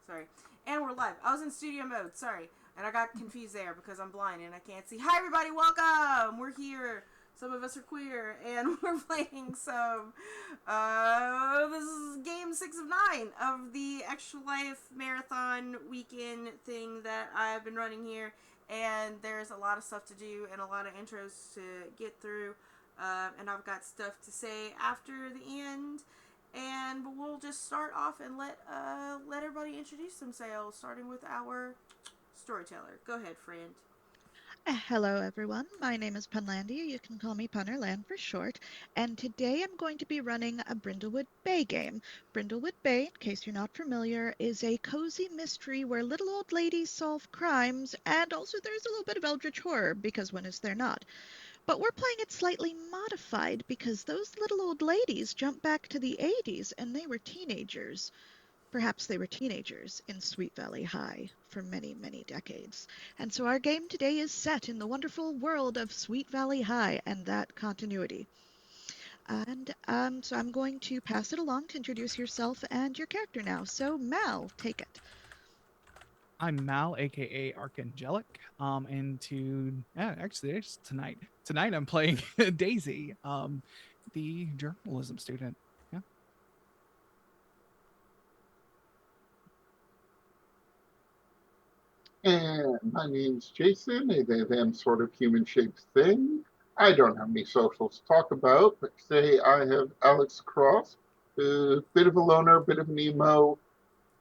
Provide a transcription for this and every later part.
Sorry. And we're live. I was in studio mode. Sorry. And I got confused there because I'm blind and I can't see. Hi, everybody. Welcome. We're here. Some of us are queer, and we're playing some. This is game 6 of 9 of the Extra Life Marathon weekend thing that I've been running here. And there's a lot of stuff to do and a lot of intros to get through. And I've got stuff to say after the end. And we'll just start off and let everybody introduce themselves, starting with our storyteller. Go ahead, friend. Hello, everyone. My name is Punlandia. You can call me Punnerland for short. And today I'm going to be running a Brindlewood Bay game. Brindlewood Bay, in case you're not familiar, is a cozy mystery where little old ladies solve crimes, and also there's a little bit of eldritch horror, because when is there not? But we're playing it slightly modified because those little old ladies jump back to the 80s and they were teenagers. Perhaps they were teenagers in Sweet Valley High for many, many decades. And so our game today is set in the wonderful world of Sweet Valley High and that continuity. And so I'm going to pass it along to introduce yourself and your character now. So, Mal, take it. I'm Mal, aka Archangelic. Actually, it's tonight. Tonight I'm playing Daisy, the journalism student. Yeah. And my name's Jason, a they them sort of human shaped thing. I don't have any socials to talk about, but today I have Alex Cross, a bit of a loner, bit of an emo,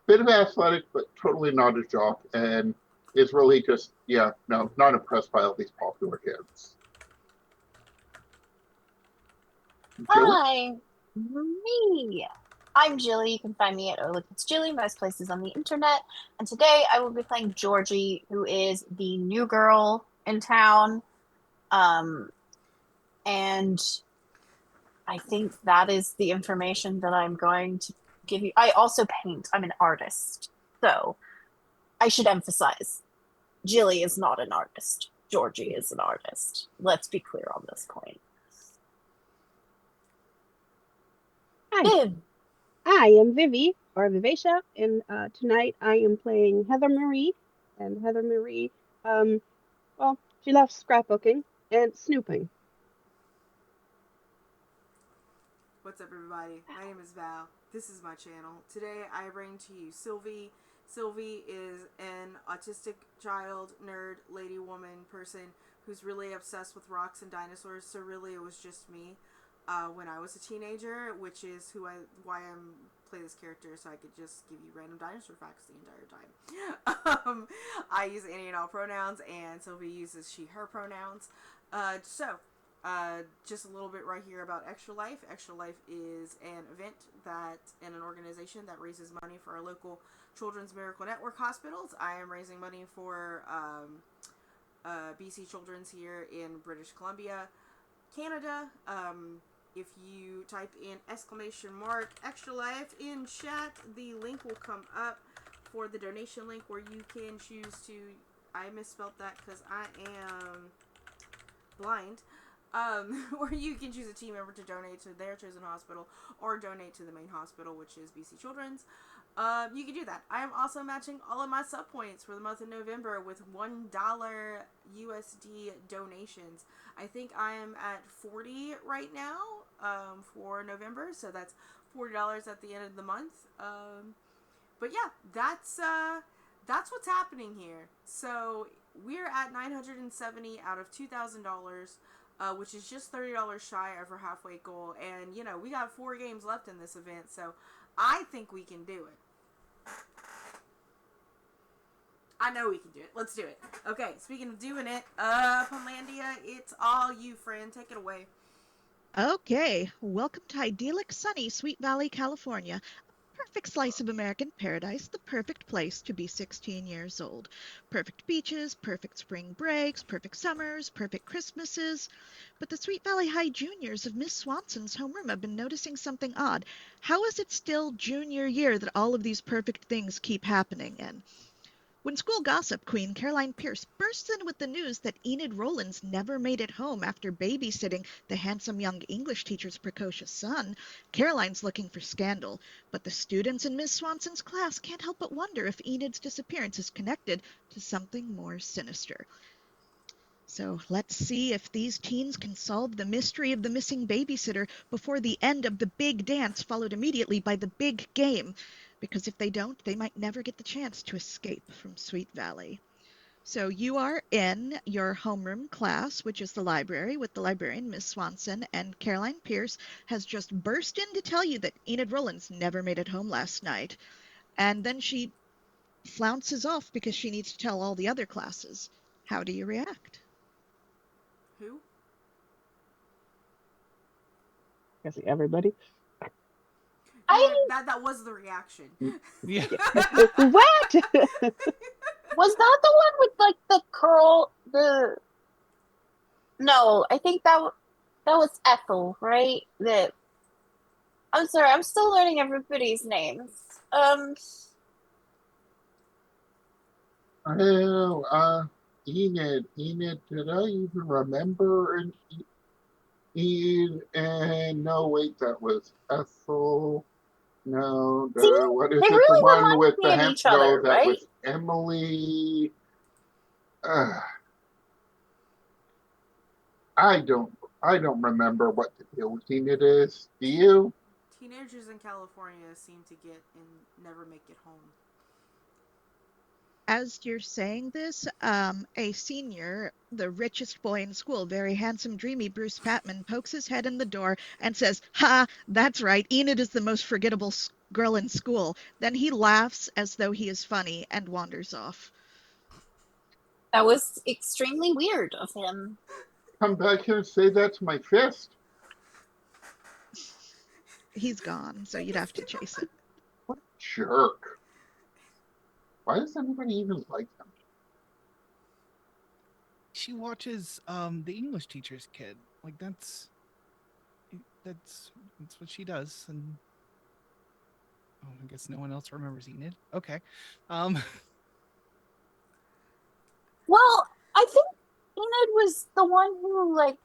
bit of athletic, but totally not a jock, and is really just, yeah, no, not impressed by all these popular kids. Jilly? Hi, me. I'm Jilly. You can find me at Oh Look It's Jilly, most places on the internet. And today I will be playing Georgie, who is the new girl in town. Um, and I think that is the information that I'm going to give you. I also paint. I'm an artist. So I should emphasize Jilly is not an artist. Georgie is an artist. Let's be clear on this point. Hi, Viv. I am Vivi, or Vivacia, and tonight I am playing Heather Marie. And Heather Marie, well, she loves scrapbooking and snooping. What's up, everybody? My name is Val. This is my channel. Today I bring to you Sylvie. Sylvie is an autistic child, nerd, lady, woman, person who's really obsessed with rocks and dinosaurs. So really, it was just me when I was a teenager, which is why I'm play this character, so I could just give you random dinosaur facts the entire time. I use any and all pronouns, and Sylvie uses she, her pronouns. Just a little bit right here about Extra Life. Extra Life is an event and an organization that raises money for our local Children's Miracle Network hospitals. I am raising money for BC Children's here in British Columbia, Canada. If you type in exclamation mark Extra Life in chat, the link will come up for the donation link where you can choose to. I misspelled that because I am blind. Where you can choose a team member to donate to their chosen hospital or donate to the main hospital, which is BC Children's. You can do that. I am also matching all of my sub points for the month of November with $1 USD donations. I think I am at 40 right now for November, so that's $40 at the end of the month. But yeah, that's what's happening here. So we're at 970 out of $2,000. Which is just $30 shy of our halfway goal. And, we got 4 games left in this event, so I think we can do it. I know we can do it. Let's do it. Okay, speaking of doing it, Polandia, it's all you, friend. Take it away. Okay, welcome to idyllic, sunny Sweet Valley, California. Perfect slice of American paradise, the perfect place to be 16 years old. Perfect beaches, perfect spring breaks, perfect summers, perfect Christmases. But the Sweet Valley High juniors of Miss Swanson's homeroom have been noticing something odd. How is it still junior year that all of these perfect things keep happening in? When school gossip queen Caroline Pierce bursts in with the news that Enid Rollins never made it home after babysitting the handsome young English teacher's precocious son, Caroline's looking for scandal. But the students in Miss Swanson's class can't help but wonder if Enid's disappearance is connected to something more sinister. So let's see if these teens can solve the mystery of the missing babysitter before the end of the big dance, followed immediately by the big game. Because if they don't, they might never get the chance to escape from Sweet Valley. So you are in your homeroom class, which is the library, with the librarian, Miss Swanson, and Caroline Pierce has just burst in to tell you that Enid Rollins never made it home last night. And then she flounces off because she needs to tell all the other classes. How do you react? Who? I see everybody. I That was the reaction. Yeah. What? was that the one with like the curl. No, I think that was Ethel, right? I'm sorry, I'm still learning everybody's names. Oh, Enid, did I even remember Enid? And no, wait, that was Ethel. No, See, what is they it? The really one remind with me the of hand? each No, other, that right? was Emily. Uh, I don't remember what the deal with Enid is. Do you? Teenagers in California seem to get and never make it home. As you're saying this, a senior, the richest boy in school, very handsome, dreamy Bruce Patman, pokes his head in the door and says, "Ha, that's right, Enid is the most forgettable girl in school." Then he laughs as though he is funny and wanders off. That was extremely weird of him. Come back here and say that to my fist? He's gone, so you'd have to chase him. What a jerk. Why does anybody even like him? She watches the English teacher's kid. Like that's what she does. And oh, I guess no one else remembers Enid. Okay. Um Well, I think Enid was the one who like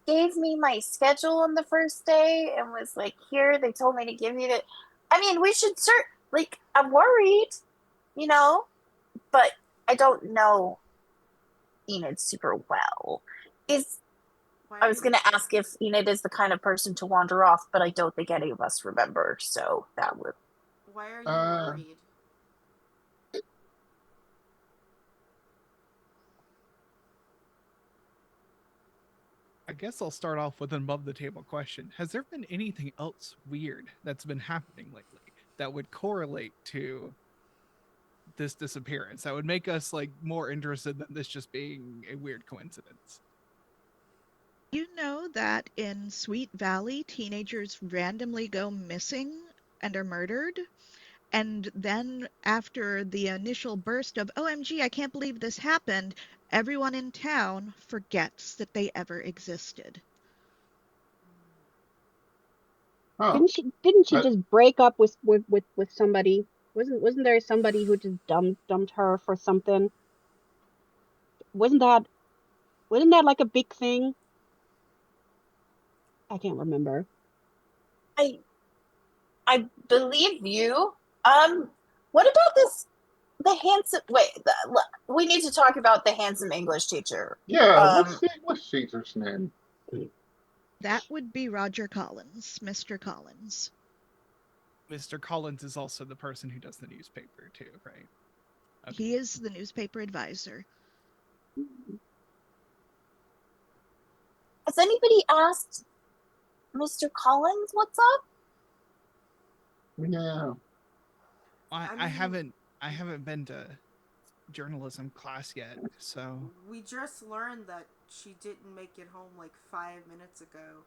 gave me my schedule on the first day and was like, "Here, they told me to give you that." I mean, we should start. Like, I'm worried, you know, but I don't know Enid super well. Is Why I are was you? going to ask if Enid is the kind of person to wander off, but I don't think any of us remember. So that would. Why are you Uh, worried? I guess I'll start off with an above the table question. Has there been anything else weird that's been happening lately that would correlate to this disappearance that would make us like more interested than this just being a weird coincidence? You know that in Sweet Valley, teenagers randomly go missing and are murdered? And then after the initial burst of, OMG, I can't believe this happened, everyone in town forgets that they ever existed. huh. Didn't she I, just break up with somebody? Wasn't there somebody who just dumped her for something? Wasn't that wasn't that like a big thing? I can't remember. I believe you. What about this? The handsome. Wait, we need to talk about the handsome English teacher. yeah, what's Um, the English teacher's name? That would be Roger Collins, Mr. Collins. Mr. Collins is also the person who does the newspaper too, right? Okay. He is the newspaper advisor. has anybody asked Mr. Collins what's up? Yeah. I, I I mean, haven't been to journalism class yet, so we just learned that she didn't make it home like 5 minutes ago.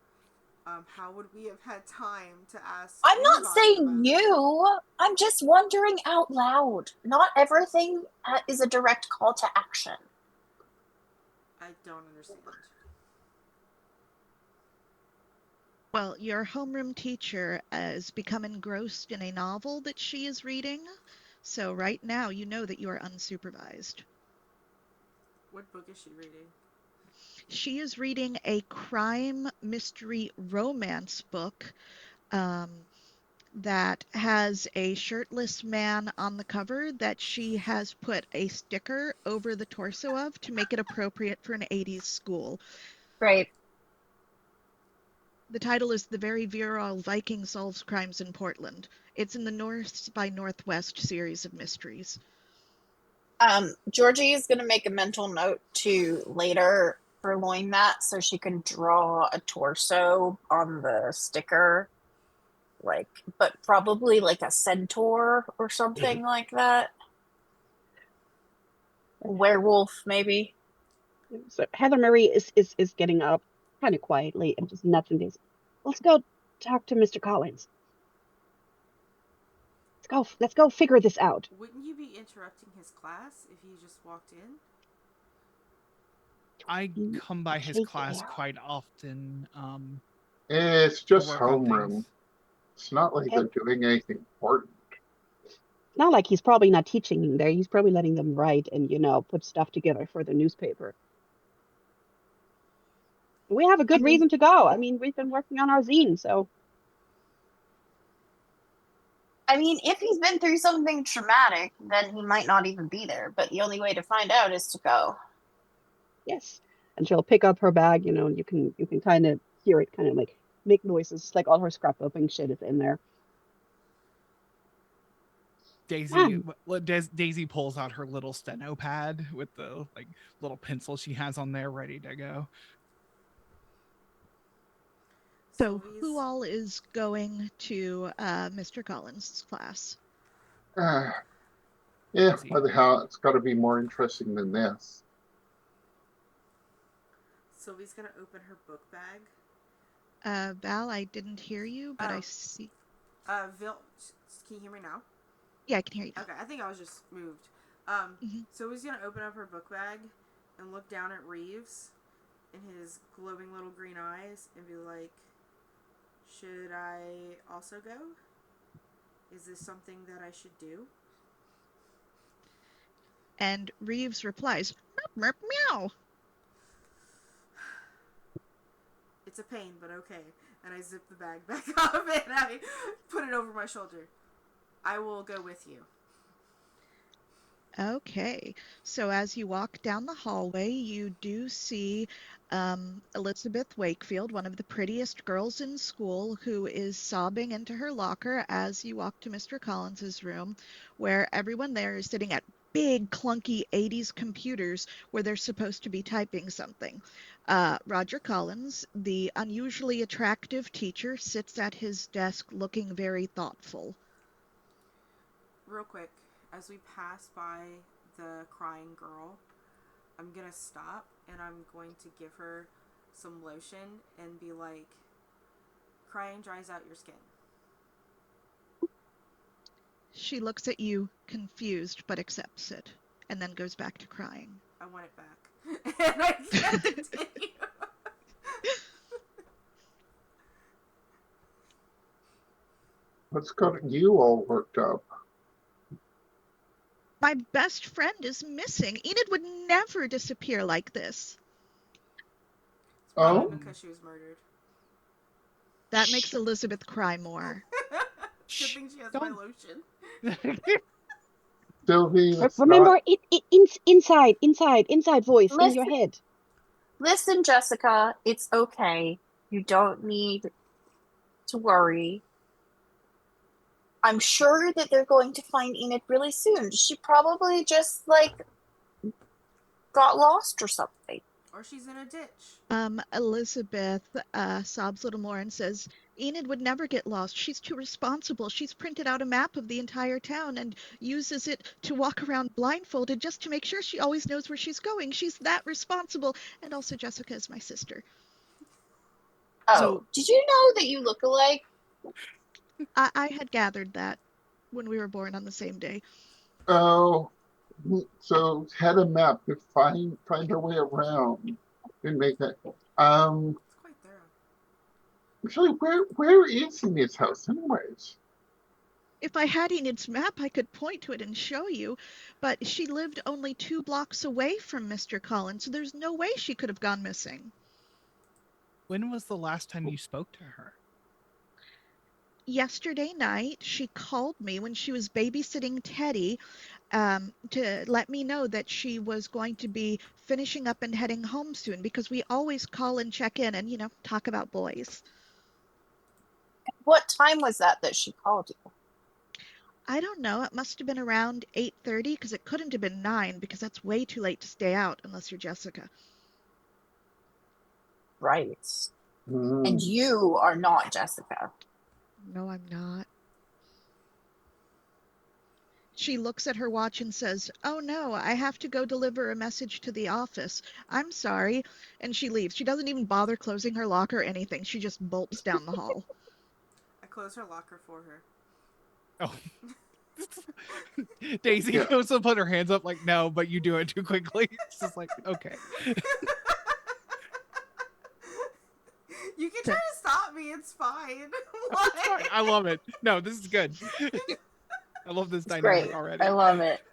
How would we have had time to ask I'm not anybody saying about that? you. I'm just wondering out loud. Not everything is a direct call to action. I don't understand. Well, your homeroom teacher has become engrossed in a novel that she is reading, So right now, you know that you are unsupervised. What book is she reading? She is reading a crime mystery romance book that has a shirtless man on the cover that she has put a sticker over the torso of to make it appropriate for an 80s school. Right. The title is The Very Virile Viking Solves Crimes in Portland. It's in the North by Northwest series of mysteries. Georgie is going to make a mental note to later purloin that so she can draw a torso on the sticker, but probably like a centaur or something like that. Werewolf, maybe. So Heather Marie is getting up kind of quietly and just nudging Daisy. Let's go talk to Mr. Collins. Let's go figure this out. Wouldn't you be interrupting his class if you just walked in? I come by his Take class care. quite often. It's To just work on homeroom. things. It's not like they're doing anything important. It's not like he's probably not teaching them there. He's probably letting them write and, put stuff together for the newspaper. We have a good reason to go. I mean, we've been working on our zine, so. I mean, if he's been through something traumatic, then he might not even be there. But the only way to find out is to go. Yes. And she'll pick up her bag, and you can kind of hear it kind of like make noises, like all her scrapbooking shit is in there. Daisy pulls out her little steno pad with the little pencil she has on there ready to go. So who all is going to Mr. Collins' class? Yeah, why the hell? It's got to be more interesting than this. Sylvie's gonna open her book bag. Val, I didn't hear you, but I see. Vil, can you hear me now? Yeah, I can hear you. Okay, I think I was just moved. Sylvie's gonna open up her book bag and look down at Reeves in his glowing little green eyes and be like, should I also go? Is this something that I should do? And Reeves replies, "Merp, merp, meow." It's a pain, but okay. And I zip the bag back up and I put it over my shoulder. I will go with you. Okay, so as you walk down the hallway, you do see Elizabeth Wakefield, one of the prettiest girls in school, who is sobbing into her locker as you walk to Mr. Collins's room, where everyone there is sitting at big, clunky 80s computers where they're supposed to be typing something. Roger Collins, the unusually attractive teacher, sits at his desk looking very thoughtful. Real quick, as we pass by the crying girl, I'm gonna stop and I'm going to give her some lotion and be like, crying dries out your skin. She looks at you, confused, but accepts it, and then goes back to crying. I want it back. And I can't continue. What's got you all worked up? My best friend is missing. Enid would never disappear like this. It's probably because she was murdered. That makes Elizabeth cry more. Good thing she has my lotion. Sylvie, remember, inside voice in your head. Listen, Jessica, it's okay. You don't need to worry. I'm sure that they're going to find Enid really soon. She probably just, got lost or something. Or she's in a ditch. Elizabeth sobs a little more and says, Enid would never get lost. She's too responsible. She's printed out a map of the entire town and uses it to walk around blindfolded just to make sure she always knows where she's going. She's that responsible. And also, Jessica is my sister. Oh, so, did you know that you look alike? I had gathered that when we were born on the same day. Oh, so had a map to find her way around. Didn't make that. It's quite thorough. Actually, where is Enid's house, anyways? If I had Enid's map, I could point to it and show you, but she lived only 2 blocks away from Mr. Collins, so there's no way she could have gone missing. When was the last time you spoke to her? Yesterday night, she called me when she was babysitting Teddy to let me know that she was going to be finishing up and heading home soon because we always call and check in and, talk about boys. What time was that she called you? I don't know. It must have been around 8:30 because it couldn't have been 9 because that's way too late to stay out unless you're Jessica. Right. And Mm. you are not Jessica. No, I'm not. She looks at her watch and says, "Oh no, I have to go deliver a message to the office. I'm sorry." And she leaves. She doesn't even bother closing her locker or anything. She just bolts down the hall. I close her locker for her. Oh. Daisy Yeah. goes to put her hands up like, no, but you do it too quickly. It's just like, okay. You can try to stop me. It's fine. It's fine. I love it. No, this is good. I love this It's dynamic great. already. I love it.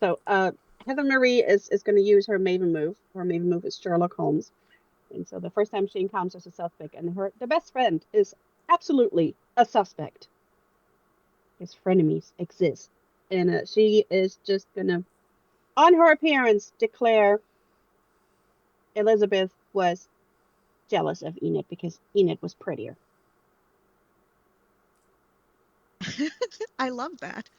So Heather Marie is going to use her Maven move. Her Maven move is Sherlock Holmes. And so the first time she encounters a suspect, and the best friend is absolutely a suspect. His frenemies exist. And she is just going to, on her appearance, declare Elizabeth was jealous of Enid because Enid was prettier. I love that.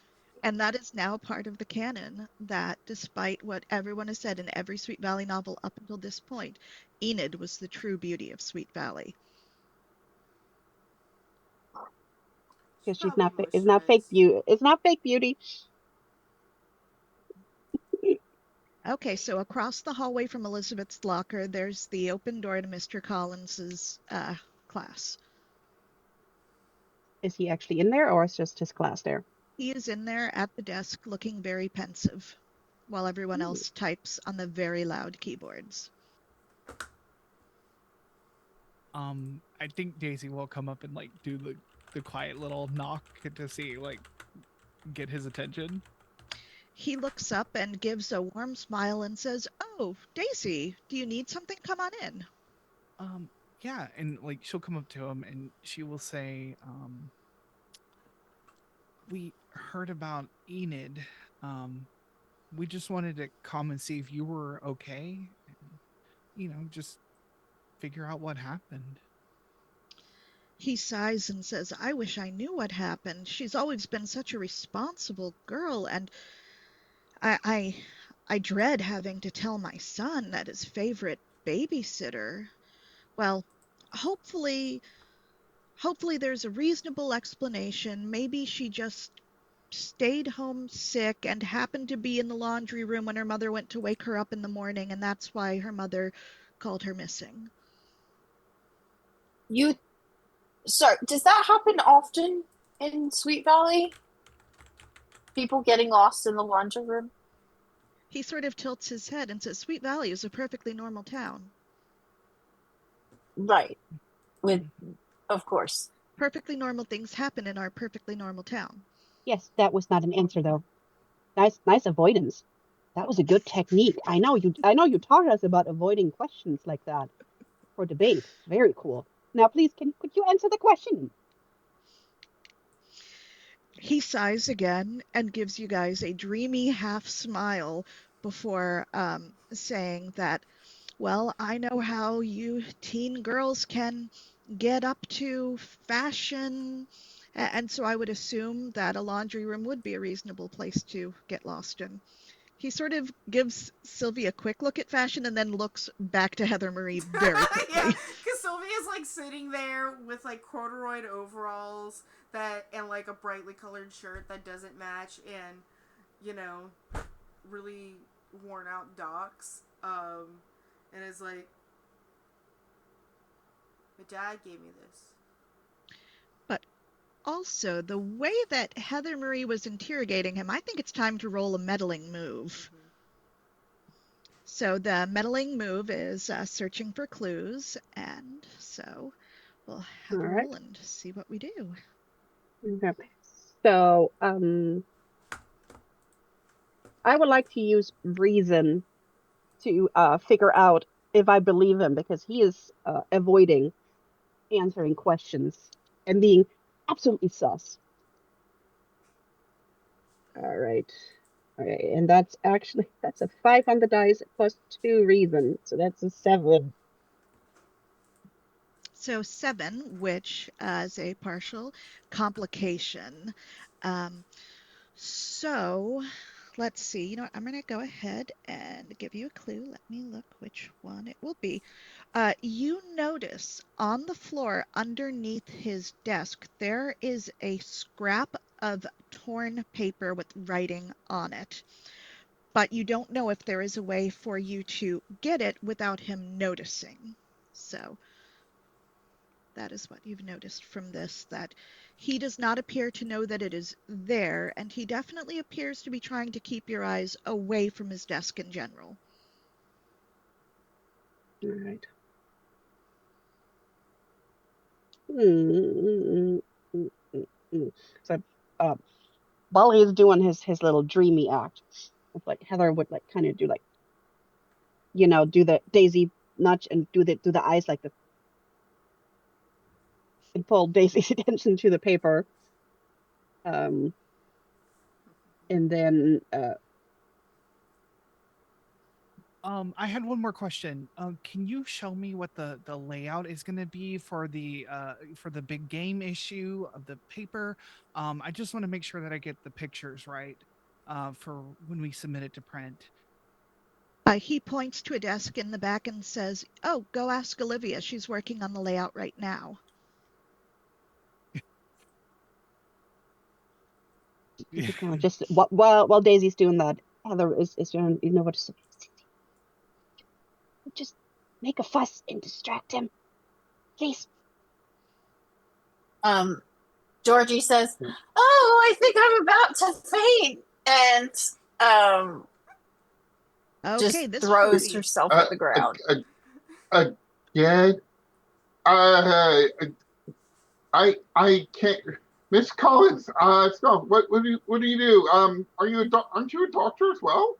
And that is now part of the canon that despite what everyone has said in every Sweet Valley novel up until this point, Enid was the true beauty of Sweet Valley. Because she's Probably not it's not fake moisturize. beauty. It's not fake beauty. Okay, so across the hallway from Elizabeth's locker, there's the open door to Mr. Collins's class. Is he actually in there, or is just his class there? He is in there at the desk looking very pensive, while everyone else types on the very loud keyboards. I think Daisy will come up and like do the quiet little knock to see, like, get his attention. He looks up and gives a warm smile and says, "Oh, Daisy, do you need something? Come on in." Yeah, and like she'll come up to him and she will say, we heard about Enid. We just wanted to come and see if you were okay. And, just figure out what happened. He sighs and says, "I wish I knew what happened. She's always been such a responsible girl, and I dread having to tell my son that his favorite babysitter. Well, hopefully there's a reasonable explanation. Maybe she just stayed home sick and happened to be in the laundry room when her mother went to wake her up in the morning, and that's why her mother called her missing." Sorry, does that happen often in Sweet Valley? People getting lost in the laundry room? He sort of tilts his head and says, "Sweet Valley is a perfectly normal town. Right. Of course. Perfectly normal things happen in our perfectly normal town." Yes, that was not an answer though. Nice avoidance. That was a good technique. I know you taught us about avoiding questions like that for debate. Very cool. Now please could you answer the question? He sighs again and gives you guys a dreamy half smile before saying that, "Well, I know how you teen girls can get up to fashion, and so I would assume that a laundry room would be a reasonable place to get lost in." He sort of gives Sylvie a quick look at fashion and then looks back to Heather Marie very quickly. Yeah, because Sylvia's like sitting there with like corduroy overalls and like a brightly colored shirt that doesn't match, and really worn out docks. And it's like, my dad gave me this. But also, the way that Heather Marie was interrogating him, I think it's time to roll a meddling move. Mm-hmm. So the meddling move is searching for clues, and so we'll have a roll and see what we do. Okay. So, I would like to use reason to figure out if I believe him because he is avoiding answering questions and being absolutely sus. All right. Okay, and that's a 5 on the dice plus 2 reason, so that's a 7. So 7, which is a partial complication. Um, so let's see. You know what? I'm going to go ahead and give you a clue. Let me look which one it will be. You notice on the floor underneath his desk, there is a scrap of torn paper with writing on it. But you don't know if there is a way for you to get it without him noticing. So that is what you've noticed from this, that he does not appear to know that it is there, and he definitely appears to be trying to keep your eyes away from his desk in general. All right. So, while he's doing his little dreamy act, it's like Heather would like kind of do like, do the Daisy nudge and do the eyes like the and pull Daisy's attention to the paper. And then I had one more question. Can you show me what the layout is going to be for the big game issue of the paper? I just want to make sure that I get the pictures right for when we submit it to print. He points to a desk in the back and says, "Oh, go ask Olivia. She's working on the layout right now." just while Daisy's doing that, Heather is doing, what to say. Just make a fuss and distract him, please. Georgie says, "Oh, I think I'm about to faint," and Okay, just this throws party. herself at the ground. Again, I can't. Miss Collins, so what do you do? Aren't you a doctor as well?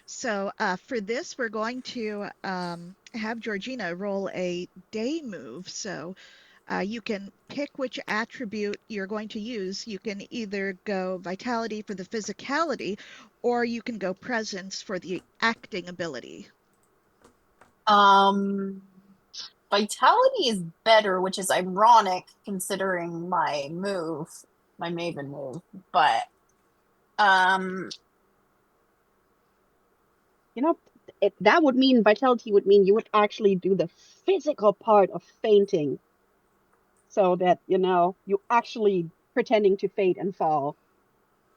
So for this, we're going to have Georgina roll a day move. So you can pick which attribute you're going to use. You can either go vitality for the physicality, or you can go presence for the acting ability. Vitality is better, which is ironic considering my move, my Maven move. But that would mean vitality would mean you would actually do the physical part of fainting, so that you actually pretending to faint and fall.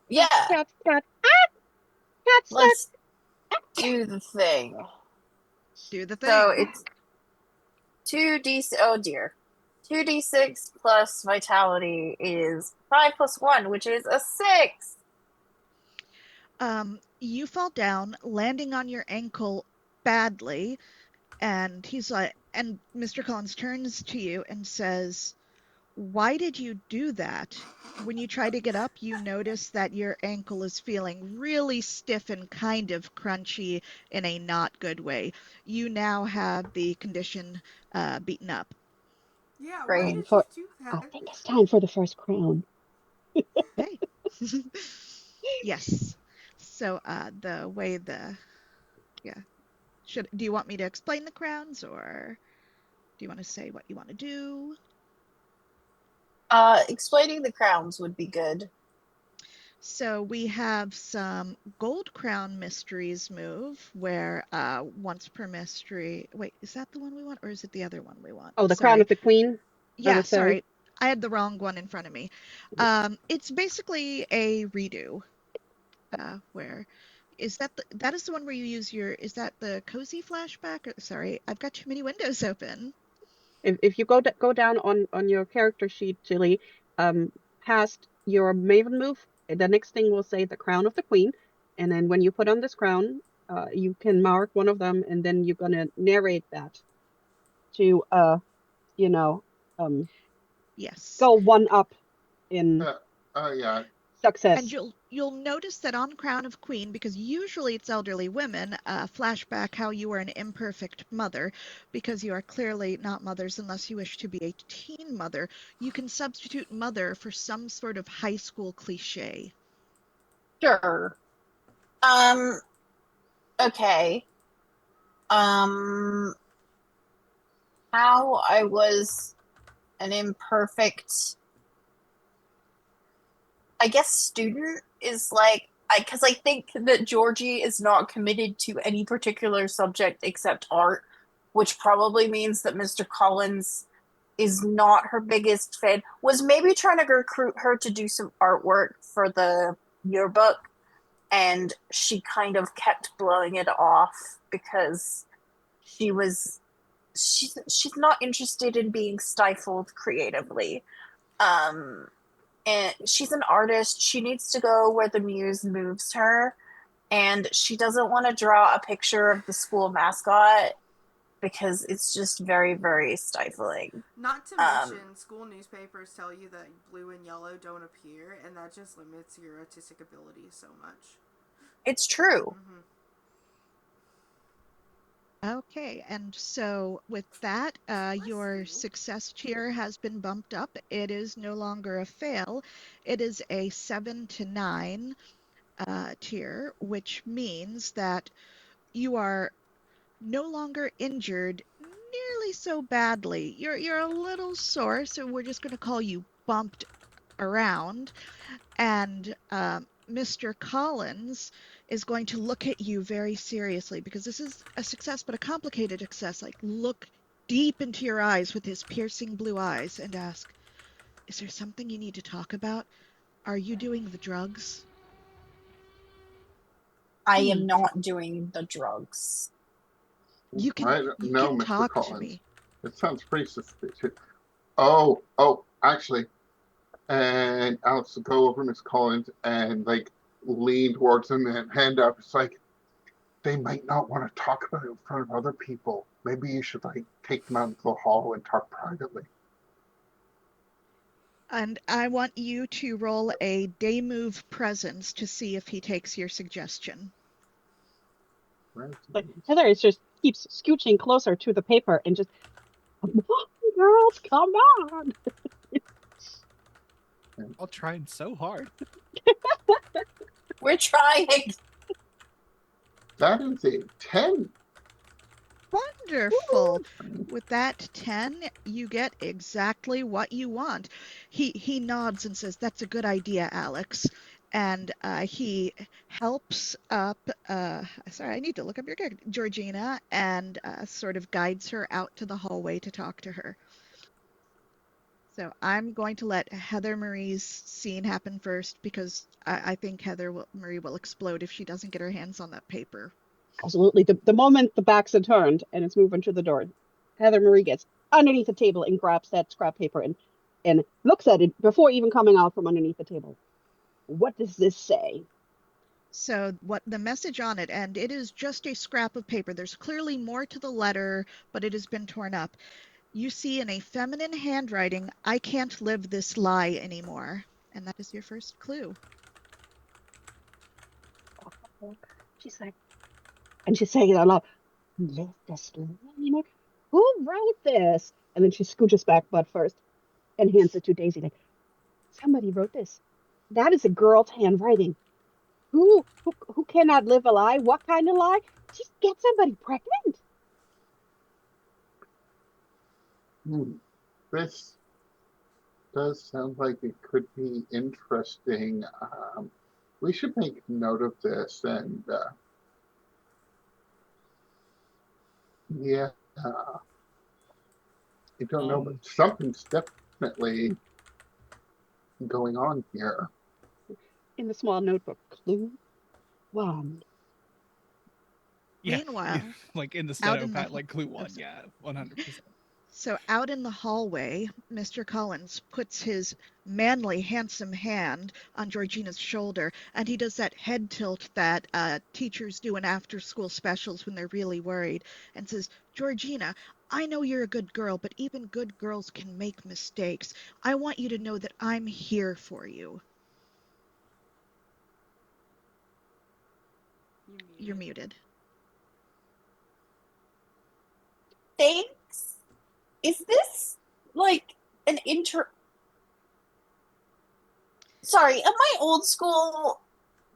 yeah, Cat, stuck. let's do the thing. Do the thing. So it's 2d. Oh dear. 2d6 plus vitality is 5 plus 1, which is a 6. You fall down, landing on your ankle badly, and he's like, and Mr. Collins turns to you and says, "Why did you do that?" When you try to get up, you notice that your ankle is feeling really stiff and kind of crunchy in a not good way. You now have the condition beaten up. Yeah, why Great. did you For do I that? think it's time for the first crown. Hey. Yes. So the way yeah. Do you want me to explain the crowns, or do you want to say what you want to do? Explaining the crowns would be good. So we have some Gold Crown Mysteries move where once per mystery. Wait, is that the one we want, or is it the other one we want? Oh, the crown Sorry. of the queen. Yeah, sorry. I had the wrong one in front of me. It's basically a redo. Where is that? That is the one where you use your. Is that the cozy flashback? Sorry, I've got too many windows open. If you go down on your character sheet, Jilly, past your Maven move, the next thing will say the crown of the queen, and then when you put on this crown, you can mark one of them, and then you're gonna narrate that to you know, Yes. go one up in. Oh yeah. And Success. you'll notice that on Crown of Queen, because usually it's elderly women, flashback how you are an imperfect mother, because you are clearly not mothers unless you wish to be a teen mother. You can substitute mother for some sort of high school cliche. Sure. Okay. Um, how I was an imperfect, I guess, student is like, because I think that Georgie is not committed to any particular subject except art, which probably means that Mr. Collins is not her biggest fan. Was maybe trying to recruit her to do some artwork for the yearbook, and she kind of kept blowing it off because she was she's not interested in being stifled creatively. Um, and she's an artist. She needs to go where the muse moves her, and she doesn't want to draw a picture of the school mascot because it's just very, very stifling. Not to mention, school newspapers tell you that blue and yellow don't appear, and that just limits your artistic ability so much. It's true. Mm-hmm. Okay, and so with that, your success tier has been bumped up. It is no longer a fail. It is a 7 to 9 tier, which means that you are no longer injured nearly so badly. You're a little sore, so we're just going to call you bumped around. And Mr. Collins is going to look at you very seriously because this is a success, but a complicated success. Like, look deep into your eyes with his piercing blue eyes and ask, is there something you need to talk about? Are you doing the drugs? I am not doing the drugs. You I don't know, can Mr. talk to Collins. me. It sounds pretty suspicious. Actually, and Alex will go over Miss Collins and like lean towards him and hand up. It's like they might not want to talk about it in front of other people. Maybe you should like take them out into the hall and talk privately. And I want you to roll a day move presence to see if he takes your suggestion. Like Heather is just keeps scooching closer to the paper and just, come on, girls, come on. I'll trying so hard. We're trying. That is a 10. Wonderful. With that 10, you get exactly what you want. He nods and says, "That's a good idea, Alex." And he helps up, sorry, I need to look up your character, Georgina, and sort of guides her out to the hallway to talk to her. So I'm going to let Heather Marie's scene happen first because I think Marie will explode if she doesn't get her hands on that paper. Absolutely. The moment the backs are turned and it's moving to the door, Heather Marie gets underneath the table and grabs that scrap paper and looks at it before even coming out from underneath the table. What does this say? So what the message on it, and it is just a scrap of paper. There's clearly more to the letter, but it has been torn up. You see in a feminine handwriting, "I can't live this lie anymore." And that is your first clue. She's like, and she's saying it out loud, live this lie anymore? Who wrote this? And then she scooches back butt first and hands it to Daisy, like, somebody wrote this. That is a girl's handwriting. Who cannot live a lie? What kind of lie? Just get somebody pregnant. This does sound like it could be interesting. We should make note of this and yeah, I don't know, but something's definitely going on here. In the small notebook, clue one. Yeah, Meanwhile, like in the out steno in the pad, like clue 1. Yeah, 100%. So out in the hallway, Mr. Collins puts his manly, handsome hand on Georgina's shoulder, and he does that head tilt that teachers do in after-school specials when they're really worried, and says, "Georgina, I know you're a good girl, but even good girls can make mistakes. I want you to know that I'm here for you." You're muted. Thanks. Is this like an Sorry, am I old school?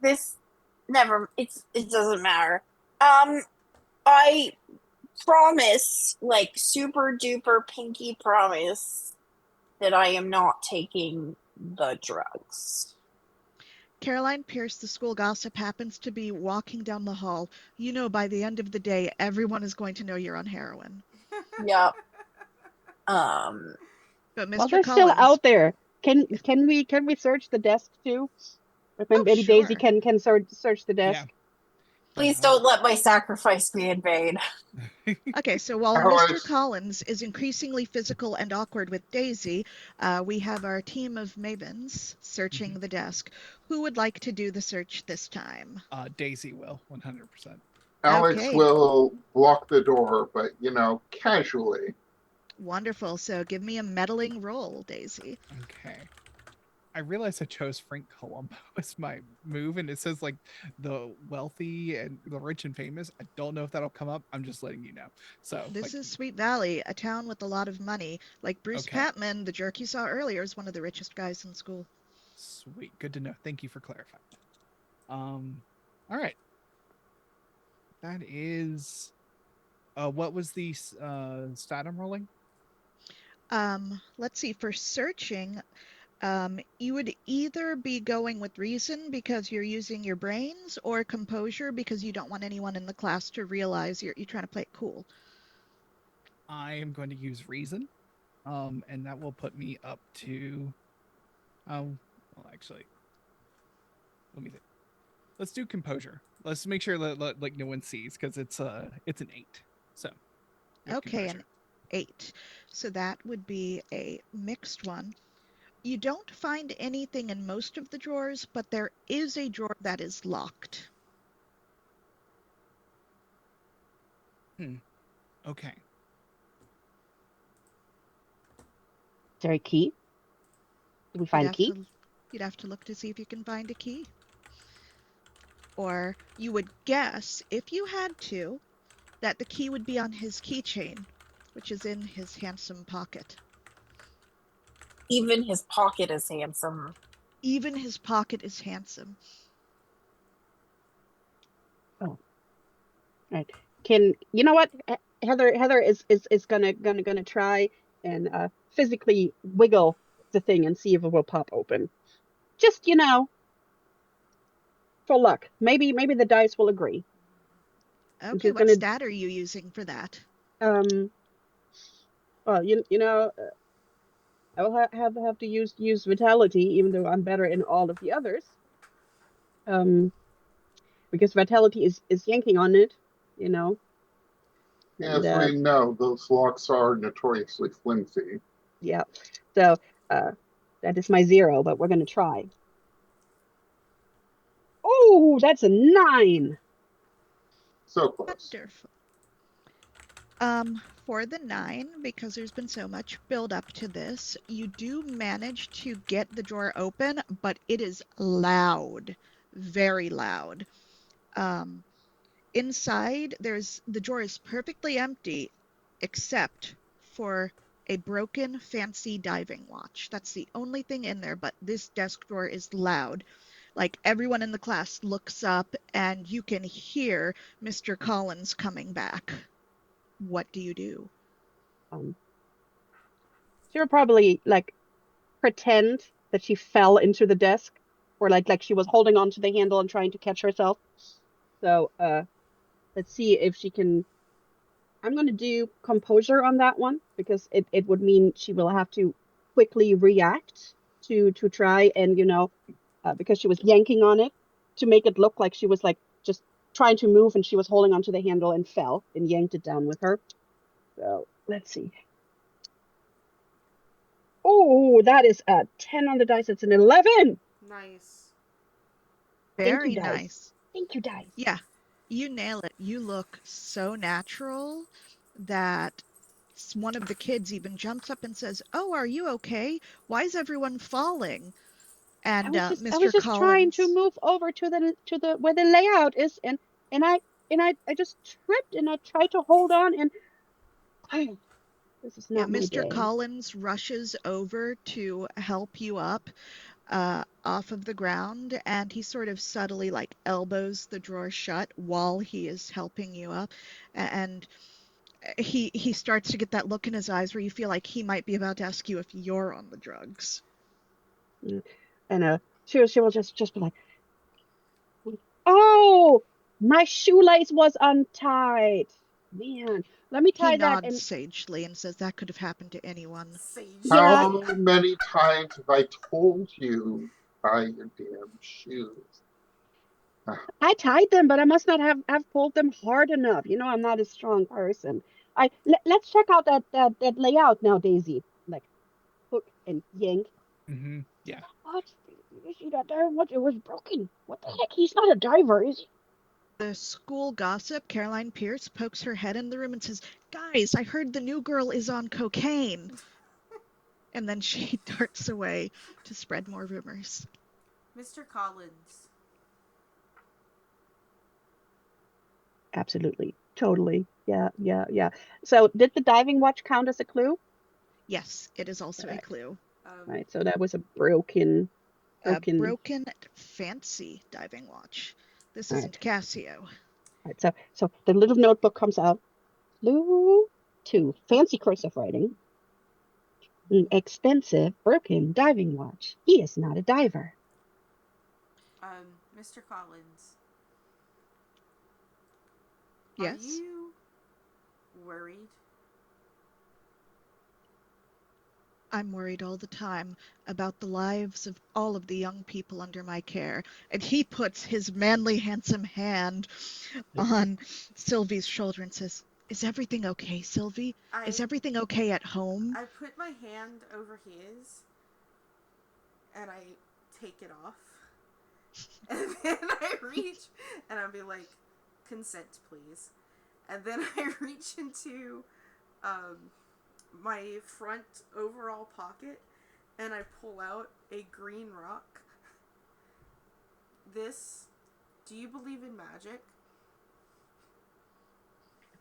It doesn't matter. I promise, like super duper pinky promise that I am not taking the drugs. Caroline Pierce, the school gossip, happens to be walking down the hall. You know, by the end of the day, everyone is going to know you're on heroin. Yep. But Well, Mr. they're still Collins, out there. Can we search the desk too? Or maybe Daisy sure. can search the desk. Please don't let my sacrifice be in vain. Okay, so while Alex. Mr. Collins is increasingly physical and awkward with Daisy, we have our team of mavens searching the desk. Who would like to do the search this time? Daisy will, 100%. Alex Okay. will block the door, but, casually. Wonderful. So give me a meddling roll, Daisy. Okay. I realized I chose Frank Columbo as my move, and it says like the wealthy and the rich and famous. I don't know if that'll come up. I'm just letting you know. So this is Sweet Valley, a town with a lot of money. Like Bruce Patman, the jerk you saw earlier, is one of the richest guys in school. Sweet, good to know. Thank you for clarifying. All right. That is. What was the stat I'm rolling? Let's see. For searching, you would either be going with reason because you're using your brains, or composure because you don't want anyone in the class to realize you're trying to play it cool. I am going to use reason, and that will put me up to. Well, actually, let me think. Let's do composure. Let's make sure that like no one sees, because it's an 8. So. Okay, composure. An 8. So that would be a mixed one. You don't find anything in most of the drawers, but there is a drawer that is locked. Okay. Is there a key? Did we find a key? You'd have to look to see if you can find a key. Or you would guess, if you had to, that the key would be on his keychain, which is in his handsome pocket. Even his pocket is handsome. Even his pocket is handsome. Oh. Right. You know what? Heather is gonna try and physically wiggle the thing and see if it will pop open. Just, for luck. Maybe the dice will agree. Okay, what stat are you using for that? Well, I will have to use vitality, even though I'm better in all of the others. Because vitality is yanking on it, Yes, we know those locks are notoriously flimsy. Yeah. So that is my 0, but we're going to try. Oh, that's a 9. So close. Wonderful. For the 9, because there's been so much build up to this, you do manage to get the drawer open, but it is loud, very loud. Inside, the drawer is perfectly empty, except for a broken fancy diving watch. That's the only thing in there, but this desk drawer is loud. Like, everyone in the class looks up, and you can hear Mr. Collins coming back. What do you do? She'll probably pretend that she fell into the desk, or like she was holding on to the handle and trying to catch herself. So let's see if she can. I'm going to do composure on that one, because it would mean she will have to quickly react to try and because she was yanking on it, to make it look like she was just trying to move, and she was holding onto the handle and fell and yanked it down with her. So let's see. Oh, that is a 10 on the dice. It's an 11. Nice. Very nice. Thank you, dice. Yeah, you nail it. You look so natural that one of the kids even jumps up and says, "Oh, are you okay? Why is everyone falling?" And I was just trying to move over to the where the layout is, and and I just tripped and I tried to hold on and this is Yeah, not my Mr. day. Collins rushes over to help you up off of the ground, and he sort of subtly like elbows the drawer shut while he is helping you up, and he starts to get that look in his eyes where you feel like he might be about to ask you if you're on the drugs. Mm. And she will just be like, oh, my shoelace was untied. Man, let me He tie that. nods And sagely and says that could have happened to anyone. yeah, Sagely. How many times have I told you tie your damn shoes? I tied them, but I must not have pulled them hard enough. You know, I'm not a strong person. Let's check out that layout now, Daisy. Like hook and yank. Yeah. What? You see that there? What? It was broken. What the heck? He's not a diver, is he? The school gossip, Caroline Pierce, pokes her head in the room and says, "Guys, I heard the new girl is on cocaine." And then she darts away to spread more rumors. Mr. Collins. Absolutely. Totally. Yeah. So did the diving watch count as a clue? Yes, it is also a Right. clue. Right. So that was a broken. A broken, fancy diving watch. This All right. isn't Casio. All right. So the little notebook comes out. Clue 2. Fancy cursive writing. An expensive broken diving watch. He is not a diver. Mr. Collins. Are Yes? you worried? I'm worried all the time about the lives of all of the young people under my care. And he puts his manly, handsome hand on Sylvie's shoulder and says, "Is everything okay, Sylvie? Is I everything okay at home?" I put my hand over his and I take it off. And then I reach and I'll be like, consent please. And then I reach into my front overall pocket and I pull out a green rock. Do you believe in magic?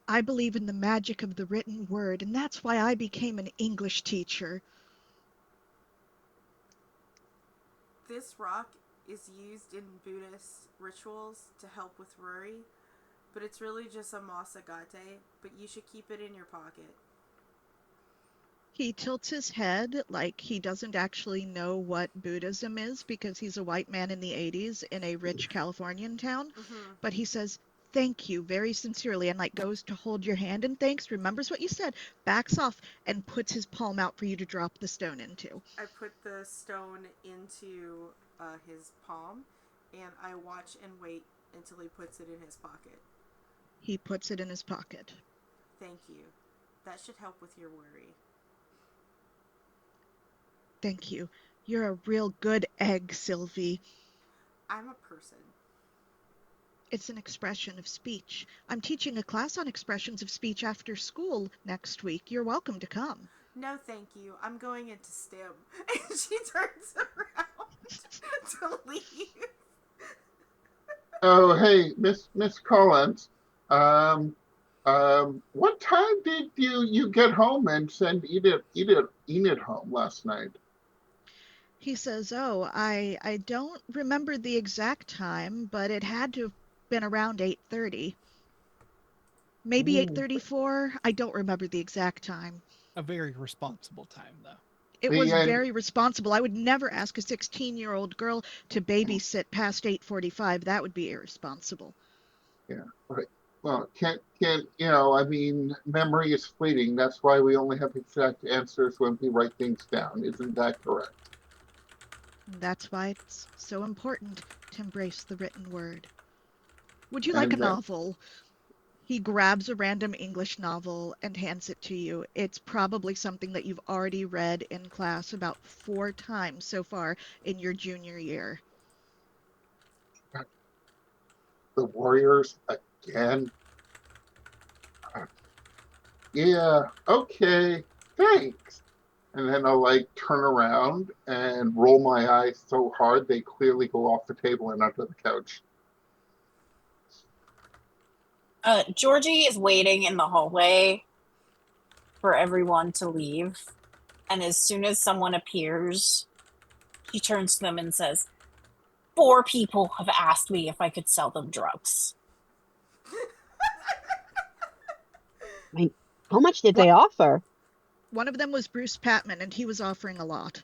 I believe in the magic of the written word, and that's why I became an English teacher. This rock is used in Buddhist rituals to help with worry, but it's really just a moss agate, but you should keep it in your pocket. He tilts his head like he doesn't actually know what Buddhism is because he's a white man in the 80s in a rich Californian town. Mm-hmm. But he says, "Thank you very sincerely," and like goes to hold your hand and thanks, remembers what you said, backs off, and puts his palm out for you to drop the stone into. I put the stone into his palm, and I watch and wait until he puts it in his pocket. He puts it in his pocket. Thank you. That should help with your worry. Thank you. You're a real good egg, Sylvie. I'm a person. It's an expression of speech. I'm teaching a class on expressions of speech after school next week. You're welcome to come. No, thank you. I'm going into STEM. And she turns around to leave. Oh, hey, Miss Collins. Um, what time did you get home and send Enid home last night? He says, "Oh, I don't remember the exact time, but it had to have been around 8:30. Maybe Ooh, 8:34. I don't remember the exact time. A very responsible time, though. It the was end. very responsible. I would never ask a 16-year-old girl to babysit past 8:45. That would be irresponsible." Yeah, right. Well, can't I mean, memory is fleeting. That's why we only have exact answers when we write things down. Isn't that correct? And that's why it's so important to embrace the written word. Would you like a And novel? He grabs a random English novel and hands it to you. It's probably something that you've already read in class about 4 times so far in your junior year. the Warriors again. Yeah, okay, thanks. And then I'll like turn around and roll my eyes so hard they clearly go off the table and onto the couch. Georgie is waiting in the hallway for everyone to leave. And as soon as someone appears, she turns to them and says, 4 people have asked me if I could sell them drugs. I mean, how much did they offer? One of them was Bruce Patman, and he was offering a lot.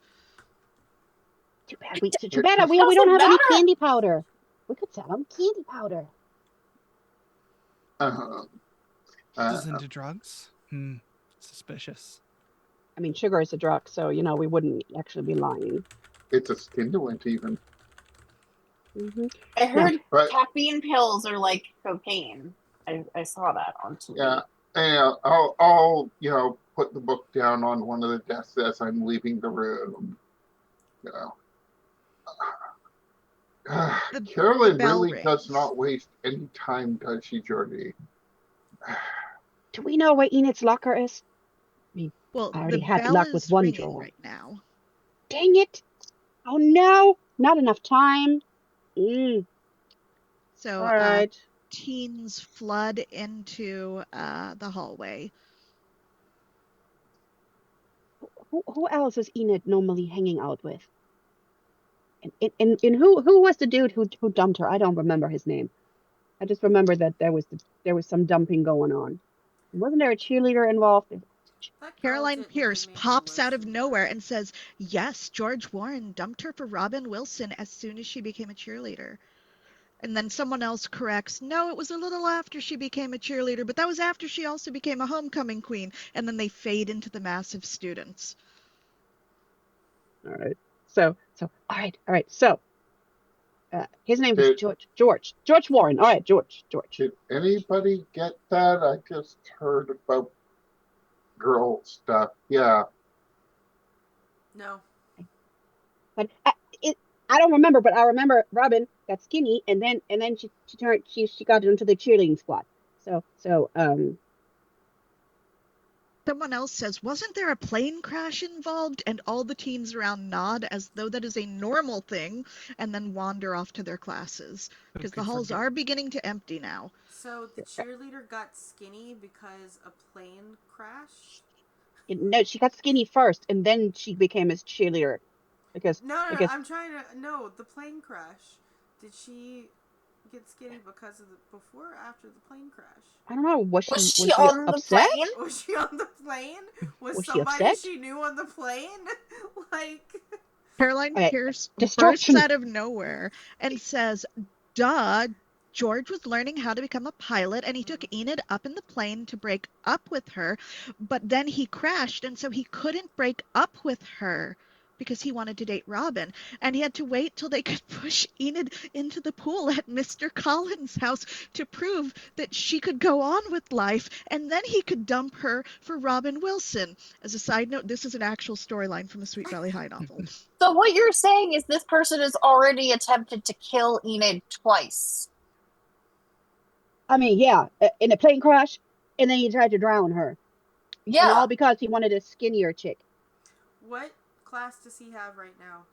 Too bad we don't have any candy powder. We could sell them candy powder. Is into drugs? Suspicious. I mean, sugar is a drug, so we wouldn't actually be lying. It's a stimulant, even. Mm-hmm. I heard But caffeine pills are like cocaine. I saw that on TV. yeah, and I'll put the book down on one of the desks as I'm leaving the room. Carolyn really does not waste any time, does she, Jordy? Do we know where Enid's locker is? I mean, Well, I already the had bell luck is with one ringing drawer. right now. Dang it! Oh no, not enough time. So, all right. Teens flood into the hallway. Who else is Enid normally hanging out with? And who was the dude who dumped her? I don't remember his name. I just remember that there was some dumping going on. Wasn't there a cheerleader involved? Caroline Pierce pops out of nowhere and says, yes, George Warren dumped her for Robin Wilson as soon as she became a cheerleader. And then someone else corrects, no, it was a little after she became a cheerleader, but that was after she also became a homecoming queen. And then they fade into the mass of students. All right. So, all right. So, his name is George Warren. All right, George. Did anybody get that? I just heard about girl stuff. Yeah. No. But I don't remember, but I remember Robin got skinny, and then she got into the cheerleading squad. So Someone else says, wasn't there a plane crash involved? And all the teens around nod as though that is a normal thing, and then wander off to their classes. Because the halls are beginning to empty now. So the cheerleader got skinny because a plane crashed? No, she got skinny first, and then she became a cheerleader. Because I'm trying to... No, the plane crash. Did she get skinny because of before or after the plane crash? I don't know. Was she on upset? the plane? Was she on the plane? Was she somebody upset? she knew on the plane? Like... Caroline Pierce Distraction. bursts out of nowhere and says, duh, George was learning how to become a pilot, and he took Enid up in the plane to break up with her, but then he crashed, and so he couldn't break up with her because he wanted to date Robin, and he had to wait till they could push Enid into the pool at Mr. Collins' house to prove that she could go on with life, and then he could dump her for Robin Wilson. As a side note, this is an actual storyline from a Sweet Valley High novel. So what you're saying is this person has already attempted to kill Enid twice. I mean, yeah, in a plane crash, and then he tried to drown her. Yeah. And all because he wanted a skinnier chick. What class does he have right now?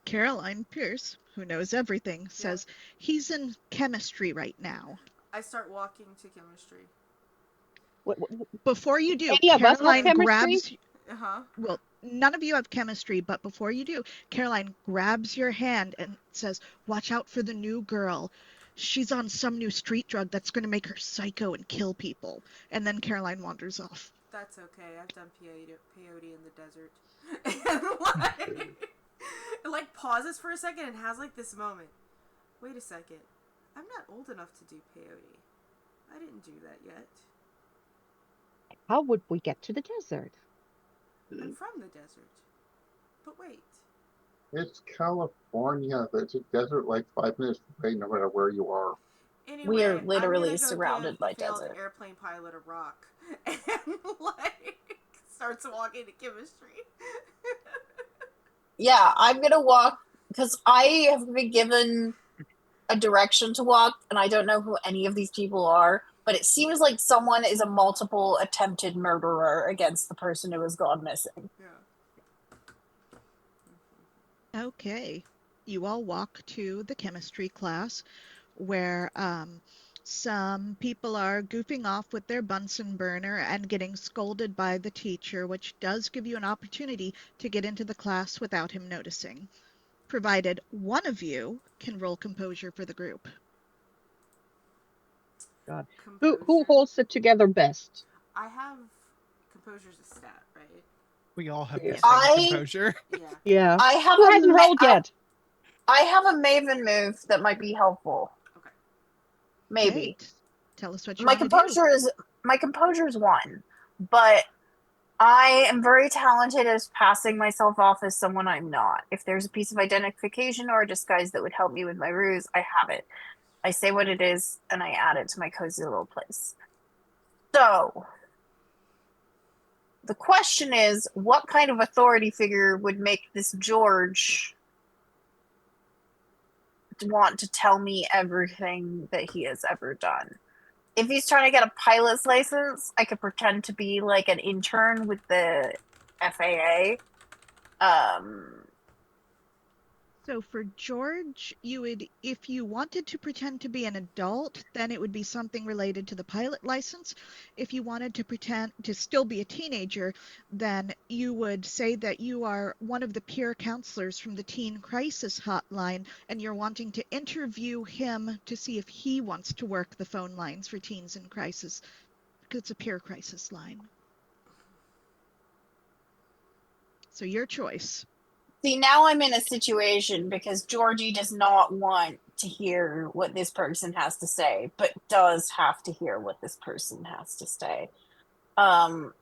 Caroline Pierce, who knows everything, says he's in chemistry right now. I start walking to chemistry. Before you do, any of us have chemistry? grabs... Uh-huh. Well, none of you have chemistry, but before you do, Caroline grabs your hand and says, watch out for the new girl. She's on some new street drug that's going to make her psycho and kill people. And then Caroline wanders off. That's okay. I've done peyote in the desert. And it like pauses for a second and has like this moment. Wait a second. I'm not old enough to do peyote. I didn't do that yet. How would we get to the desert? I'm from the desert. But wait. It's California. There's a desert like 5 minutes away, no matter where you are. Anyway, we are literally go surrounded by failed desert. Airplane pilot a rock and like starts walking to chemistry. Yeah, I'm gonna walk because I have been given a direction to walk, and I don't know who any of these people are. But it seems like someone is a multiple attempted murderer against the person who has gone missing. Yeah. Okay. You all walk to the chemistry class where Some people are goofing off with their Bunsen burner and getting scolded by the teacher, which does give you an opportunity to get into the class without him noticing, provided one of you can roll composure for the group. God. Who Composure. holds it together best? I have composure's a stat, right? We all have the Yes. same composure. Yeah. Yeah. I have Who a hasn't ma- rolled yet? I have a Maven move that might be helpful. Okay. Maybe. Okay, tell us what you My want to do. composure is 1, but I am very talented at passing myself off as someone I'm not. If there's a piece of identification or a disguise that would help me with my ruse, I have it. I say what it is and I add it to my cozy little place. So, the question is, what kind of authority figure would make this George want to tell me everything that he has ever done? If he's trying to get a pilot's license, I could pretend to be like an intern with the FAA. So for George, you would, if you wanted to pretend to be an adult, then it would be something related to the pilot license. If you wanted to pretend to still be a teenager, then you would say that you are one of the peer counselors from the Teen Crisis Hotline, and you're wanting to interview him to see if he wants to work the phone lines for teens in crisis, because it's a peer crisis line. So your choice. See, now I'm in a situation because Georgie does not want to hear what this person has to say, but does have to hear what this person has to say. I'm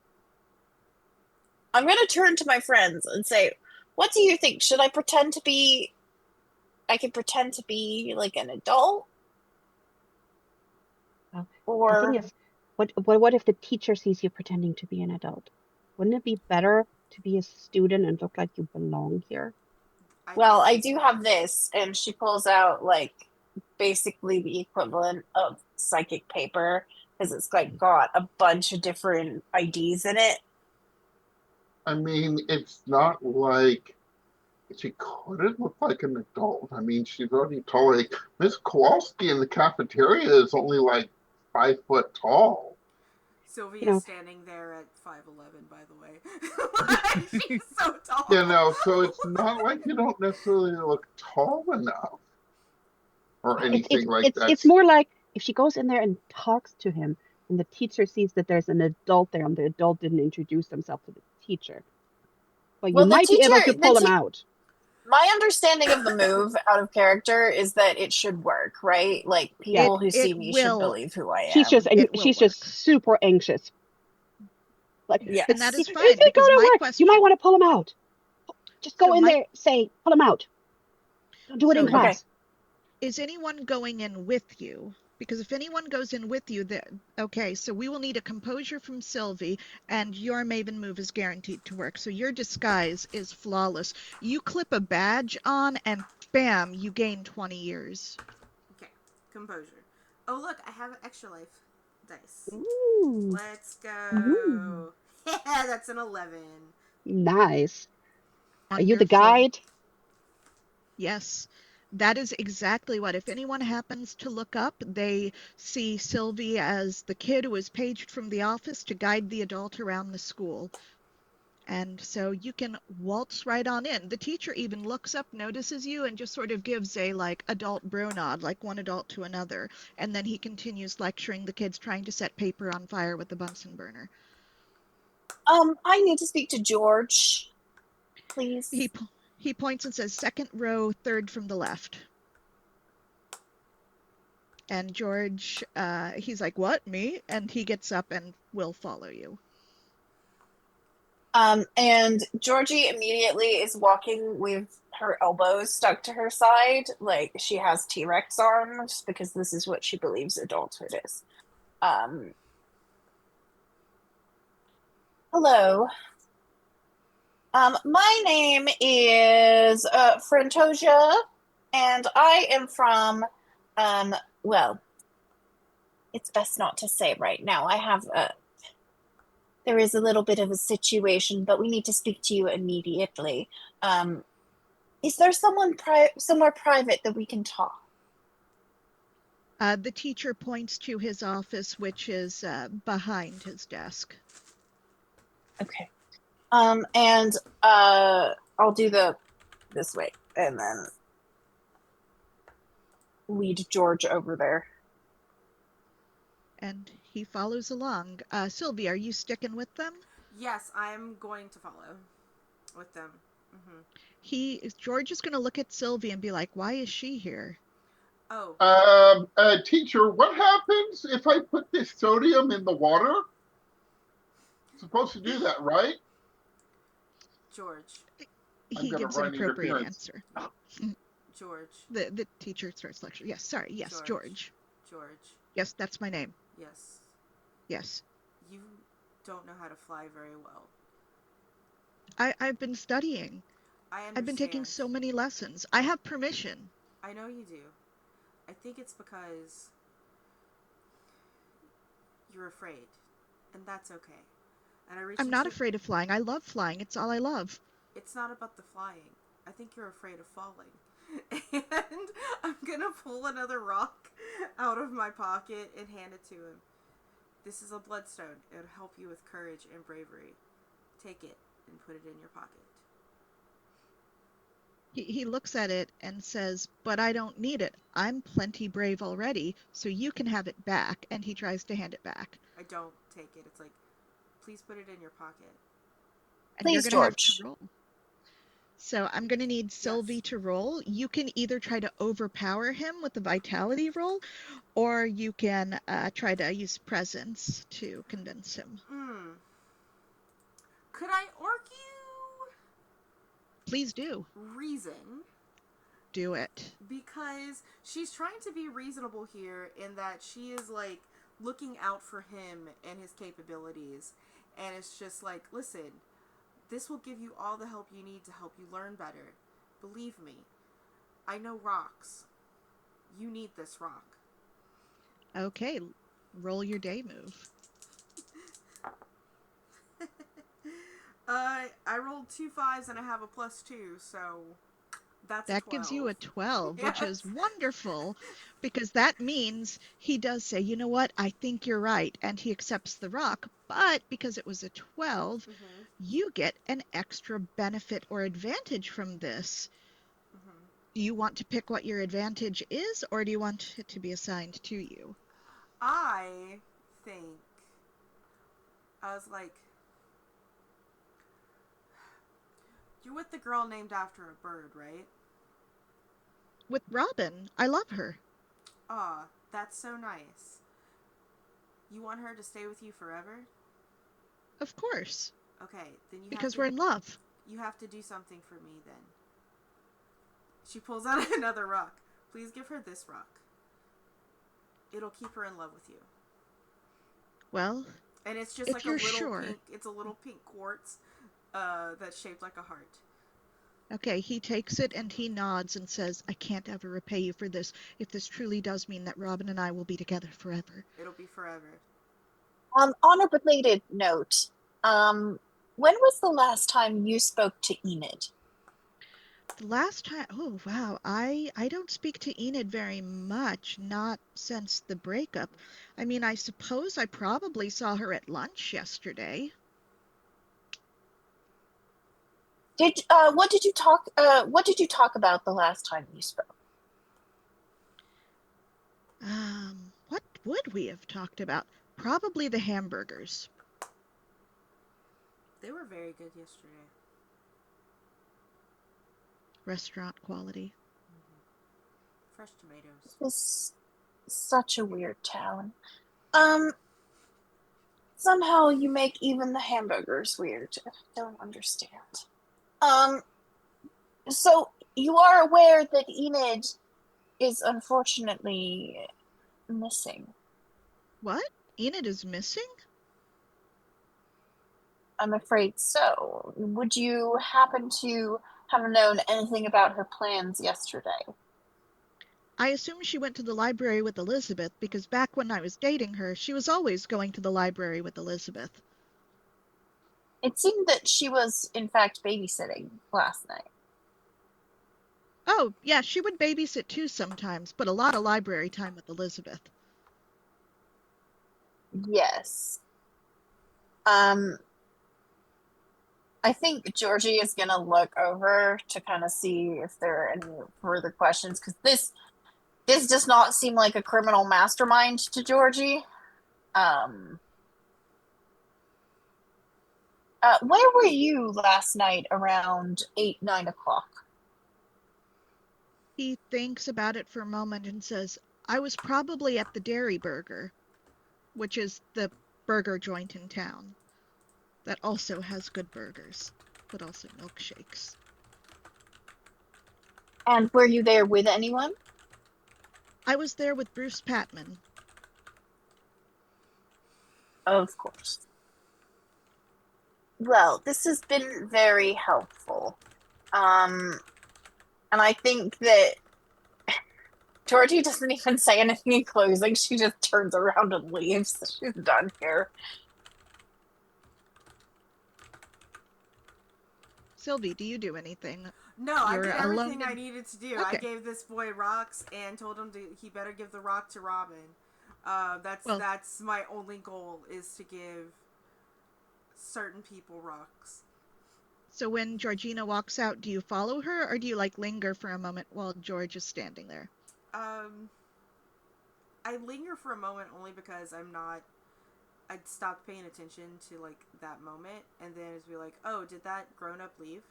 going to turn to my friends and say, what do you think? Should I pretend to be... I could pretend to be like an adult? The Or... thing is, what if the teacher sees you pretending to be an adult? Wouldn't it be better to be a student and look like you belong here? Well, I do have this, and she pulls out like basically the equivalent of psychic paper because it's like got a bunch of different IDs in it. I mean, it's not like she couldn't look like an adult. I mean, she's already tall. Like Miss Kowalski in the cafeteria is only like 5 foot tall. Sylvia's standing there at 5'11", by the way. She's so tall. So it's not like you don't necessarily look tall enough or anything like that. It's more like if she goes in there and talks to him, and the teacher sees that there's an adult there, and the adult didn't introduce themselves to the teacher. But you might be able to pull him out. My understanding of the move out of character is that it should work, right? Like people who see me should believe who I am. She's just super anxious. Like, yes. And that is fine. Is it going to work? You might want to pull him out. Just go in there, say, pull him out. Don't do it in class. Okay. Is anyone going in with you? Because if anyone goes in with you, okay, so we will need a composure from Sylvie, and your Maven move is guaranteed to work. So your disguise is flawless. You clip a badge on, and bam, you gain 20 years. Okay, composure. Oh, look, I have an ExtraLife dice. Ooh. Let's go. Yeah, that's an 11. Nice. Wonderful. Are you the guide? Yes. That is exactly what. If anyone happens to look up, they see Sylvie as the kid who was paged from the office to guide the adult around the school. And so you can waltz right on in. The teacher even looks up, notices you, and just sort of gives a adult bro nod, like one adult to another. And then he continues lecturing the kids trying to set paper on fire with the Bunsen burner. I need to speak to George, please. He points and says, second row, third from the left. And George, he's like, what, me? And he gets up and will follow you. And Georgie immediately is walking with her elbows stuck to her side, like she has T-Rex arms, because this is what she believes adulthood is. Hello. My name is Frantosia, and I am from, well, it's best not to say right now. I have there is a little bit of a situation, but we need to speak to you immediately. Is there someone somewhere private that we can talk? The teacher points to his office, which is behind his desk. Okay. And I'll do this way and then lead George over there. And he follows along. Sylvie, are you sticking with them? Yes, I'm going to follow with them. George is going to look at Sylvie and be like, why is she here? Oh. Teacher, what happens if I put this sodium in the water? Supposed to do that, right? George. He gives an appropriate answer. George. The teacher starts lecturing. Yes, sorry. Yes, George. George. Yes, that's my name. Yes. Yes. You don't know how to fly very well. I've been studying. I understand. I've been taking so many lessons. I have permission. I know you do. I think it's because you're afraid. And that's okay. And I'm not afraid of flying. I love flying. It's all I love. It's not about the flying. I think you're afraid of falling. And I'm gonna pull another rock out of my pocket and hand it to him. This is a bloodstone. It'll help you with courage and bravery. Take it and put it in your pocket. He looks at it and says, but I don't need it. I'm plenty brave already, so you can have it back. And he tries to hand it back. I don't take it. It's like, please put it in your pocket. And please, you're gonna George. have to roll. So I'm going to need Sylvie to roll. You can either try to overpower him with the vitality roll, or you can try to use presence to convince him. Could I argue? Please do. Reason. Do it. Because she's trying to be reasonable here in that she is, like, looking out for him and his capabilities. And it's just like, listen, this will give you all the help you need to help you learn better. Believe me. I know rocks. You need this rock. Okay, roll your day move. I rolled 2 5s and I have a +2, so that's a 12. That gives you a 12, Yes. which is wonderful, because that means he does say, you know what, I think you're right, and he accepts the rock, but because it was a 12, you get an extra benefit or advantage from this. Do you want to pick what your advantage is, or do you want it to be assigned to you? I think, I was like, you're with the girl named after a bird, right? With Robin. I love her. Aw, that's so nice. You want her to stay with you forever? Of course. Okay, then because we're in love. You have to do something for me then. She pulls out another rock. Please give her this rock. It'll keep her in love with you. Well, and it's just if like you're a little sure. pink. It's a little pink quartz that's shaped like a heart. Okay, he takes it and he nods and says, I can't ever repay you for this if this truly does mean that Robin and I will be together forever. It'll be forever. On a related note, when was the last time you spoke to Enid? The last time, oh wow, I don't speak to Enid very much, not since the breakup. I mean, I suppose I probably saw her at lunch yesterday. What did you talk about the last time you spoke? What would we have talked about? Probably the hamburgers. They were very good yesterday. Restaurant quality. Fresh tomatoes. This was such a weird town. Somehow you make even the hamburgers weird. I don't understand. So you are aware that Enid is unfortunately missing. What? Enid is missing? I'm afraid so. Would you happen to have known anything about her plans yesterday? I assume she went to the library with Elizabeth because back when I was dating her, she was always going to the library with Elizabeth. It seemed that she was, in fact, babysitting last night. Oh, yeah, she would babysit too sometimes, but a lot of library time with Elizabeth. Yes. I think Georgie is gonna look over to kind of see if there are any further questions, because this does not seem like a criminal mastermind to Georgie. Where were you last night around 8, 9 o'clock? He thinks about it for a moment and says, I was probably at the Dairy Burger, which is the burger joint in town that also has good burgers, but also milkshakes. And were you there with anyone? I was there with Bruce Patman. Of course. Well, this has been very helpful. And I think that Georgie doesn't even say anything in closing. She just turns around and leaves. She's done here. Sylvie, do you do anything? No, I You're did alone everything I in- needed to do. I Okay. gave this boy rocks and told him he better give the rock to Robin. Well- That's my only goal, is to give certain people rocks. So when Georgina walks out, do you follow her, or do you, linger for a moment while George is standing there? I linger for a moment only because I'd stopped paying attention to, that moment, and then it'd be like, oh, did that grown-up leave?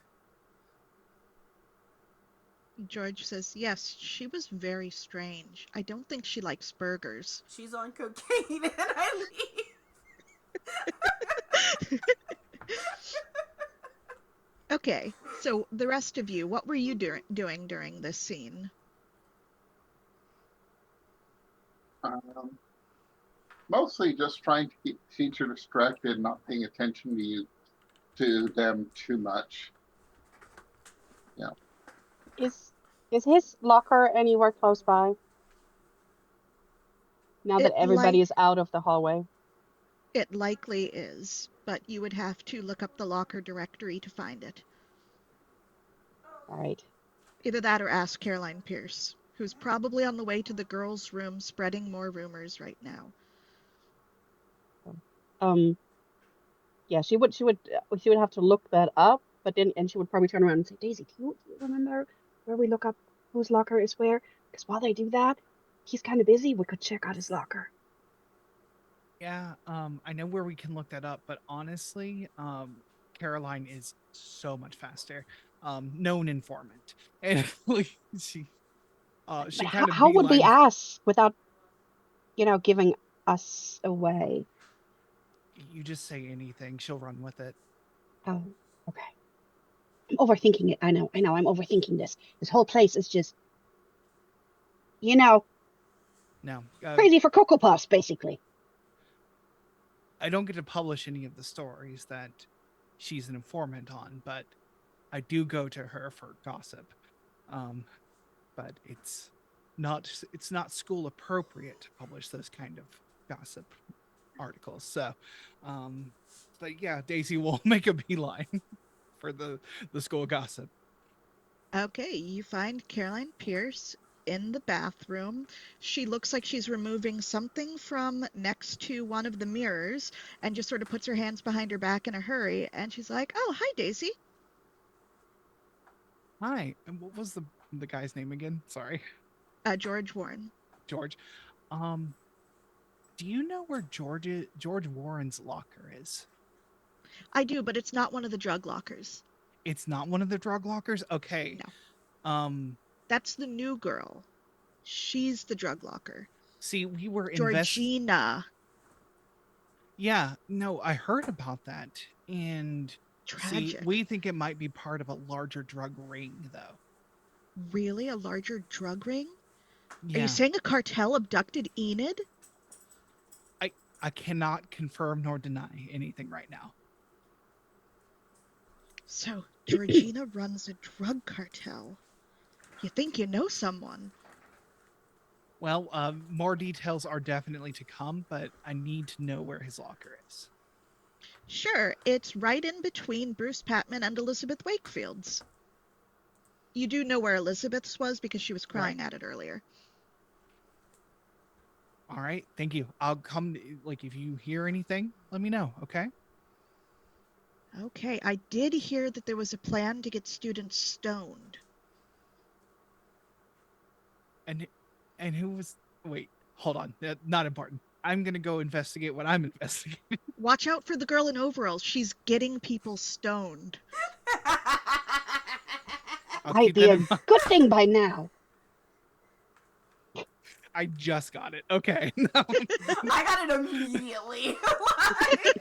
George says, yes, she was very strange. I don't think she likes burgers. She's on cocaine, and I leave. Okay, so the rest of you, what were you doing during this scene? Mostly just trying to keep the teacher distracted, not paying attention to them too much. Yeah. Is his locker anywhere close by? Now that everybody is out of the hallway. It likely is, but you would have to look up the locker directory to find it. All right. Either that or ask Caroline Pierce, who's probably on the way to the girls' room spreading more rumors right now. Yeah, she would have to look that up, but then she would probably turn around and say, Daisy, do you remember where we look up whose locker is where? Because while they do that, he's kind of busy. We could check out his locker. Yeah, I know where we can look that up, but honestly, Caroline is so much faster. Known informant, and she But kind of how would we beelines. ask without, giving us away? You just say anything, she'll run with it. Oh, okay. I'm overthinking it. I know. I'm overthinking this. This whole place is just, No, crazy for Cocoa Puffs, basically. I don't get to publish any of the stories that she's an informant on, but I do go to her for gossip. But it's not school appropriate to publish those kind of gossip articles. So, but yeah, Daisy will make a beeline for the school gossip. Okay, you find Caroline Pierce in the bathroom. She looks like she's removing something from next to one of the mirrors and just sort of puts her hands behind her back in a hurry. And she's like, oh, hi, Daisy. Hi, and what was the guy's name again? Sorry, George Warren. George. Do you know where George Warren's locker is? I do, but it's not one of the drug lockers. It's not one of the drug lockers? Okay. No. That's the new girl. She's the drug locker. See, we were Georgina. Yeah, no, I heard about that. And Tragic. see, we think it might be part of a larger drug ring, though. Really? A larger drug ring? Yeah. Are you saying a cartel abducted Enid? I cannot confirm nor deny anything right now. So, Georgina runs a drug cartel. You think you know someone? Well, more details are definitely to come, but I need to know where his locker is. Sure, it's right in between Bruce Patman and Elizabeth Wakefield's. You do know where Elizabeth's was because she was crying Right. at it earlier. All right, thank you. I'll come. Like, if you hear anything, let me know. Okay. Okay, I did hear that there was a plan to get students stoned. And who was? Wait, hold on. Not important. I'm gonna go investigate what I'm investigating. Watch out for the girl in overalls. She's getting people stoned. I'll Might keep be that a in mind. good thing by now. I just got it. Okay. I got it immediately. Like-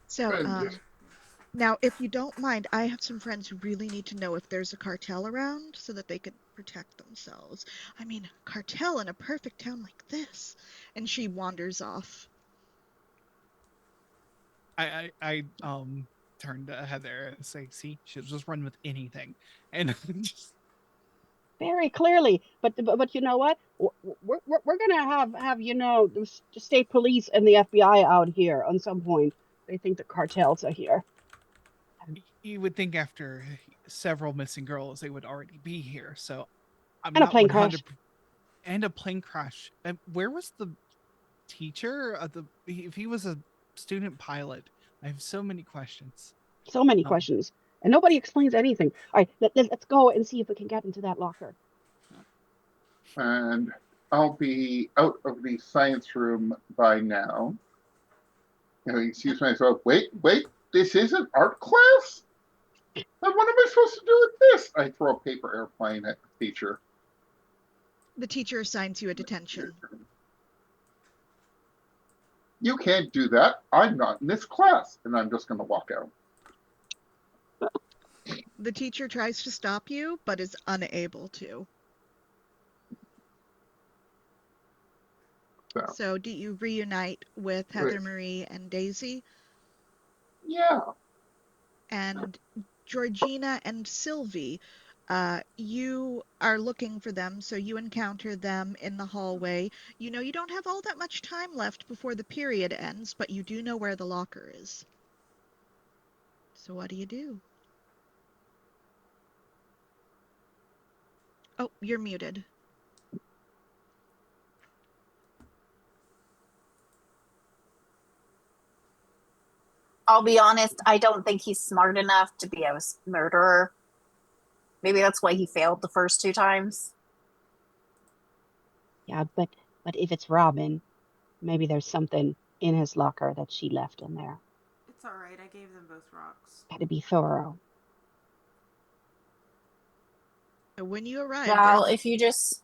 So, And now, if you don't mind, I have some friends who really need to know if there's a cartel around so that they could protect themselves. I mean, cartel in a perfect town like this. And she wanders off. I turn to Heather and say, "See, she'll just run with anything," and just Very clearly. But you know what? We're gonna have the state police and the FBI out here on some point. They think the cartels are here. you would think after several missing girls, they would already be here. So I'm And a not plane crash. 100. And a plane crash. And where was the teacher? If he was a student pilot, I have so many questions. So many Um, questions. And nobody explains anything. All right, let's go and see if we can get into that locker. and I'll be out of the science room by now. Excuse myself. Wait. This isn't art class? Then what am I supposed to do with this? I throw a paper airplane at the teacher. The teacher assigns you a detention. You can't do that. I'm not in this class. And I'm just going to walk out. The teacher tries to stop you, but is unable to. So, do you reunite with Heather Marie and Daisy? Yeah. And Georgina and Sylvie, you are looking for them, so you encounter them in the hallway. You know you don't have all that much time left before the period ends, but you do know where the locker is. So what do you do? Oh, you're muted. I'll be honest, I don't think he's smart enough to be a murderer. Maybe that's why he failed the first 2 times. Yeah, but if it's Robin, maybe there's something in his locker that she left in there. It's alright, I gave them both rocks. Gotta be thorough. When you arrive, Val, if you just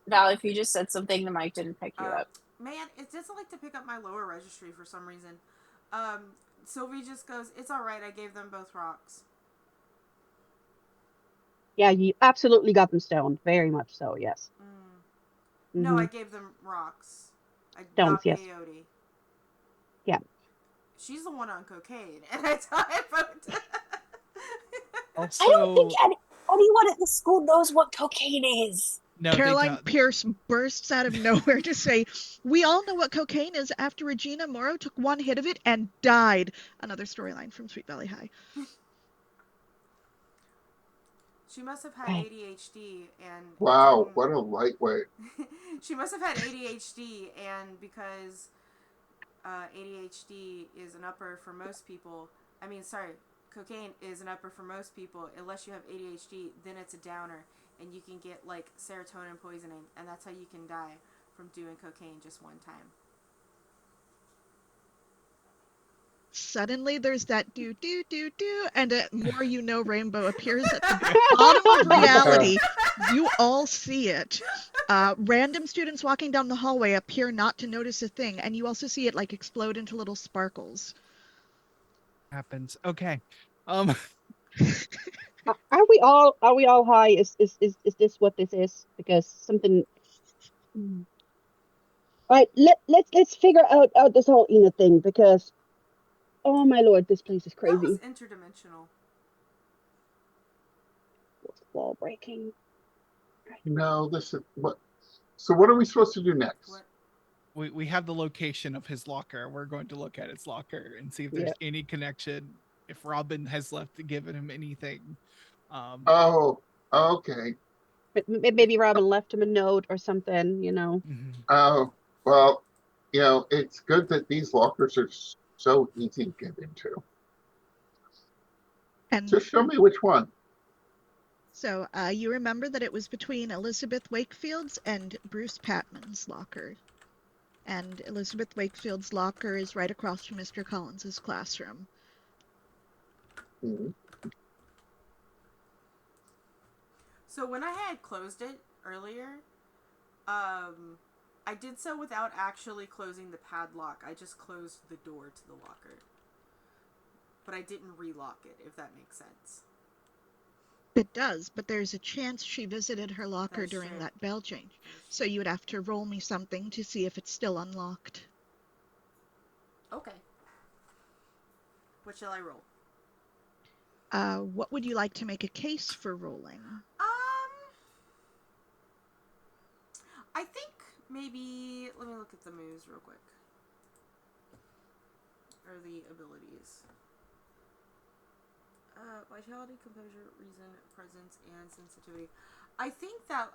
said something, the mic didn't pick you up. Man, it doesn't like to pick up my lower registry for some reason. Sylvie just goes, "It's alright, I gave them both rocks." Yeah, you absolutely got them stoned. Very much so, yes. No, I gave them rocks. Stones, Not yes. peyote. Yeah. She's the one on cocaine, and I typed. Also, I don't think anyone at the school knows what cocaine is. no, Caroline Pierce bursts out of nowhere to say, "We all know what cocaine is after Regina Morrow took one hit of it and died." Another storyline from Sweet Valley High. She must have had ADHD and... Wow, what a lightweight. She must have had ADHD, and because ADHD is an upper for most people... cocaine is an upper for most people. Unless you have ADHD, then it's a downer, and you can get, like, serotonin poisoning, and that's how you can die from doing cocaine just one time. Suddenly there's that do do do do, and a more you know rainbow appears at the bottom of reality. You all see it. Random students walking down the hallway appear not to notice a thing, and you also see it like explode into little sparkles. happens. Okay. Are we all high? Is this what this is? Because something. All right, let's figure out this whole Enid thing, because oh my lord, this place is crazy. That was interdimensional. Wall breaking. No, this is what. So what are we supposed to do next? We have the location of his locker. We're going to look at his locker and see if there's any connection if Robin has left given him anything. Oh, okay. Maybe Robin left him a note or something, you know. Mhm. Oh, well, it's good that these lockers are so easy to get into. And Just show me which one. so you remember that it was between Elizabeth Wakefield's and Bruce Patman's locker. And Elizabeth Wakefield's locker is right across from Mr. Collins's classroom. Hmm. So when I had closed it earlier, I did so without actually closing the padlock. I just closed the door to the locker. But I didn't relock it, if that makes sense. It does, but there's a chance she visited her locker That's during true. that bell change. So you would have to roll me something to see if it's still unlocked. Okay. What shall I roll? What would you like to make a case for rolling? I think maybe, let me look at the moves real quick. Or the abilities. Vitality, composure, reason, presence, and sensitivity. I think that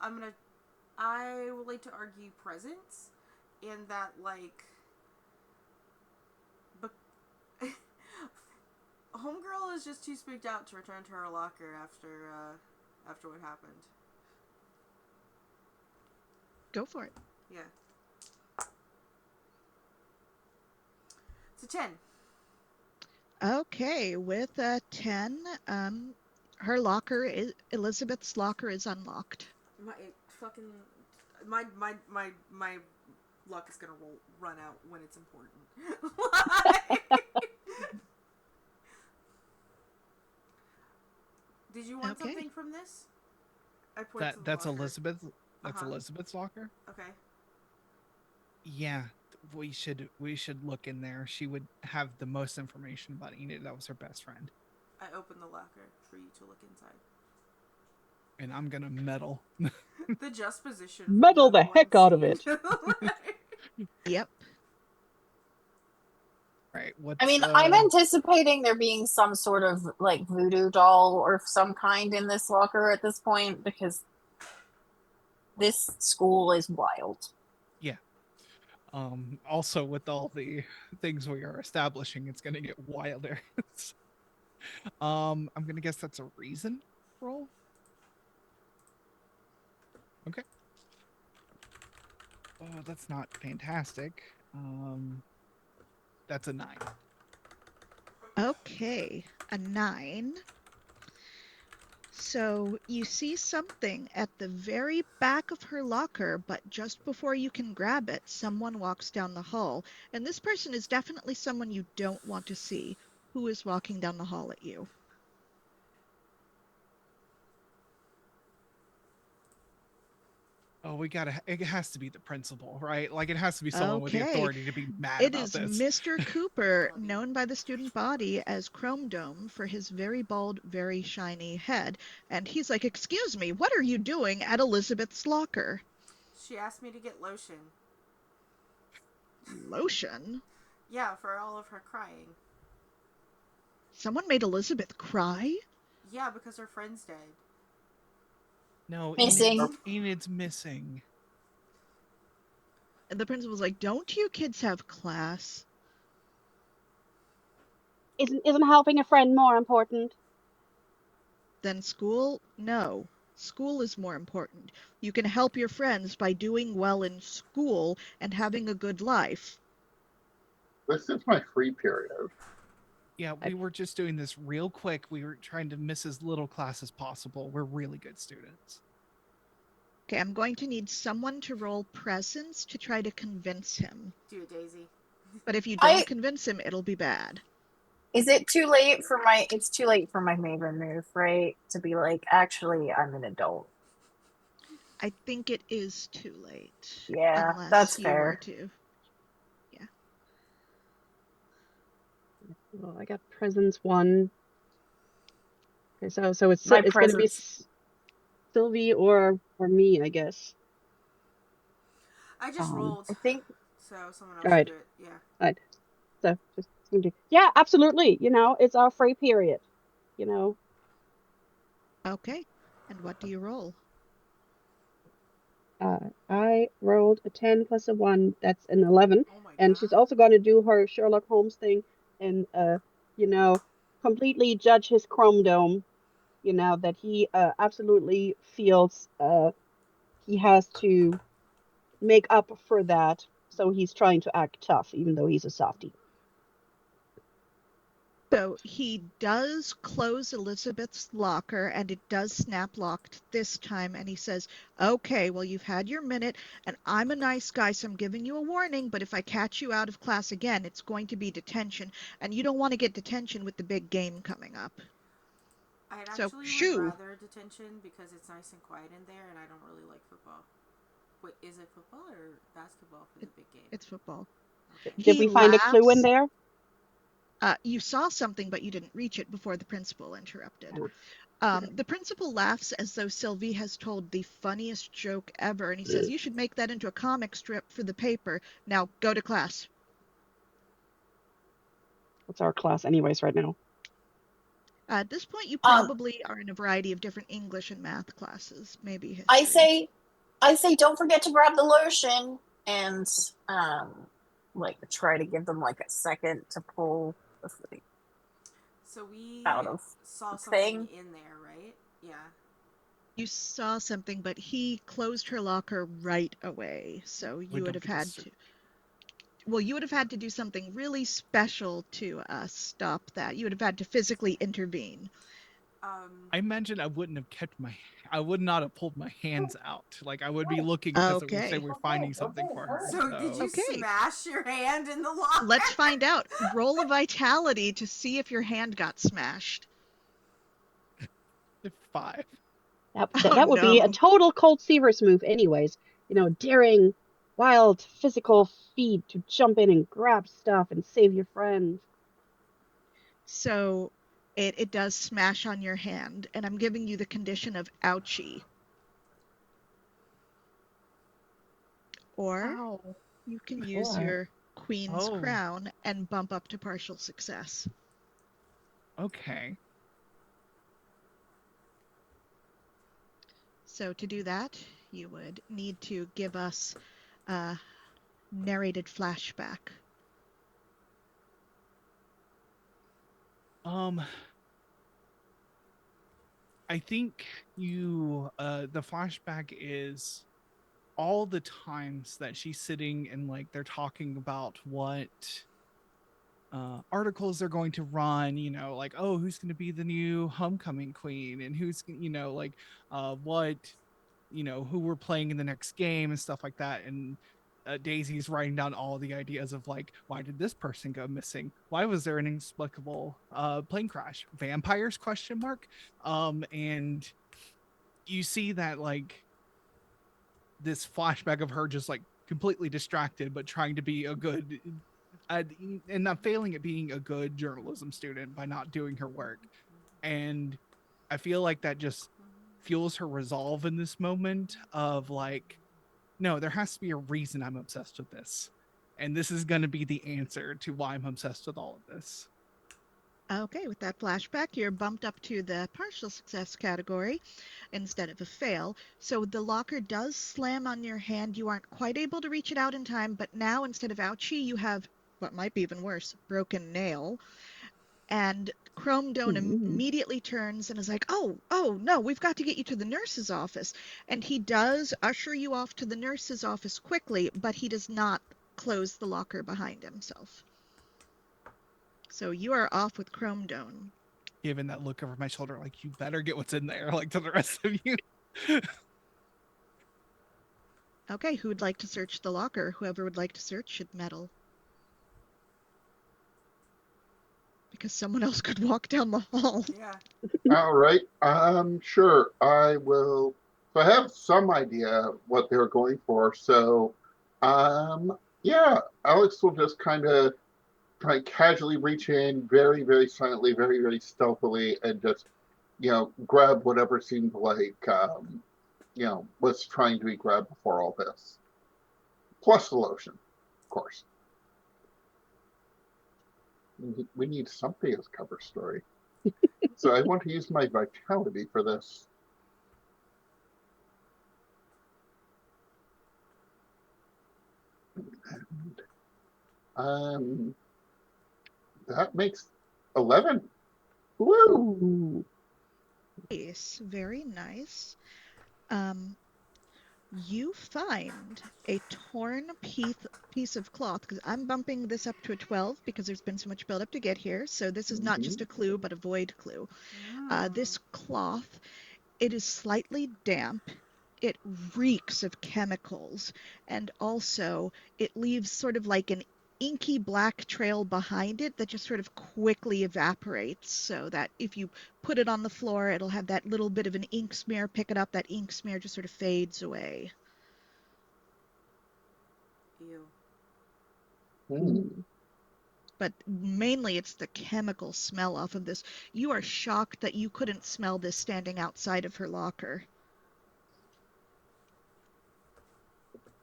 I would like to argue presence, and that, like, Homegirl is just too spooked out to return to her locker after what happened. Go for it. Yeah. It's a 10. Okay, with a 10, Elizabeth's locker is unlocked. My luck is gonna run out when it's important. Did you want something from this? I point to the That's locker. Elizabeth. That's Uh-huh. Elizabeth's locker. Okay. Yeah, we should look in there. She would have the most information about Enid. That was her best friend. I open the locker for you to look inside. And I'm gonna meddle. The just position. Meddle the heck out of it. Yep. Right. What's I mean, I'm anticipating there being some sort of like voodoo doll or some kind in this locker at this point because this school is wild. Yeah. Also, with all the things we are establishing, it's gonna get wilder. I'm gonna guess that's a reason roll. Okay. Oh, that's not fantastic. That's a 9. Okay, a 9. So you see something at the very back of her locker, but just before you can grab it, someone walks down the hall. And this person is definitely someone you don't want to see. Who is walking down the hall at you? Oh, it has to be the principal, right? Like, it has to be someone with the Okay. authority to be mad It about is this. Mr. Cooper, known by the student body as Chrome Dome for his very bald, very shiny head. And he's like, "Excuse me, what are you doing at Elizabeth's locker?" She asked me to get lotion. Lotion? Yeah, for all of her crying. Someone made Elizabeth cry? Yeah, because her friend's dead. No, Missing. Enid's missing. And the principal's like, "Don't you kids have class?" Isn't helping a friend more important? Then school? No. School is more important. You can help your friends by doing well in school and having a good life. This is my free period. Yeah, we were just doing this real quick. We were trying to miss as little class as possible. We're really good students. Okay, I'm going to need someone to roll presence to try to convince him. Do it, Daisy. But if you don't convince him, it'll be bad. Is it too late for it's too late for my Maven move, right? To be like, actually, I'm an adult. I think it is too late. Yeah, unless that's you fair. were to. Yeah. Well, I got presence 1. Okay, so it's My going to be presence. Sylvie or me, I guess. I just rolled. I think. So someone else All right. should do it. Yeah. All right. So just Yeah, absolutely. It's our free period. You know, Okay. And what do you roll? I rolled a 10 plus a 1. That's an 11. Oh my And god. she's also going to do her Sherlock Holmes thing and, you know, completely judge his chrome dome, that he absolutely feels he has to make up for that. So he's trying to act tough, even though he's a softie. So he does close Elizabeth's locker and it does snap locked this time. And he says, okay, well, you've had your minute and I'm a nice guy, so I'm giving you a warning. But if I catch you out of class again, it's going to be detention. And you don't want to get detention with the big game coming up. I So, actually would shoo. rather detention because it's nice and quiet in there and I don't really like football. Wait, is it football or basketball for the big game? It's football. Okay. Did He we find a clue in laughs. there? You saw something, but you didn't reach it before the principal interrupted. Yeah. The principal laughs as though Sylvie has told the funniest joke ever, and he says, you should make that into a comic strip for the paper. Now, go to class. What's our class, anyways, right now? At this point, you Um, probably are in a variety of different English and math classes, maybe I history. say, I say, don't forget to grab the lotion and try to give them like a second to pull the thing So we out of saw the something thing. in there, right? Yeah. You saw something, but he closed her locker right away, so We you would don't have get to had to. Well, you would have had to do something really special to stop that. You would have had to physically intervene. I imagine I would not have pulled my hands out. Like I would be looking as if we say Okay. we're finding something for her. So did you Okay. smash your hand in the locker? Let's find out. Roll a vitality to see if your hand got smashed. 5. That would be a no. total Colt Seavers move, anyways. Daring, wild, physical feat to jump in and grab stuff and save your friend. So it does smash on your hand, and I'm giving you the condition of ouchie. Or Ow. you can use Or your queen's Oh, crown and bump up to partial success. okay. So to do that, you would need to give us a narrated flashback. I think the flashback is all the times that she's sitting and like they're talking about what articles they're going to run, like, oh, who's going to be the new homecoming queen and who's, what, who we're playing in the next game and stuff like that. And Daisy's writing down all the ideas of like, why did this person go missing? Why was there an inexplicable plane crash? Vampires? Question mark. And you see that like this flashback of her just like completely distracted, but trying to be a good and not failing at being a good journalism student by not doing her work. And I feel like that just fuels her resolve in this moment of like, no, there has to be a reason I'm obsessed with this. And this is going to be the answer to why I'm obsessed with all of this. Okay, with that flashback, you're bumped up to the partial success category instead of a fail. So the locker does slam on your hand. You aren't quite able to reach it out in time, but now instead of ouchie, you have what might be even worse, broken nail. And Chrome Dome immediately turns and is like, oh, no, we've got to get you to the nurse's office. And he does usher you off to the nurse's office quickly, but he does not close the locker behind himself. So you are off with Chrome Dome. Given that look over my shoulder, like, you better get what's in there, like to the rest of you. Okay, who would like to search the locker? Whoever would like to search should meddle. Because someone else could walk down the hall. Yeah. All right. Sure. I will. So I have some idea what they're going for. So, yeah, Alex will just kind of casually reach in very, very silently, very, very stealthily, and just, grab whatever seemed like, was trying to be grabbed before all this. Plus the lotion, of course. We need something as cover story. So I want to use my vitality for this. Um, that makes 11. Woo! Ooh. Nice, very nice. You find a torn piece of cloth, because I'm bumping this up to a 12 because there's been so much buildup to get here. So this is not just a clue, but a void clue. This cloth, it is slightly damp. It reeks of chemicals, and also it leaves sort of like an inky black trail behind it that just sort of quickly evaporates, so that if you put it on the floor, it'll have that little bit of an ink smear. Pick it up, that ink smear just sort of fades away. Ew. But mainly it's the chemical smell off of this. You are shocked that you couldn't smell this standing outside of her locker.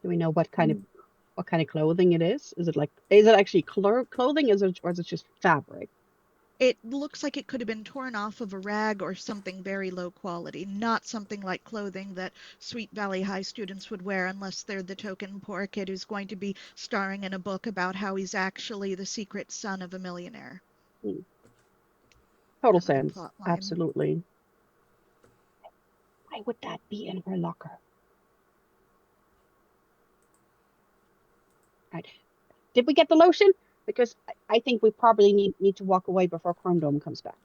Do we know what kind of clothing it is? Is it actually clothing? Or is it just fabric? It looks like it could have been torn off of a rag or something very low quality, not something like clothing that Sweet Valley High students would wear unless they're the token poor kid who's going to be starring in a book about how he's actually the secret son of a millionaire. Total Kind of a sense. plot line. Absolutely. Why would that be in her locker? Right. Did we get the lotion? Because I think we probably need to walk away before Chrome Dome comes back.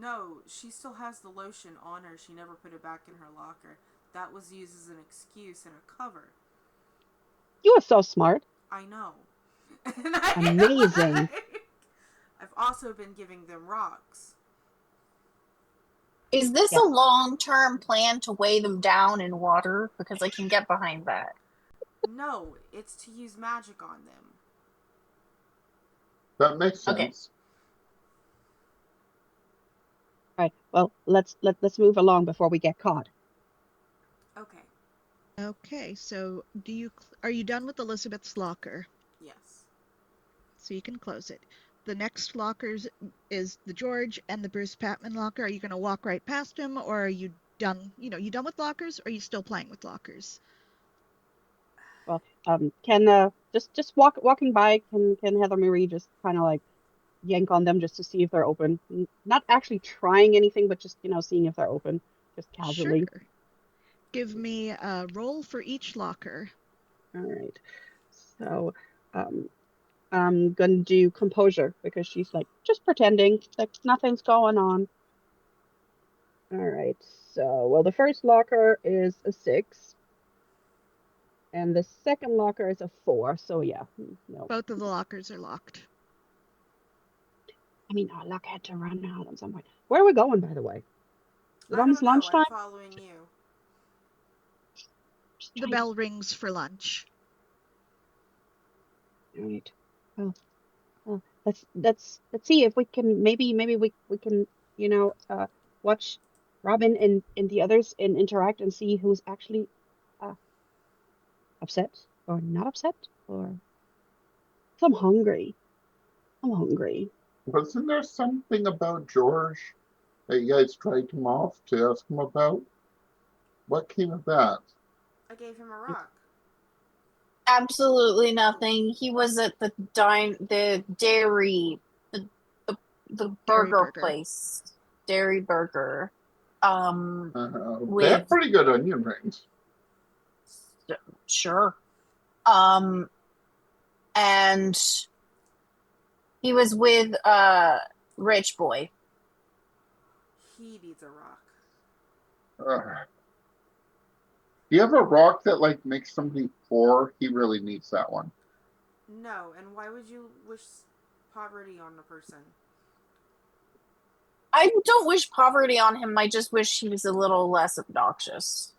No, she still has the lotion on her. She never put it back in her locker. That was used as an excuse and a cover. You are so smart. I know. Amazing. I've also been giving them rocks. Is this a long-term plan to weigh them down in water? Because I can get behind that. No, it's to use magic on them. That makes sense. Okay. All right. Well, let's move along before we get caught. Okay. Okay, so are you done with Elizabeth's locker? Yes. So you can close it. The next lockers is the George and the Bruce Patman locker. Are you going to walk right past him, or are you done? You done with lockers, or are you still playing with lockers? Well, can just walking by, can Heather Marie just kind of like yank on them just to see if they're open? Not actually trying anything, but just seeing if they're open, just casually. Sure. Give me a roll for each locker. All right. So, I'm gonna do composure because she's like just pretending like nothing's going on. All right. So, well, the first locker is a 6, and the second locker is a 4. So yeah, no. Both of the lockers are locked. I mean, our luck had to run out at some point. Where are we going, by the way? Is it I almost don't know. lunchtime? I'm following you. The bell rings for lunch. All right. Well, let's see if we can maybe we can watch Robin and the others and interact and see who's actually upset or not upset or. I'm hungry. I'm hungry. Wasn't there something about George that you guys dragged him off to ask him about? What came of that? I gave him a rock. Absolutely nothing. He was at the dairy, the burger place, Dairy Burger. They have pretty good onion rings. Sure. And he was with Rich Boy. He needs a rock. Do you have a rock that makes somebody poor? He really needs that one. No, and why would you wish poverty on a person? I don't wish poverty on him. I just wish he was a little less obnoxious.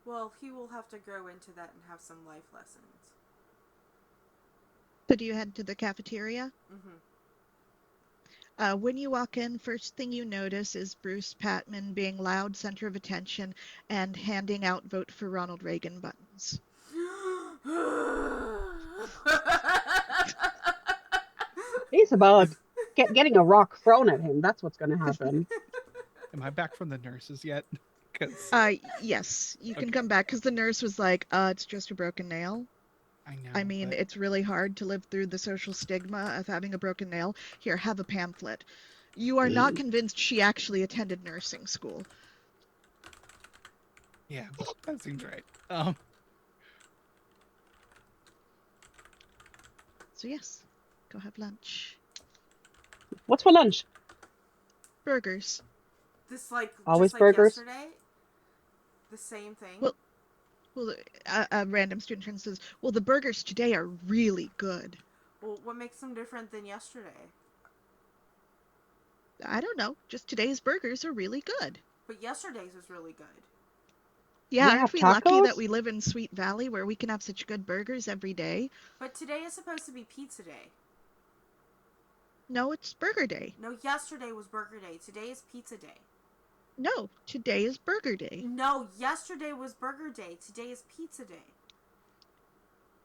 Well, he will have to grow into that and have some life lessons. So do you head to the cafeteria? Mm-hmm. When you walk in, first thing you notice is Bruce Patman being loud center of attention and handing out vote for Ronald Reagan buttons. He's about. getting a rock thrown at him. That's what's going to happen. Am I back from the nurses yet? Because Yes, you can Okay. come back because the nurse was like, it's just a broken nail. I know. I mean, but it's really hard to live through the social stigma of having a broken nail. Here, have a pamphlet. You are not convinced she actually attended nursing school. yeah, that seems right. So yes, go have lunch. What's for lunch? Burgers. This like Always just like burgers? yesterday. The same thing. Well, a random student friend says, well, the burgers today are really good. Well, what makes them different than yesterday? I don't know. Just today's burgers are really good. But yesterday's was really good. Yeah, We aren't have we lucky that tacos? we live in Sweet Valley where we can have such good burgers every day? But today is supposed to be pizza day. No, it's burger day. No, yesterday was burger day. Today is pizza day. No, today is burger day. No, yesterday was burger day. Today is pizza day.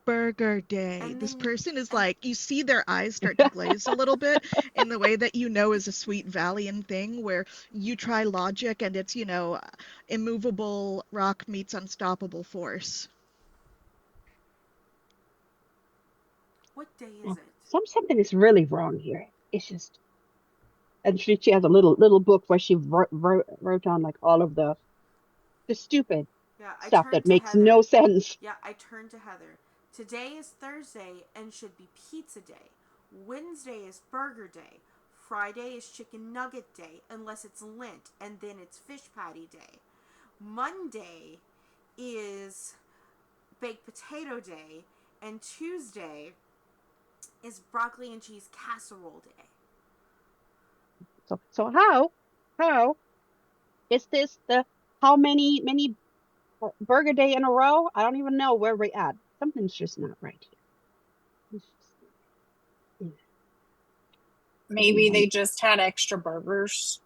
Burger day. And This then- person is and- like, you see their eyes start to glaze a little bit in the way that you know is a Sweet Valleyan thing where you try logic and it's, immovable rock meets unstoppable force. What day is it? Something is really wrong here. It's just, and she has a little book where she wrote down like all of the stupid Yeah, I stuff turned that to makes Heather. no sense. Yeah, I turned to Heather. Today is Thursday and should be pizza day. Wednesday is burger day. Friday is chicken nugget day, unless it's Lent, and then it's fish patty day. Monday is baked potato day, and Tuesday is broccoli and cheese casserole day. So how is this the how many burger day in a row? I don't even know where we're at. Something's just not right here. It's just, Maybe they just had extra burgers.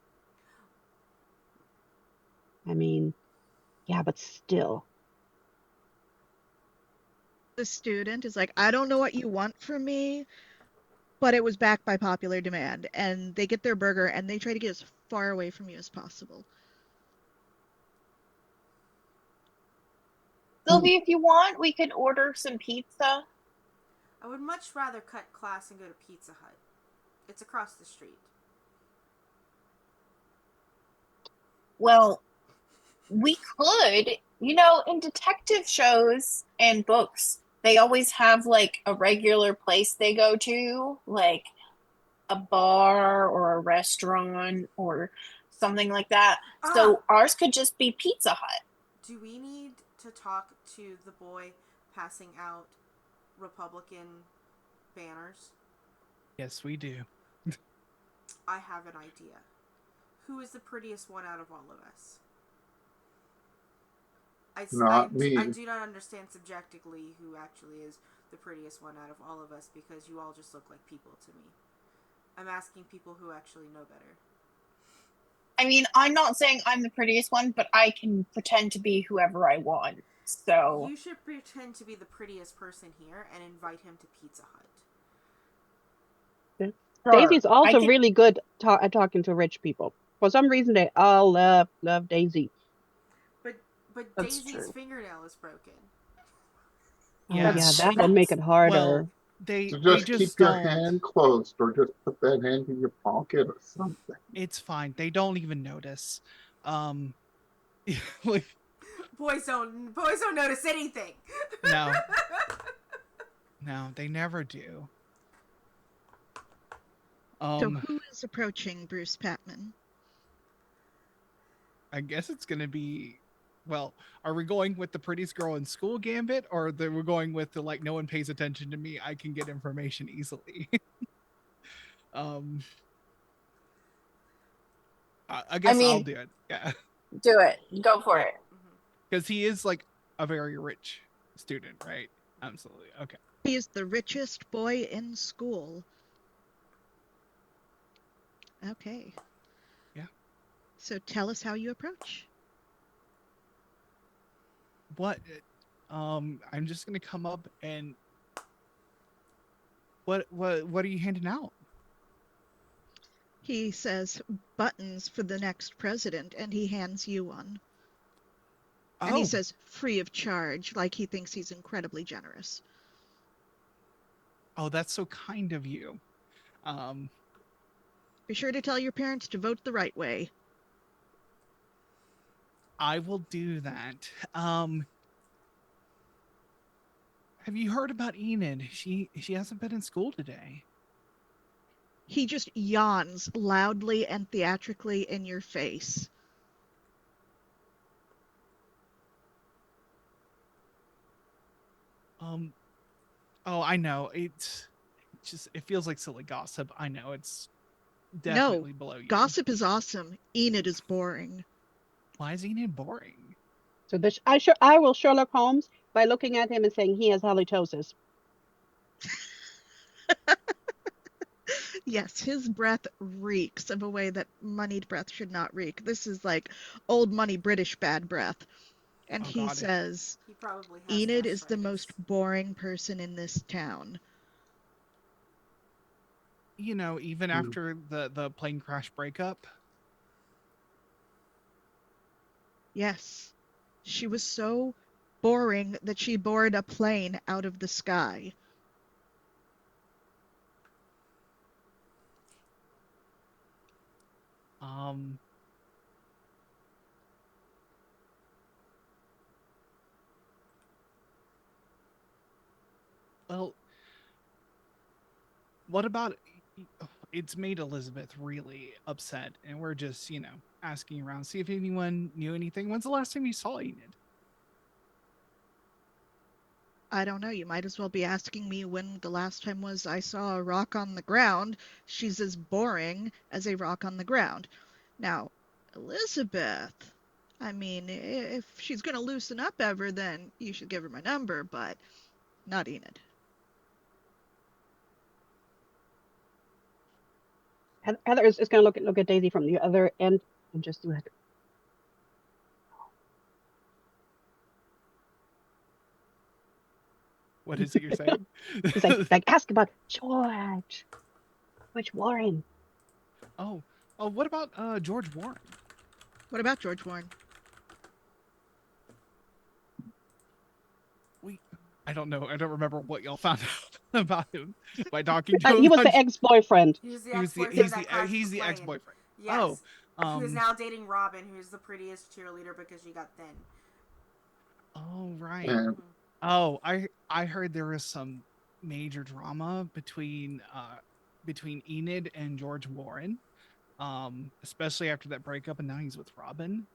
I mean, yeah, but still. The student is like, I don't know what you want from me, but it was backed by popular demand. And they get their burger and they try to get as far away from you as possible. Sylvie, if you want, we could order some pizza. I would much rather cut class and go to Pizza Hut. It's across the street. Well, we could, in detective shows and books, they always have like a regular place they go to, like a bar or a restaurant or something like that. So ours could just be Pizza Hut. Do we need to talk to the boy passing out Republican banners? yes, we do. I have an idea. Who is the prettiest one out of all of us? Not me. I do not understand subjectively who actually is the prettiest one out of all of us because you all just look like people to me. I'm asking people who actually know better. I mean, I'm not saying I'm the prettiest one, but I can pretend to be whoever I want. So You should pretend to be the prettiest person here and invite him to Pizza Hut. sure, Daisy's also I can, really good at talking to rich people. For some reason, they all love Daisy. But That's Daisy's true. fingernail is broken. Oh yeah, That's- that would make it harder. Well, they So they just just keep your don't. hand closed or just put that hand in your pocket or something. It's fine. They don't even notice. Like Boys don't notice anything. no, no, they never do. So who is approaching Bruce Patman? I guess it's gonna be. Well, are we going with the prettiest girl in school gambit, or we're going with the like no one pays attention to me, I can get information easily? I guess mean- I'll do it. Yeah, do it. Go for it. because he is like a very rich student, right? Absolutely. Okay. He is the richest boy in school. Okay. Yeah. So tell us how you approach. What? I'm just gonna come up and what are you handing out? He says, buttons for the next president, and he hands you one. And he Oh, says, free of charge, like he thinks he's incredibly generous. oh, that's so kind of you. Um, Be sure to tell your parents to vote the right way. I will do that. Have you heard about Enid? She hasn't been in school today. He just yawns loudly and theatrically in your face. Oh, I know. It feels like silly gossip. I know it's No, definitely below you. gossip is awesome. Enid is boring. Why is Enid boring? So I will Sherlock Holmes by looking at him and saying he has halitosis. Yes, his breath reeks of a way that moneyed breath should not reek. This is like old money British bad breath. And Oh he God. says, He probably has Enid is the most gastritis. boring person in this town. You know, even Hmm. after the plane crash breakup. Yes, she was so boring that she bored a plane out of the sky. Um. Well, what about it's made Elizabeth really upset, and we're just, asking around, see if anyone knew anything. When's the last time you saw Enid? I don't know, you might as well be asking me when the last time was I saw a rock on the ground. She's as boring as a rock on the ground. Now, Elizabeth, I mean, if she's going to loosen up ever, then you should give her my number, but not Enid. Heather is going to look at Daisy from the other end and just do it. What is it you're saying? He's like ask about George. Which Warren? Oh, what about George Warren? What about George Warren? I don't know. I don't remember what y'all found out about him by talking to him. He was the ex-boyfriend. He was the He was the ex-boyfriend that crashed he's the the plane. ex-boyfriend. Yes. Oh, Who is now dating Robin, who's the prettiest cheerleader because she got thin. oh right. And Oh, I heard there was some major drama between Enid and George Warren. Especially after that breakup, and now he's with Robin.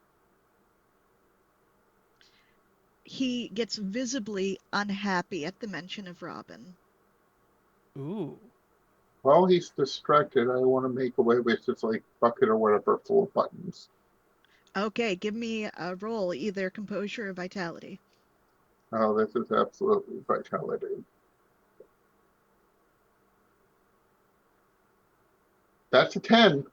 He gets visibly unhappy at the mention of Robin. Ooh. while he's distracted, I want to make away with his like bucket or whatever full of buttons. Okay, give me a roll, either composure or vitality. Oh, this is absolutely vitality. That's a 10.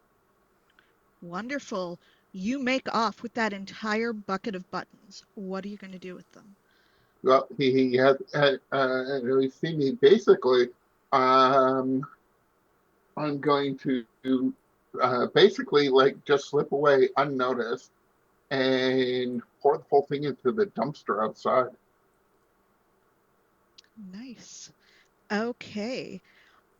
Wonderful. You make off with that entire bucket of buttons. What are you going to do with them? Well, he has seen me basically. Um, I'm going to basically like just slip away unnoticed and pour the whole thing into the dumpster outside. Nice. Okay.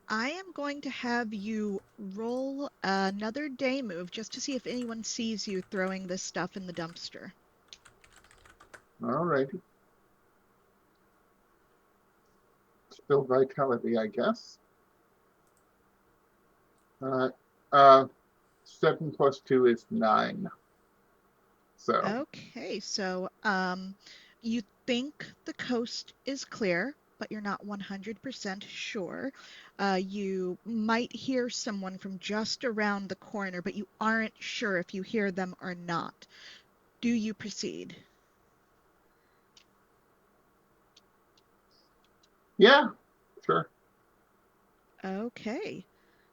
I am going to have you roll another day move just to see if anyone sees you throwing this stuff in the dumpster. All right. Still vitality, I guess. Uh, uh, 7 plus 2 is 9. So, Okay, so you think the coast is clear, but you're not 100% sure. You might hear someone from just around the corner, but you aren't sure if you hear them or not. Do you proceed? yeah, sure. Okay.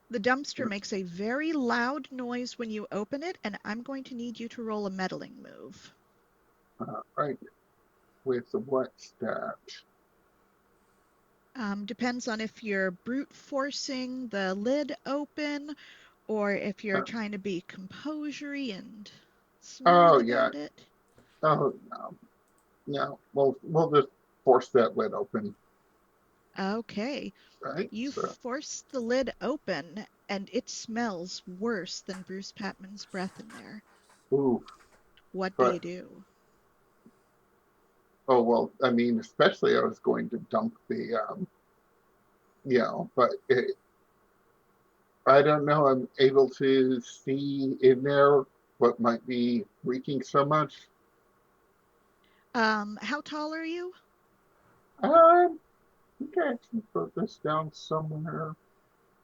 The dumpster makes a very loud noise when you open it, and I'm going to need you to roll a meddling move. Right. With the what stat? Depends on if you're brute forcing the lid open Or if you're Uh, trying to be composery and oh smooth yeah. about it. Oh no. No. We'll just force that lid open, Okay, right? you So, force the lid open, and it smells worse than Bruce Patman's breath in there. ooh. What do you But do? oh well. I mean, especially I was going to dump the but I don't know. I'm able to see in there what might be leaking so much. How tall are you? I think I can put this down somewhere.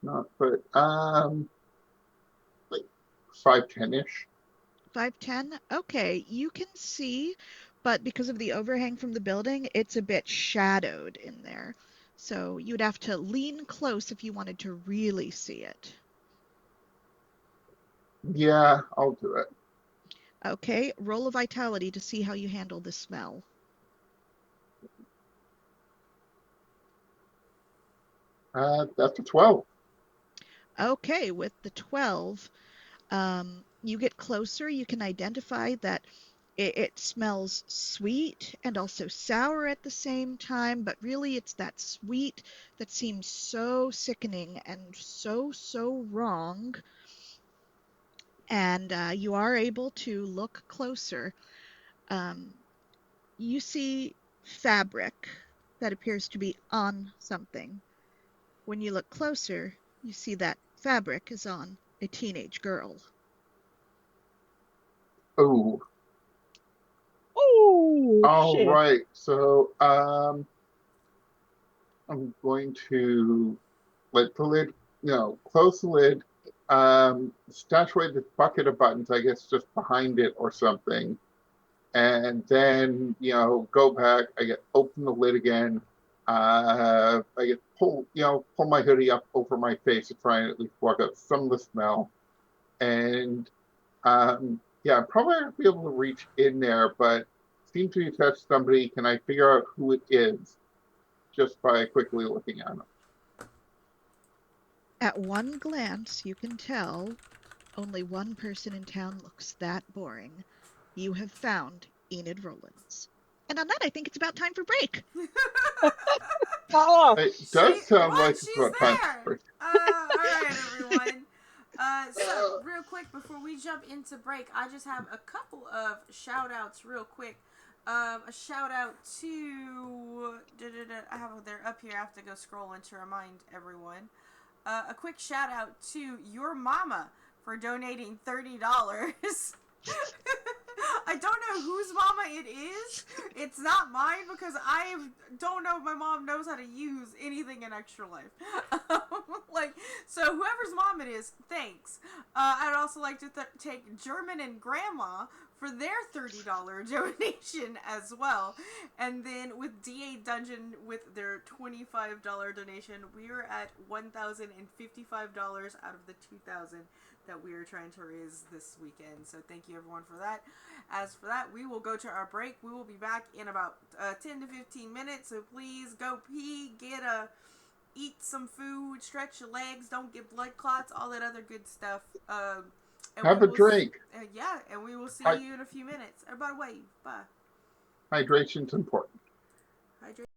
Not, but like 5'10" ish. 5'10"? Okay, you can see, but because of the overhang from the building, it's a bit shadowed in there. So you'd have to lean close if you wanted to really see it. Yeah, I'll do it. Okay, roll a vitality to see how you handle the smell. That's a 12. Okay, with the 12, you get closer, you can identify that it smells sweet and also sour at the same time, but really it's that sweet that seems so sickening and so wrong. And you are able to look closer. Um, you see fabric that appears to be on something. When you look closer, you see that fabric is on a teenage girl. Oh, Oh, all shit. right. So I'm going to let the lid, close the lid, stash away this bucket of buttons, I guess, just behind it or something. And then, go back, I get open the lid again. I get pull my hoodie up over my face to try and at least block out some of the smell. And yeah, I'm probably not be able to reach in there, but seem to touch somebody. Can I figure out who it is just by quickly looking at them? At one glance, you can tell only one person in town looks that boring. You have found Enid Rollins. And on that, I think it's about time for break. Oh, It does sound like it's She's about time there. for. All right, everyone. So real quick before we jump into break, I just have a couple of shout outs real quick. A shout out to I have they're up here. I have to go scrolling to remind everyone. A quick shout out to your mama for donating $30. I don't know whose mama it is. It's not mine because I don't know if my mom knows how to use anything in ExtraLife. Like, so whoever's mom it is, thanks. I'd also like to take German and Grandma for their $30 donation as well. And then with DA Dungeon with their $25 donation, we are at $1,055 out of the $2,000 that we are trying to raise this weekend. So thank you everyone for that. As for that, we will go to our break. We will be back in about 10 to 15 minutes. So please go pee, eat some food, stretch your legs, don't get blood clots, all that other good stuff. And Have we a will, drink. yeah, and we will see Hy- you in a few minutes. Everybody wave. Bye. Hydration's important. Hydrate.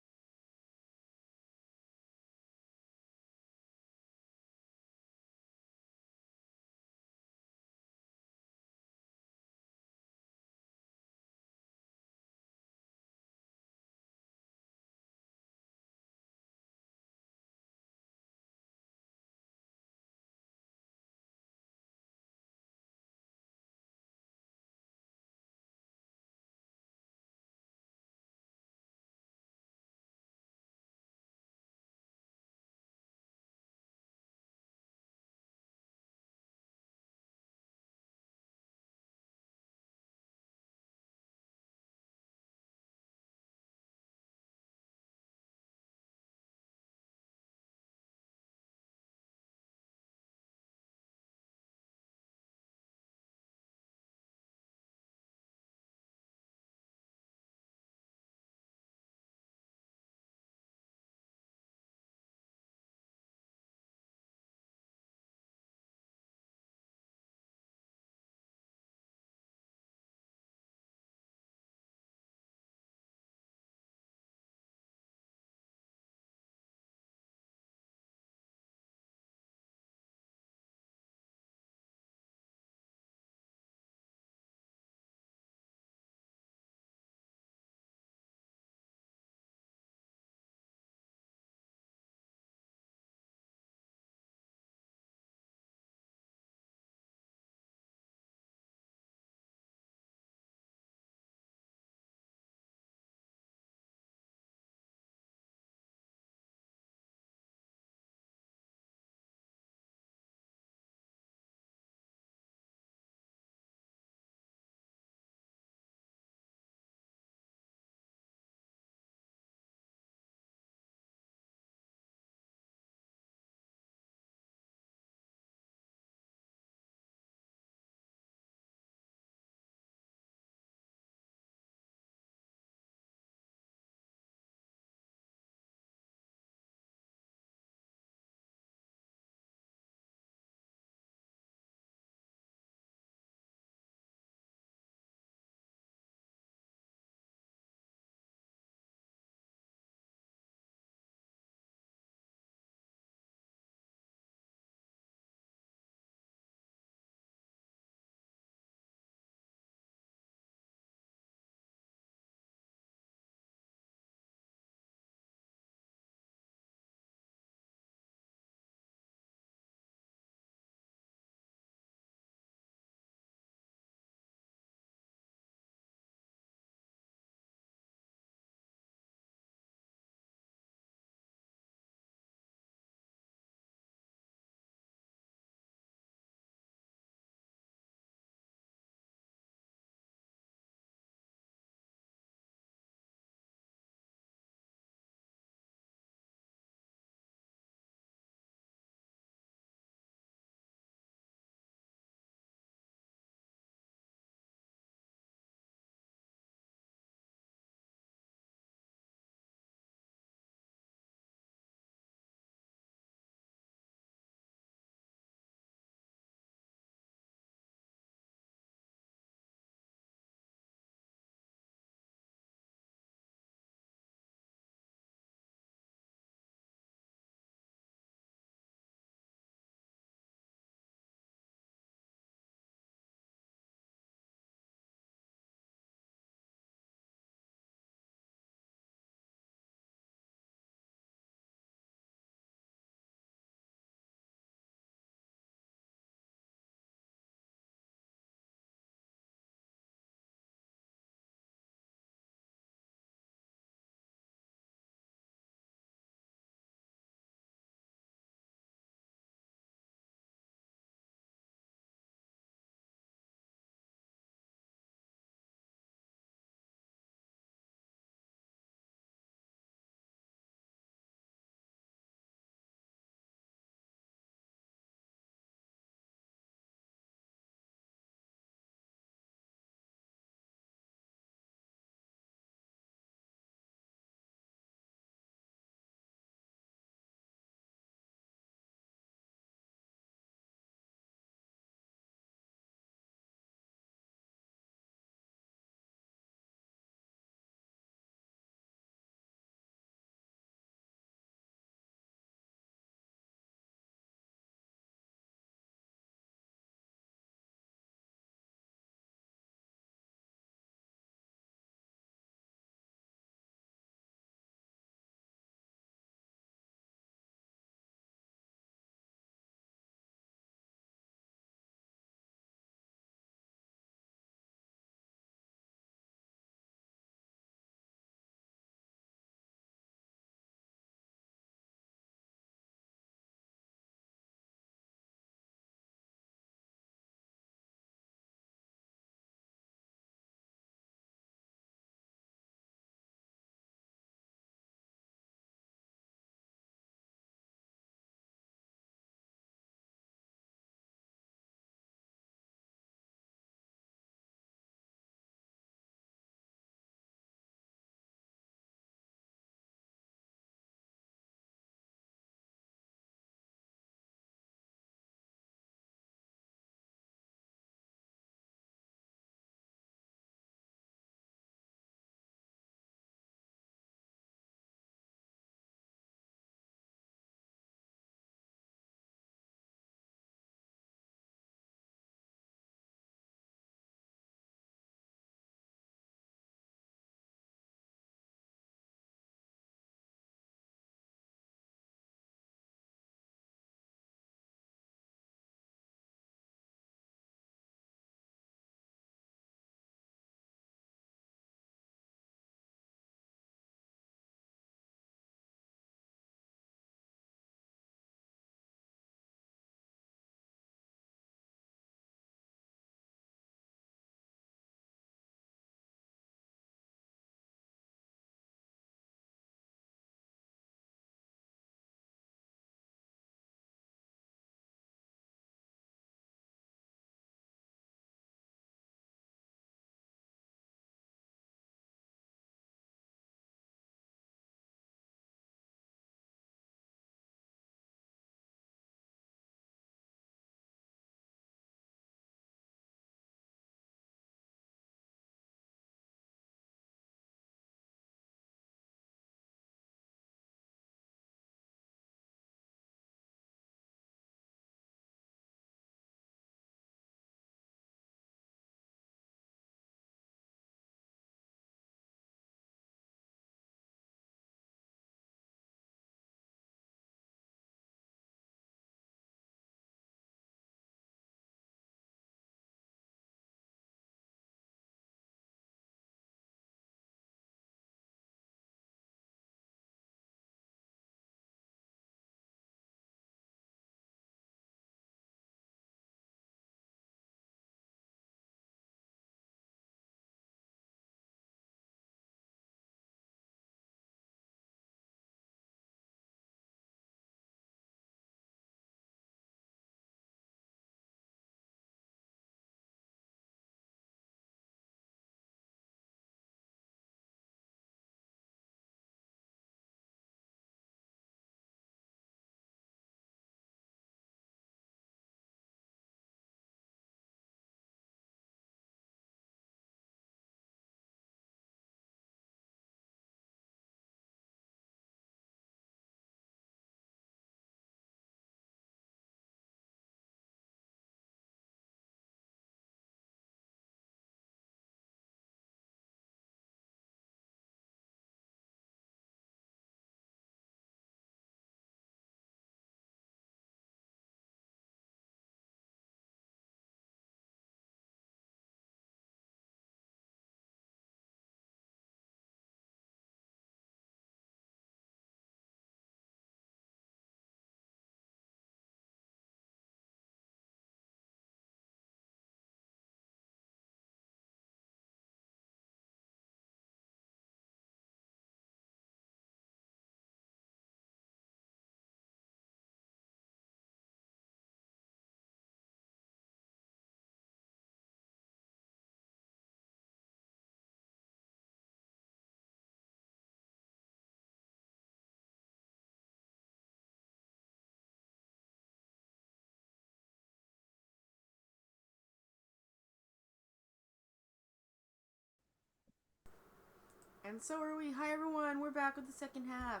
And so are we. Hi, everyone. We're back with the second half.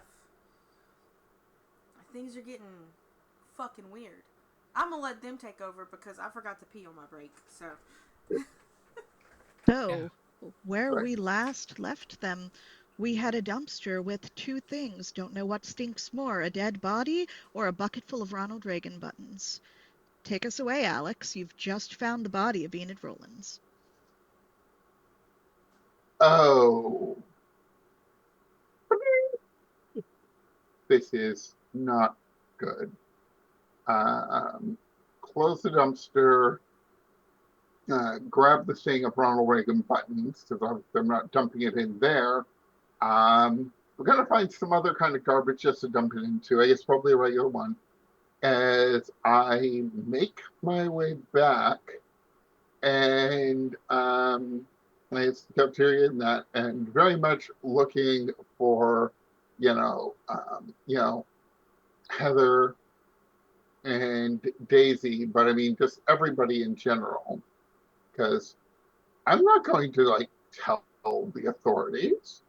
Things are getting fucking weird. I'm gonna let them take over because I forgot to pee on my break. So. So, where Right. we last left them, we had a dumpster with two things. Don't know what stinks more, a dead body or a bucket full of Ronald Reagan buttons. Take us away, Alex. You've just found the body of Enid Rollins. Oh, this is not good. Close the dumpster, grab the thing of Ronald Reagan buttons, because I'm not dumping it in there. We're going to find some other kind of garbage just to dump it into. I guess probably a regular one. As I make my way back, and it's the cafeteria and that, and very much looking for, Heather and Daisy, but I mean just everybody in general, because I'm not going to like tell the authorities.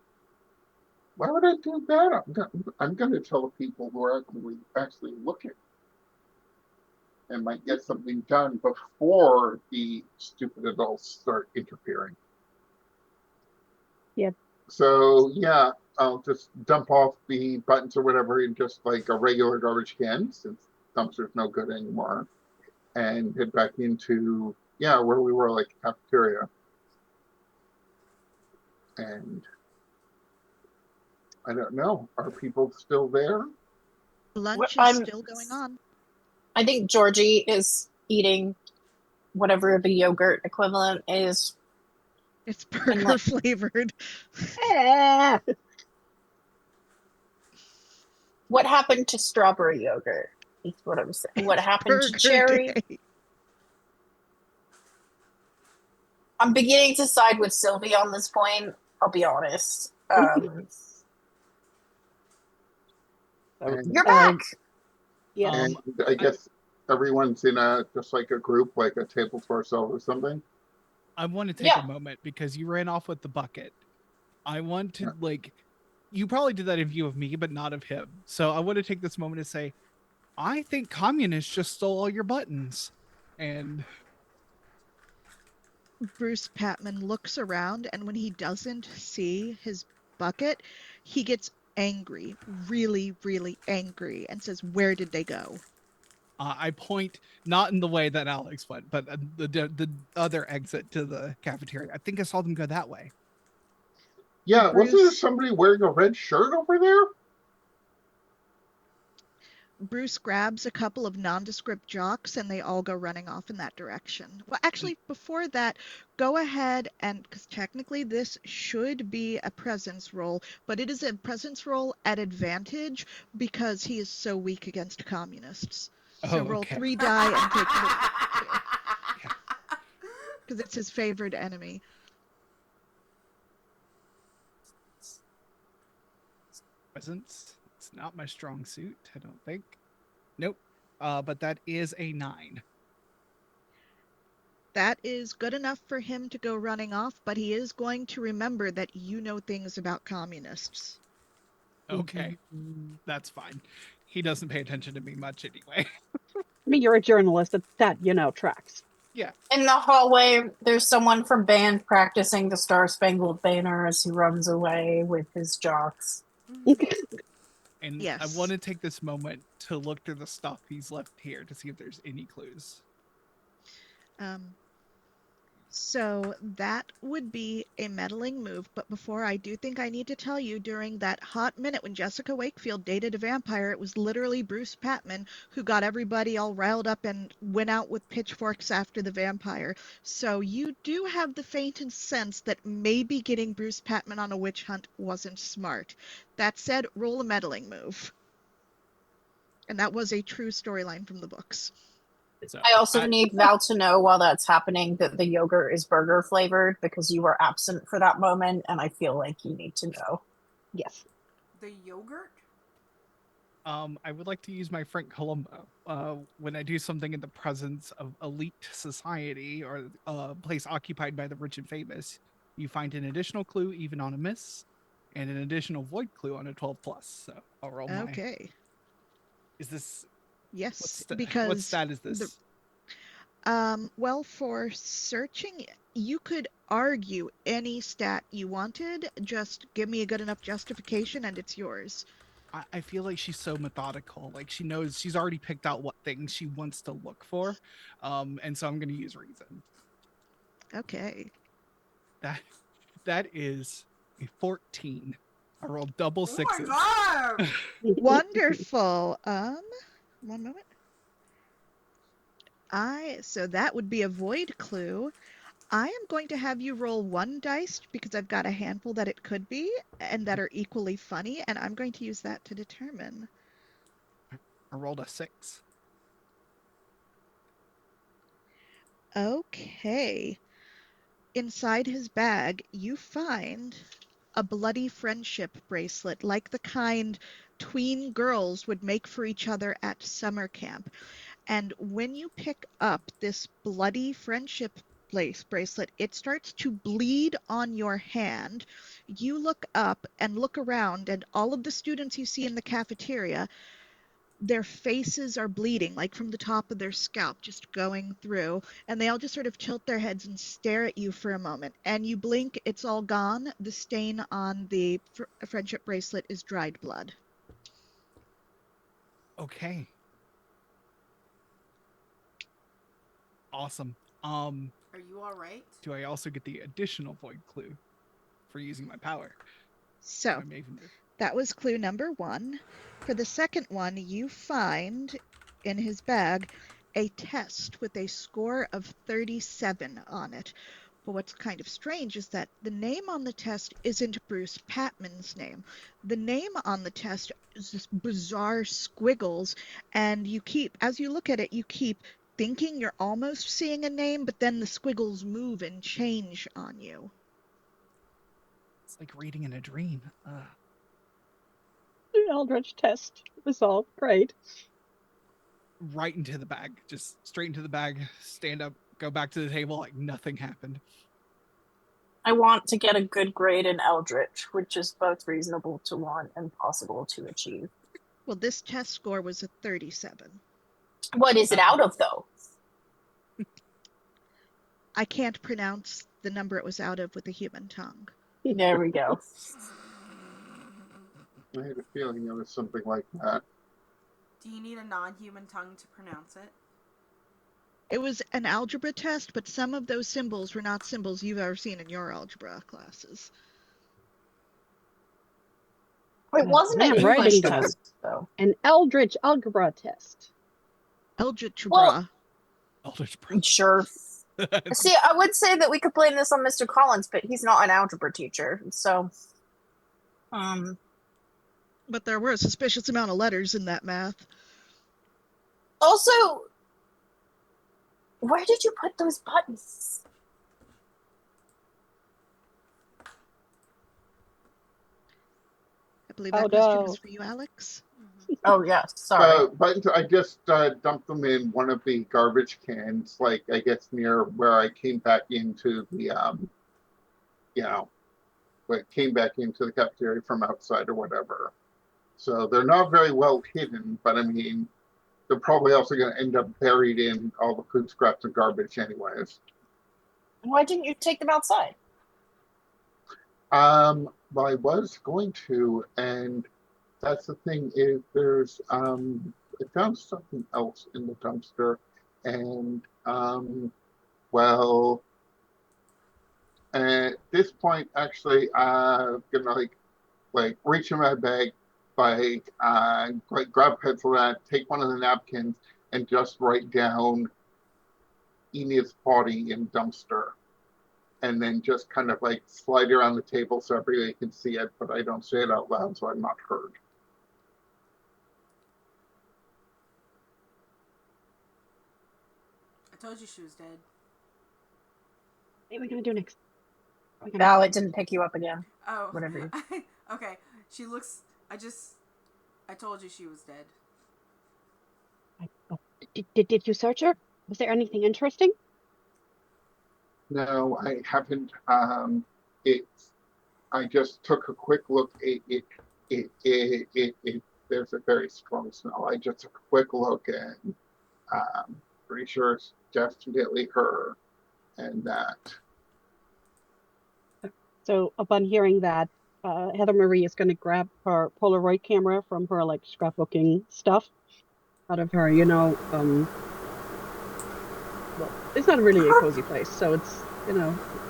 Why would I do that? I'm going to tell the people who are actually looking and might get something done before the stupid adults start interfering. Yeah. So yeah, I'll just dump off the buttons or whatever in just like a regular garbage can, since dumpster's no good anymore, and head back into where we were, like cafeteria. And I don't know, are people still there? Lunch is I'm. still going on. I think Georgie is eating whatever the yogurt equivalent is. It's burger flavored. Eh. What happened to strawberry yogurt? Is what I'm saying. What happened to Burger cherry? day. I'm beginning to side with Sylvie on this point. I'll be honest. And, You're back. Yeah. and I guess everyone's in just like a group, like a table to ourselves or something. I want to take Yeah. a moment because you ran off with the bucket. I want to you probably did that in view of me, but not of him. So I want to take this moment to say, I think communists just stole all your buttons. And Bruce Patman looks around, and when he doesn't see his bucket, he gets angry, really, really angry, and says, "Where did they go?" I point not in the way that Alex went, but the other exit to the cafeteria. I think I saw them go that way. Yeah, wasn't there Bruce somebody wearing a red shirt over there? Bruce grabs a couple of nondescript jocks, and they all go running off in that direction. Well, actually, before that, go ahead and, because technically this should be a presence roll, but it is a presence roll at advantage because he is so weak against communists. So roll okay. 3 die and take the because it's his favorite enemy. Presence. It's not my strong suit, I don't think. Nope. But that is a 9. That is good enough for him to go running off, but he is going to remember that you know things about communists. Okay. That's fine. He doesn't pay attention to me much anyway. I mean, you're a journalist. That tracks. Yeah. In the hallway, there's someone from band practicing the Star Spangled Banner as he runs away with his jocks. And Yes. I want to take this moment to look through the stuff he's left here to see if there's any clues. So that would be a meddling move, but before I do think I need to tell you, during that hot minute when Jessica Wakefield dated a vampire, it was literally Bruce Patman who got everybody all riled up and went out with pitchforks after the vampire. So you do have the faintest sense that maybe getting Bruce Patman on a witch hunt wasn't smart. That said, roll a meddling move. And that was a true storyline from the books. So I also need Val to know while that's happening that the yogurt is burger flavored because you were absent for that moment, and I feel like you need to know. Yes. The yogurt? I would like to use my Frank Columbo. When I do something in the presence of elite society or a place occupied by the rich and famous, you find an additional clue even on a miss. and an additional void clue on a 12 plus. So I'll roll my. Okay. Is this? Yes, What because stat is this? well, for searching, you could argue any stat you wanted. Just give me a good enough justification and it's yours. I feel like she's so methodical. Like she knows she's already picked out what things she wants to look for. And so I'm going to use reason. Okay. That is a 14. I rolled double sixes. Oh my god! Wonderful. One moment. So that would be a void clue. I am going to have you roll one dice because I've got a handful that it could be and that are equally funny, and I'm going to use that to determine. I rolled a 6. Okay. Inside his bag, you find a bloody friendship bracelet, like the kind tween girls would make for each other at summer camp. And when you pick up this bloody friendship bracelet, it starts to bleed on your hand. You look up and look around, and all of the students you see in the cafeteria, their faces are bleeding, like from the top of their scalp, just going through. And they all just sort of tilt their heads and stare at you for a moment. And you blink, it's all gone. The stain on the friendship bracelet is dried blood. Okay. Awesome. Are you alright? Do I also get the additional void clue for using my power? So, that was clue number 1. For the second one, you find in his bag a test with a score of 37 on it. But what's kind of strange is that the name on the test isn't Bruce Patman's name. The name on the test is this bizarre squiggles, and as you look at it, you keep thinking you're almost seeing a name, but then the squiggles move and change on you. It's like reading in a dream. Eldritch test resolved. Great. Right into the bag. Just straight into the bag. Stand up. Go back to the table like nothing happened. I want to get a good grade in Eldritch, which is both reasonable to want and possible to achieve. Well, this test score was a 37. What is it out of, though? I can't pronounce the number it was out of with a human tongue. There we go. I had a feeling it was something like that. Do you need a non-human tongue to pronounce it? It was an algebra test, but some of those symbols were not symbols you've ever seen in your algebra classes. It wasn't an English test, though. An Eldritch algebra test. Algebra. Well, Algebra. Sure. See, I would say that we could blame this on Mr. Collins, but he's not an algebra teacher, so... But there were a suspicious amount of letters in that math. Also, where did you put those buttons? I believe that question is for you, Alex. Oh, yeah, sorry. Buttons, I just dumped them in one of the garbage cans, like, I guess near where I came back into the, came back into the cafeteria from outside or whatever. So they're not very well hidden, but I mean, they're probably also going to end up buried in all the food scraps and garbage anyways. Why didn't you take them outside? Well, I was going to, and that's the thing is there's, I found something else in the dumpster, and, well, at this point, actually, I'm gonna like reach in my bag, like grab a pencil and take one of the napkins and just write down Enid's body in dumpster, and then just kind of like slide it around the table so everybody can see it, but I don't say it out loud so I'm not heard. I told you she was dead. What are we gonna do next? No, it didn't pick you up again. Oh. Whatever. Okay. She looks... I told you she was dead. Did you search her? Was there anything interesting? No, I haven't. It's I just took a quick look. There's a very strong smell. I just took a quick look and pretty sure it's definitely her. And that. So upon hearing that, Heather Marie is going to grab her Polaroid camera from her like scrapbooking stuff out of her, well, it's not really a cozy place, so it's,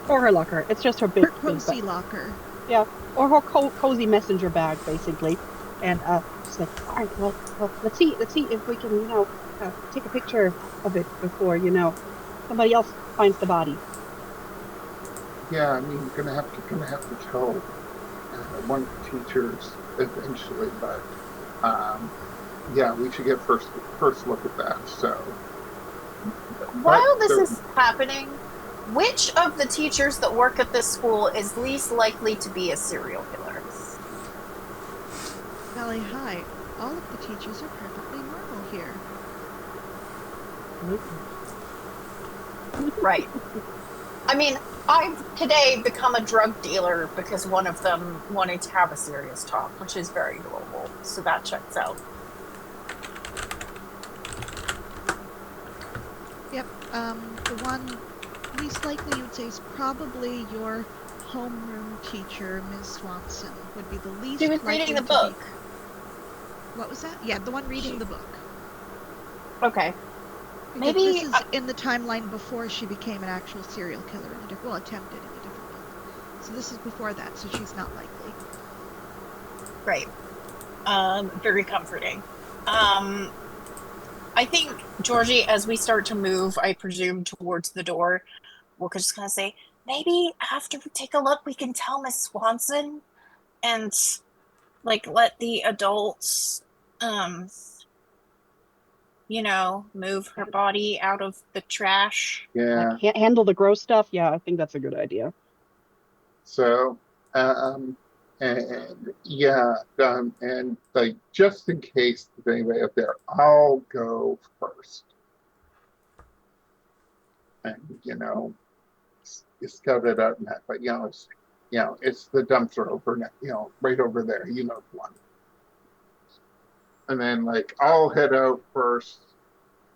or her locker. It's just her Her cozy locker. Yeah, or her cozy messenger bag, basically. And she's like, all right, well, let's see if we can, take a picture of it before, somebody else finds the body. Yeah, I mean, gonna have to tell one of the teachers eventually, but yeah, we should get first look at that. So while this is happening, which of the teachers that work at this school is least likely to be a serial killer? Valley High, all of the teachers are perfectly normal here. Right. I mean, I've today become a drug dealer because one of them wanted to have a serious talk, which is very normal. So that checks out. Yep. The one least likely you'd say is probably your homeroom teacher, Ms. Swanson, would be the least likely. She was reading the book. What was that? Yeah, the one reading the book. Okay. Because maybe this is in the timeline before she became an actual serial killer attempted in a different book. So this is before that, so she's not likely. Great. Very comforting. I think, Georgie, as we start to move, I presume, towards the door, we're just going to say, maybe after we take a look, we can tell Miss Swanson and, let the adults, move her body out of the trash. Yeah. Handle the gross stuff. Yeah, I think that's a good idea. So, and just in case there's anybody up there, I'll go first. And scout it out and that, but it's the dumpster over now, right over there, the one. And then I'll head out first,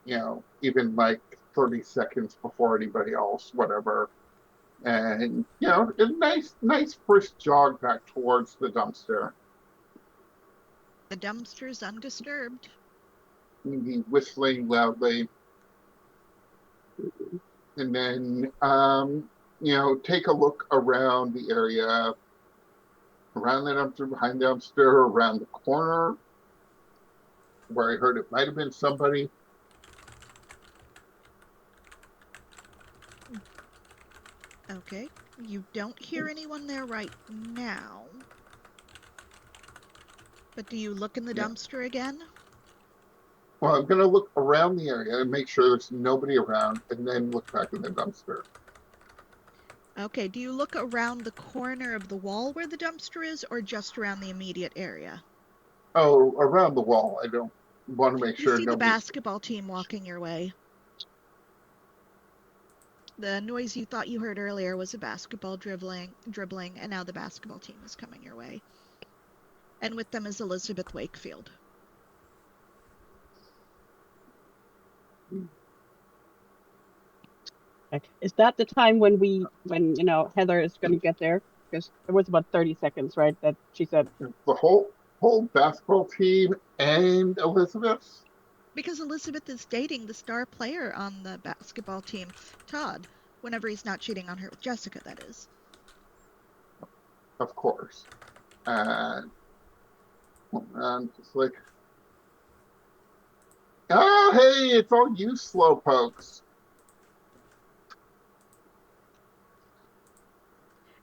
even 30 seconds before anybody else, whatever. And a nice brisk jog back towards the dumpster. The dumpster's undisturbed. Maybe whistling loudly. And then take a look around the area, around the dumpster, behind the dumpster, around the corner where I heard it might have been somebody. Okay. You don't hear anyone there right now. But do you look in the dumpster again? Well, I'm going to look around the area and make sure there's nobody around, and then look back in the dumpster. Okay, do you look around the corner of the wall where the dumpster is, or just around the immediate area? Oh, around the wall. I don't want to make sure you see the basketball team walking your way. The noise you thought you heard earlier was a basketball dribbling, and now the basketball team is coming your way. And with them is Elizabeth Wakefield. Is that the time when Heather is going to get there? Because it was about 30 seconds, right? That she said the whole basketball team and Elizabeth. Because Elizabeth is dating the star player on the basketball team, Todd. Whenever he's not cheating on her with Jessica, that is. Of course. And I'm just oh, hey, it's all you slowpokes.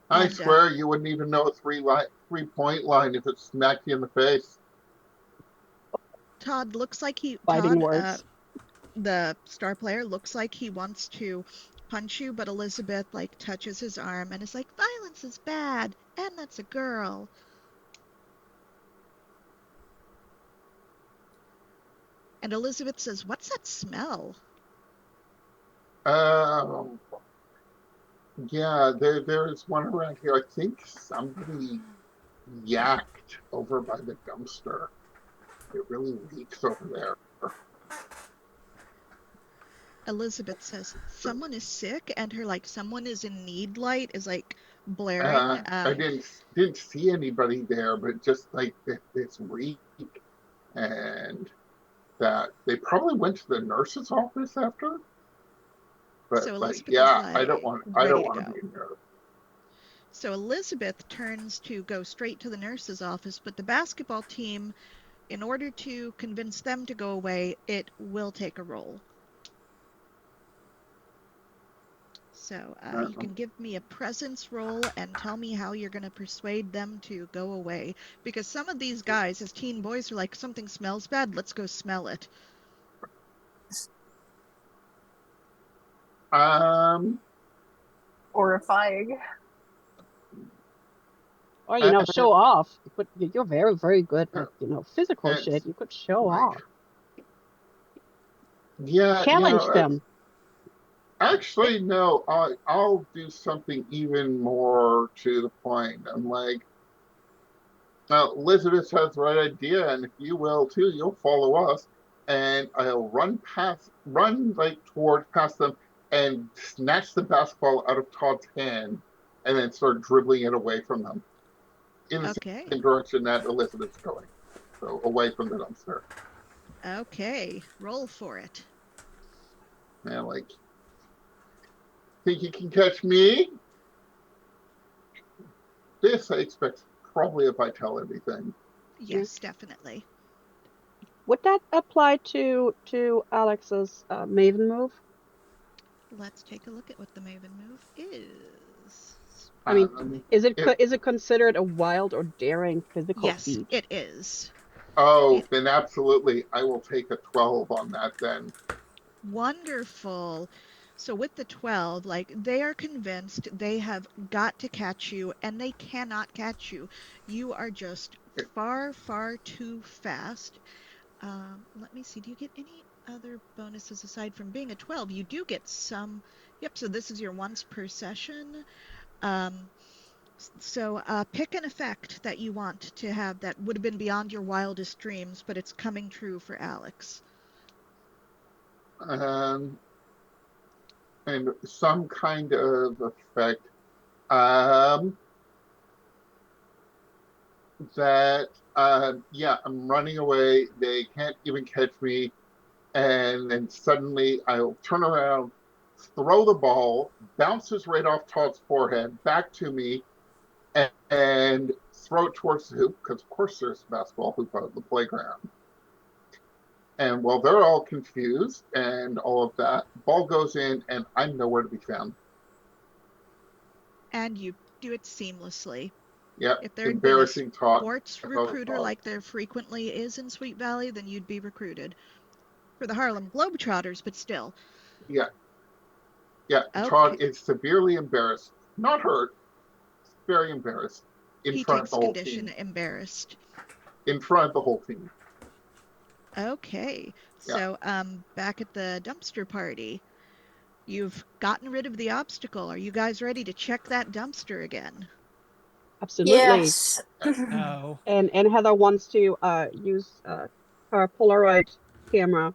I swear you wouldn't even know a three-point line if it smacked you in the face. Todd looks like the star player looks like he wants to punch you, but Elizabeth touches his arm and is like, violence is bad, and that's a girl. And Elizabeth says, what's that smell? Yeah, there's one around here. I think somebody yacked over by the dumpster. It really leaks over there. Elizabeth says someone is sick, and her like someone is in need light is like blaring. I didn't see anybody there, but just like this reek, and that they probably went to the nurse's office after. So But Elizabeth is yeah, like I ready don't to want to go. be a nurse. So Elizabeth turns to go straight to the nurse's office, but the basketball team, in order to convince them to go away, it will take a roll. So you can give me a presence roll and tell me how you're going to persuade them to go away. Because some of these guys, as teen boys, are like, something smells bad, let's go smell it. Horrifying. Or, Uh, show off. But you're very, very good at, physical it's shit. You could show like, off. yeah, Challenge them. actually, no. I'll do something even more to the point. I'm like, now Elizabeth has the right idea, and if you will too, you'll follow us. And I'll run like toward past them, and snatch the basketball out of Todd's hand, and then start dribbling it away from them in the Okay. same direction that Elizabeth's going. So away from the dumpster. Okay. Roll for it. Man, like, think you can catch me? This I expect probably a vitality thing. Yes, definitely. Would that apply to Alex's Maven move? Let's take a look at what the Maven move is. I mean, is it considered a wild or daring physical Yes, feat? it is. Then absolutely. I will take a 12 on that then. Wonderful. So with the 12, like, they are convinced they have got to catch you, and they cannot catch you. You are just far, far too fast. Let me see. Do you get any other bonuses aside from being a 12? You do get some. Yep, so this is your once per session. So pick an effect that you want to have that would have been beyond your wildest dreams, but it's coming true for Alex. And some kind of effect. Um, that, yeah, I'm running away. They can't even catch me. And then suddenly I'll turn around, throw the ball, bounces right off Todd's forehead, back to me, and throw it towards the hoop, because of course there's a basketball hoop out of the playground. And while they're all confused and all of that, ball goes in and I'm nowhere to be found. And you do it seamlessly. Yeah, If there had been a embarrassing talk. sports recruiter like there frequently is in Sweet Valley, then you'd be recruited. For the Harlem Globetrotters, but still. Yeah. Yeah, Okay. Todd is severely embarrassed. Not hurt, very embarrassed. In He front of takes the whole condition team. embarrassed. In front of the whole team. Okay. Yeah. So back at the dumpster party, you've gotten rid of the obstacle. Are you guys ready to check that dumpster again? Absolutely. Yes. No. And Heather wants to use her Polaroid camera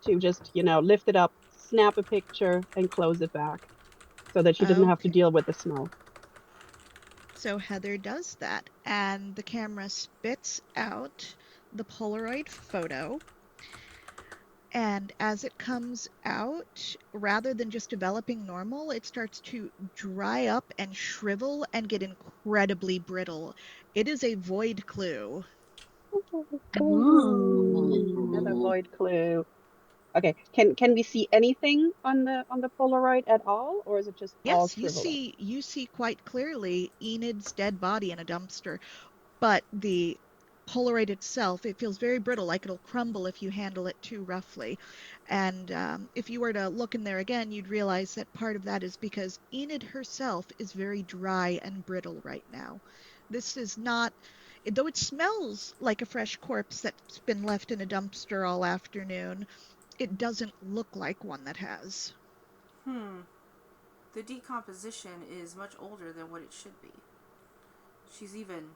to just, lift it up, snap a picture, and close it back so that she doesn't have to Okay. deal with the smell. So Heather does that, and the camera spits out the Polaroid photo. And as it comes out, rather than just developing normal, it starts to dry up and shrivel and get incredibly brittle. It is a void clue. Another Ooh. void clue. Okay, can we see anything on the Polaroid at all, or is it just all Yes, shriveled up? you see quite clearly Enid's dead body in a dumpster, but the Polaroid itself, it feels very brittle, like it'll crumble if you handle it too roughly. And if you were to look in there again, you'd realize that part of that is because Enid herself is very dry and brittle right now. This is not, though it smells like a fresh corpse that's been left in a dumpster all afternoon, it doesn't look like one that has. The decomposition is much older than what it should be. She's even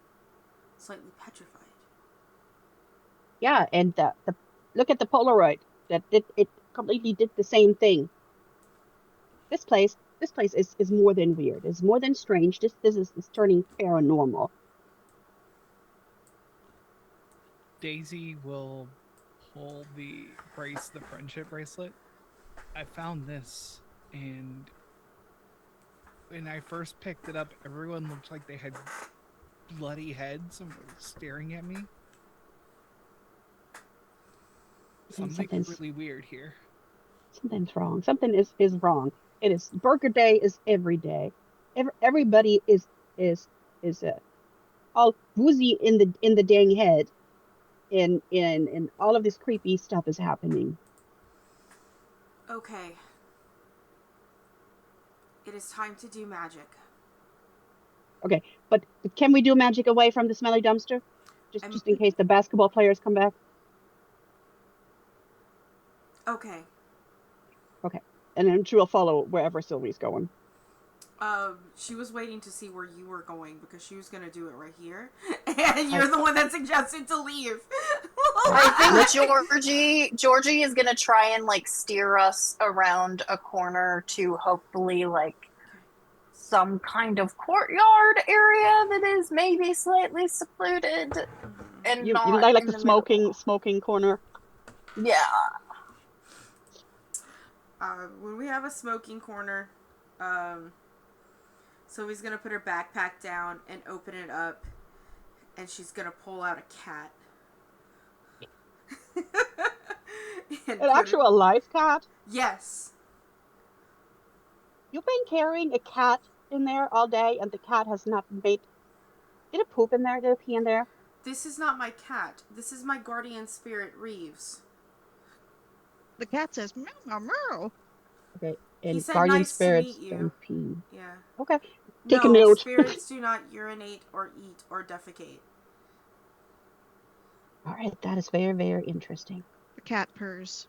slightly petrified. Yeah, and the look at the Polaroid. It completely did the same thing. This place is more than weird. It's more than strange. This is turning paranormal. Daisy will pull the friendship bracelet. I found this, and when I first picked it up, everyone looked like they had bloody heads and were staring at me. Something's really weird here. Something's wrong. Something is wrong. It is Burger Day is every day. Everybody is all woozy in the dang head, and all of this creepy stuff is happening. Okay. It is time to do magic. Okay, but can we do magic away from the smelly dumpster? Just in case the basketball players come back. Okay. Okay, and then she will follow wherever Sylvie's going. She was waiting to see where you were going because she was gonna do it right here, and you're the one that suggested to leave. I think Georgie is gonna try and like steer us around a corner to hopefully like some kind of courtyard area that is maybe slightly secluded and You not like in the middle. smoking corner. Yeah. When we have a smoking corner, Sylvie's gonna put her backpack down and open it up, and she's gonna pull out a cat. An actual live cat? Yes. You've been carrying a cat in there all day, and the cat has not made. Did it poop in there? Did it pee in there? This is not my cat. This is my guardian spirit, Reeves. The cat says meow meow meow. Okay, He and said guardian nice to spirits meet you. don't pee. Yeah. Okay, take a No, note. spirits do not urinate or eat or defecate. All right, that is very, very interesting. The cat purrs.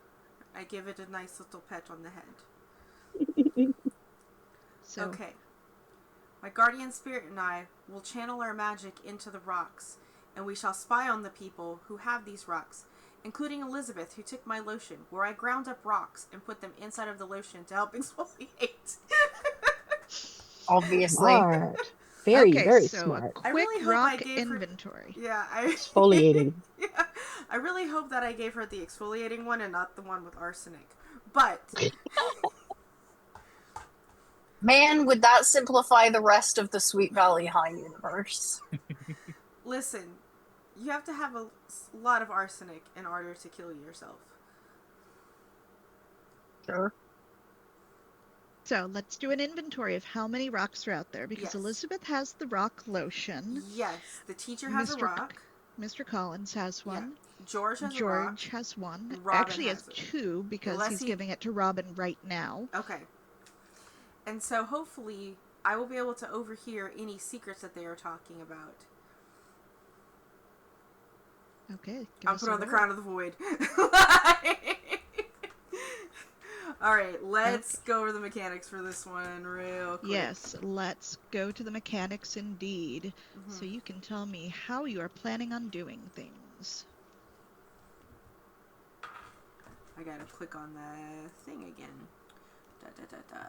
I give it a nice little pet on the head. So, Okay. My guardian spirit and I will channel our magic into the rocks, and we shall spy on the people who have these rocks, including Elizabeth, who took my lotion, where I ground up rocks and put them inside of the lotion to help exfoliate. Obviously. Smart. Very, okay, very so smart. a I quick really hope I rock gave her- inventory. Yeah, Exfoliating. Yeah, I really hope that I gave her the exfoliating one and not the one with arsenic. But Man, would that simplify the rest of the Sweet Valley High universe? listen, you have to have a lot of arsenic in order to kill yourself. Sure. So let's do an inventory of how many rocks are out there, because Yes. Elizabeth has the rock lotion. Yes, the teacher has a rock. Mr. Collins has one. Yeah. George has a rock. George has one. And Robin Actually, has has it. two because Unless he's he- giving it to Robin right now. Okay. And so hopefully I will be able to overhear any secrets that they are talking about. Okay. I'll put on the crown of the void. Alright, let's go over the mechanics for this one real quick. Yes, let's go to the mechanics indeed. So you can tell me how you are planning on doing things. I gotta click on the thing again. Da da da da.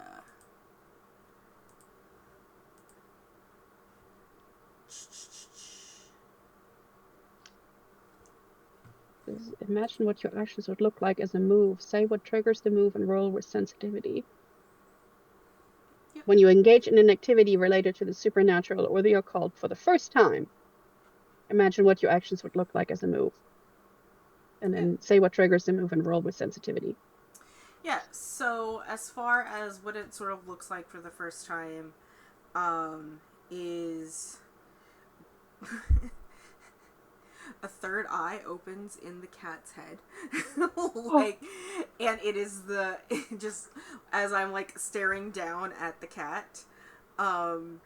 Imagine what your actions would look like as a move. Say what triggers the move and roll with sensitivity. Yep. When you engage in an activity related to the supernatural or the occult for the first time, imagine what your actions would look like as a move. And then say what triggers the move and roll with sensitivity. Yeah, so as far as what it sort of looks like for the first time, is a third eye opens in the cat's head. And it is just as I'm like staring down at the cat, I'm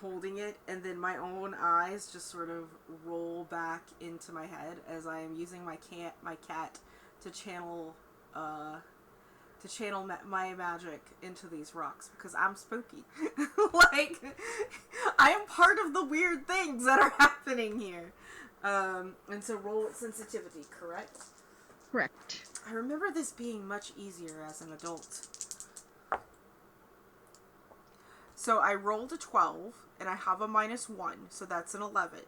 holding it, and then my own eyes just sort of roll back into my head as I am using my cat to channel to channel my magic into these rocks because I'm spooky. Like, I am part of the weird things that are happening here. And so roll with sensitivity, correct? Correct. I remember this being much easier as an adult. So I rolled a 12, and I have a -1, so that's an 11.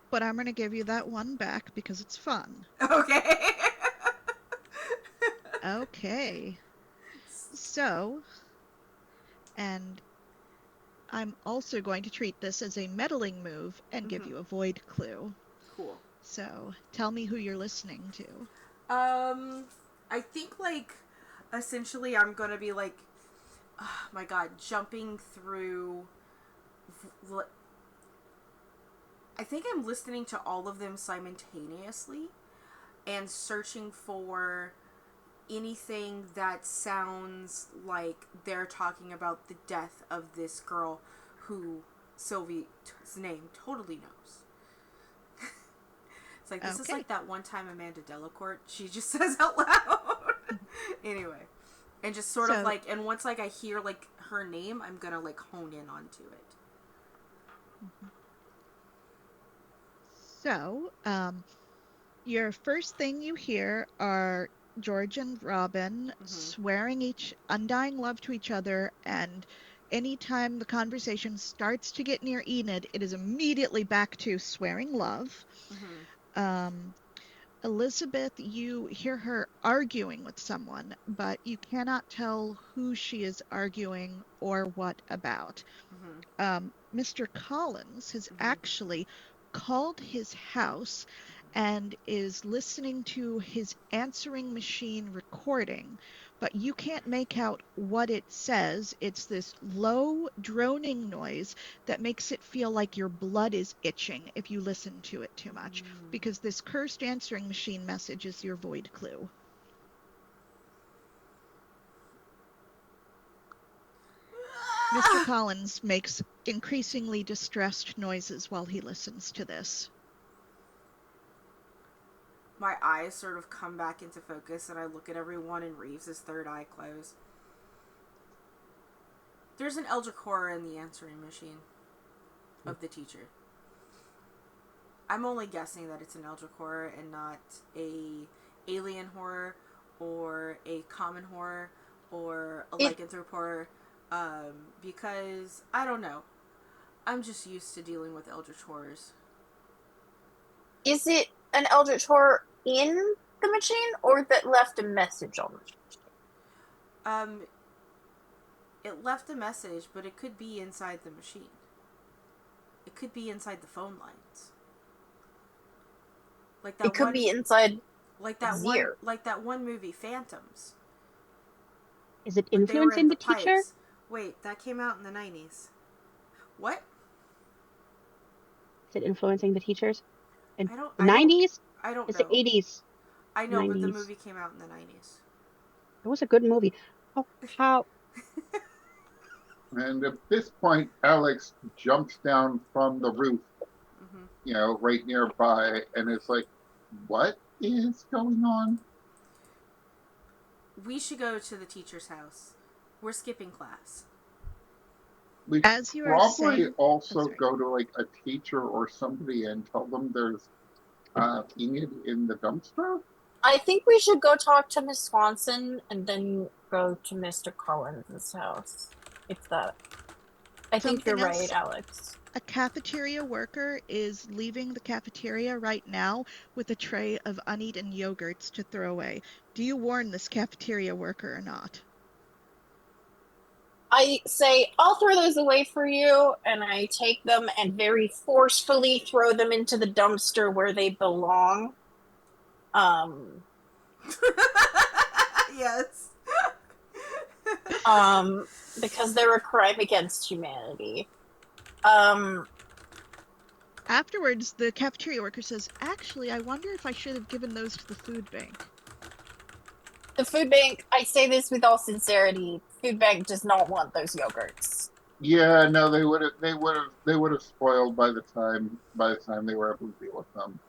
But I'm going to give you that 1 back because it's fun. Okay. Okay. So, and I'm also going to treat this as a meddling move and give you a void clue. Cool. So, tell me who you're listening to. I think, like, essentially I'm gonna be, like, oh my god, jumping through... I think I'm listening to all of them simultaneously and searching for anything that sounds like they're talking about the death of this girl who Sylvie's name totally knows. It's like, this is like that one time Amanda Delacourt, she just says out loud. Anyway. And just sort of like, and once like I hear like her name, I'm gonna like hone in onto it. So, your first thing you hear are George and Robin swearing undying love to each other, and anytime the conversation starts to get near Enid, it is immediately back to swearing love. Elizabeth, you hear her arguing with someone, but you cannot tell who she is arguing or what about. Mr. Collins has actually called his house and is listening to his answering machine recording, but you can't make out what it says. It's this low droning noise that makes it feel like your blood is itching if you listen to it too much, because this cursed answering machine message is your void clue. Mr. Collins makes increasingly distressed noises while he listens to this. My eyes sort of come back into focus and I look at everyone and Reeves' third eye closed. There's an Eldritch horror in the answering machine of the teacher. I'm only guessing that it's an Eldritch horror and not a alien horror or a common horror or a lycanthrope horror. Because, I don't know. I'm just used to dealing with Eldritch horrors. Is it an Eldritch horror in the machine, or that left a message on the machine? It left a message, but it could be inside the machine. It could be inside the phone lines. Like that. It could be inside. Like that Zir. Like that one movie, Phantoms. Is it influencing the teacher? Pipes. Wait, that came out in the 90s. What? Is it influencing the teachers? In I don't. 90s? I don't It's know. the 80s. I know, 90s. but the movie came out in the 90s. It was a good movie. How? And at this point, Alex jumps down from the roof, you know, right nearby, and it's like, what is going on? We should go to the teacher's house. We're skipping class. We As you are probably saying, also go to like a teacher or somebody and tell them there's Enid in the dumpster. I think we should go talk to Miss Swanson and then go to Mr. Collins' house. I think you're right, Alex. A cafeteria worker is leaving the cafeteria right now with a tray of uneaten yogurts to throw away. Do you warn this cafeteria worker or not? I say, I'll throw those away for you, and I take them and very forcefully throw them into the dumpster where they belong. Yes. Because they're a crime against humanity. Afterwards, the cafeteria worker says, actually, I wonder if I should have given those to the food bank. The food bank, I say this with all sincerity, food bank does not want those yogurts. Yeah, no, they would have spoiled by the time they were able to deal with them.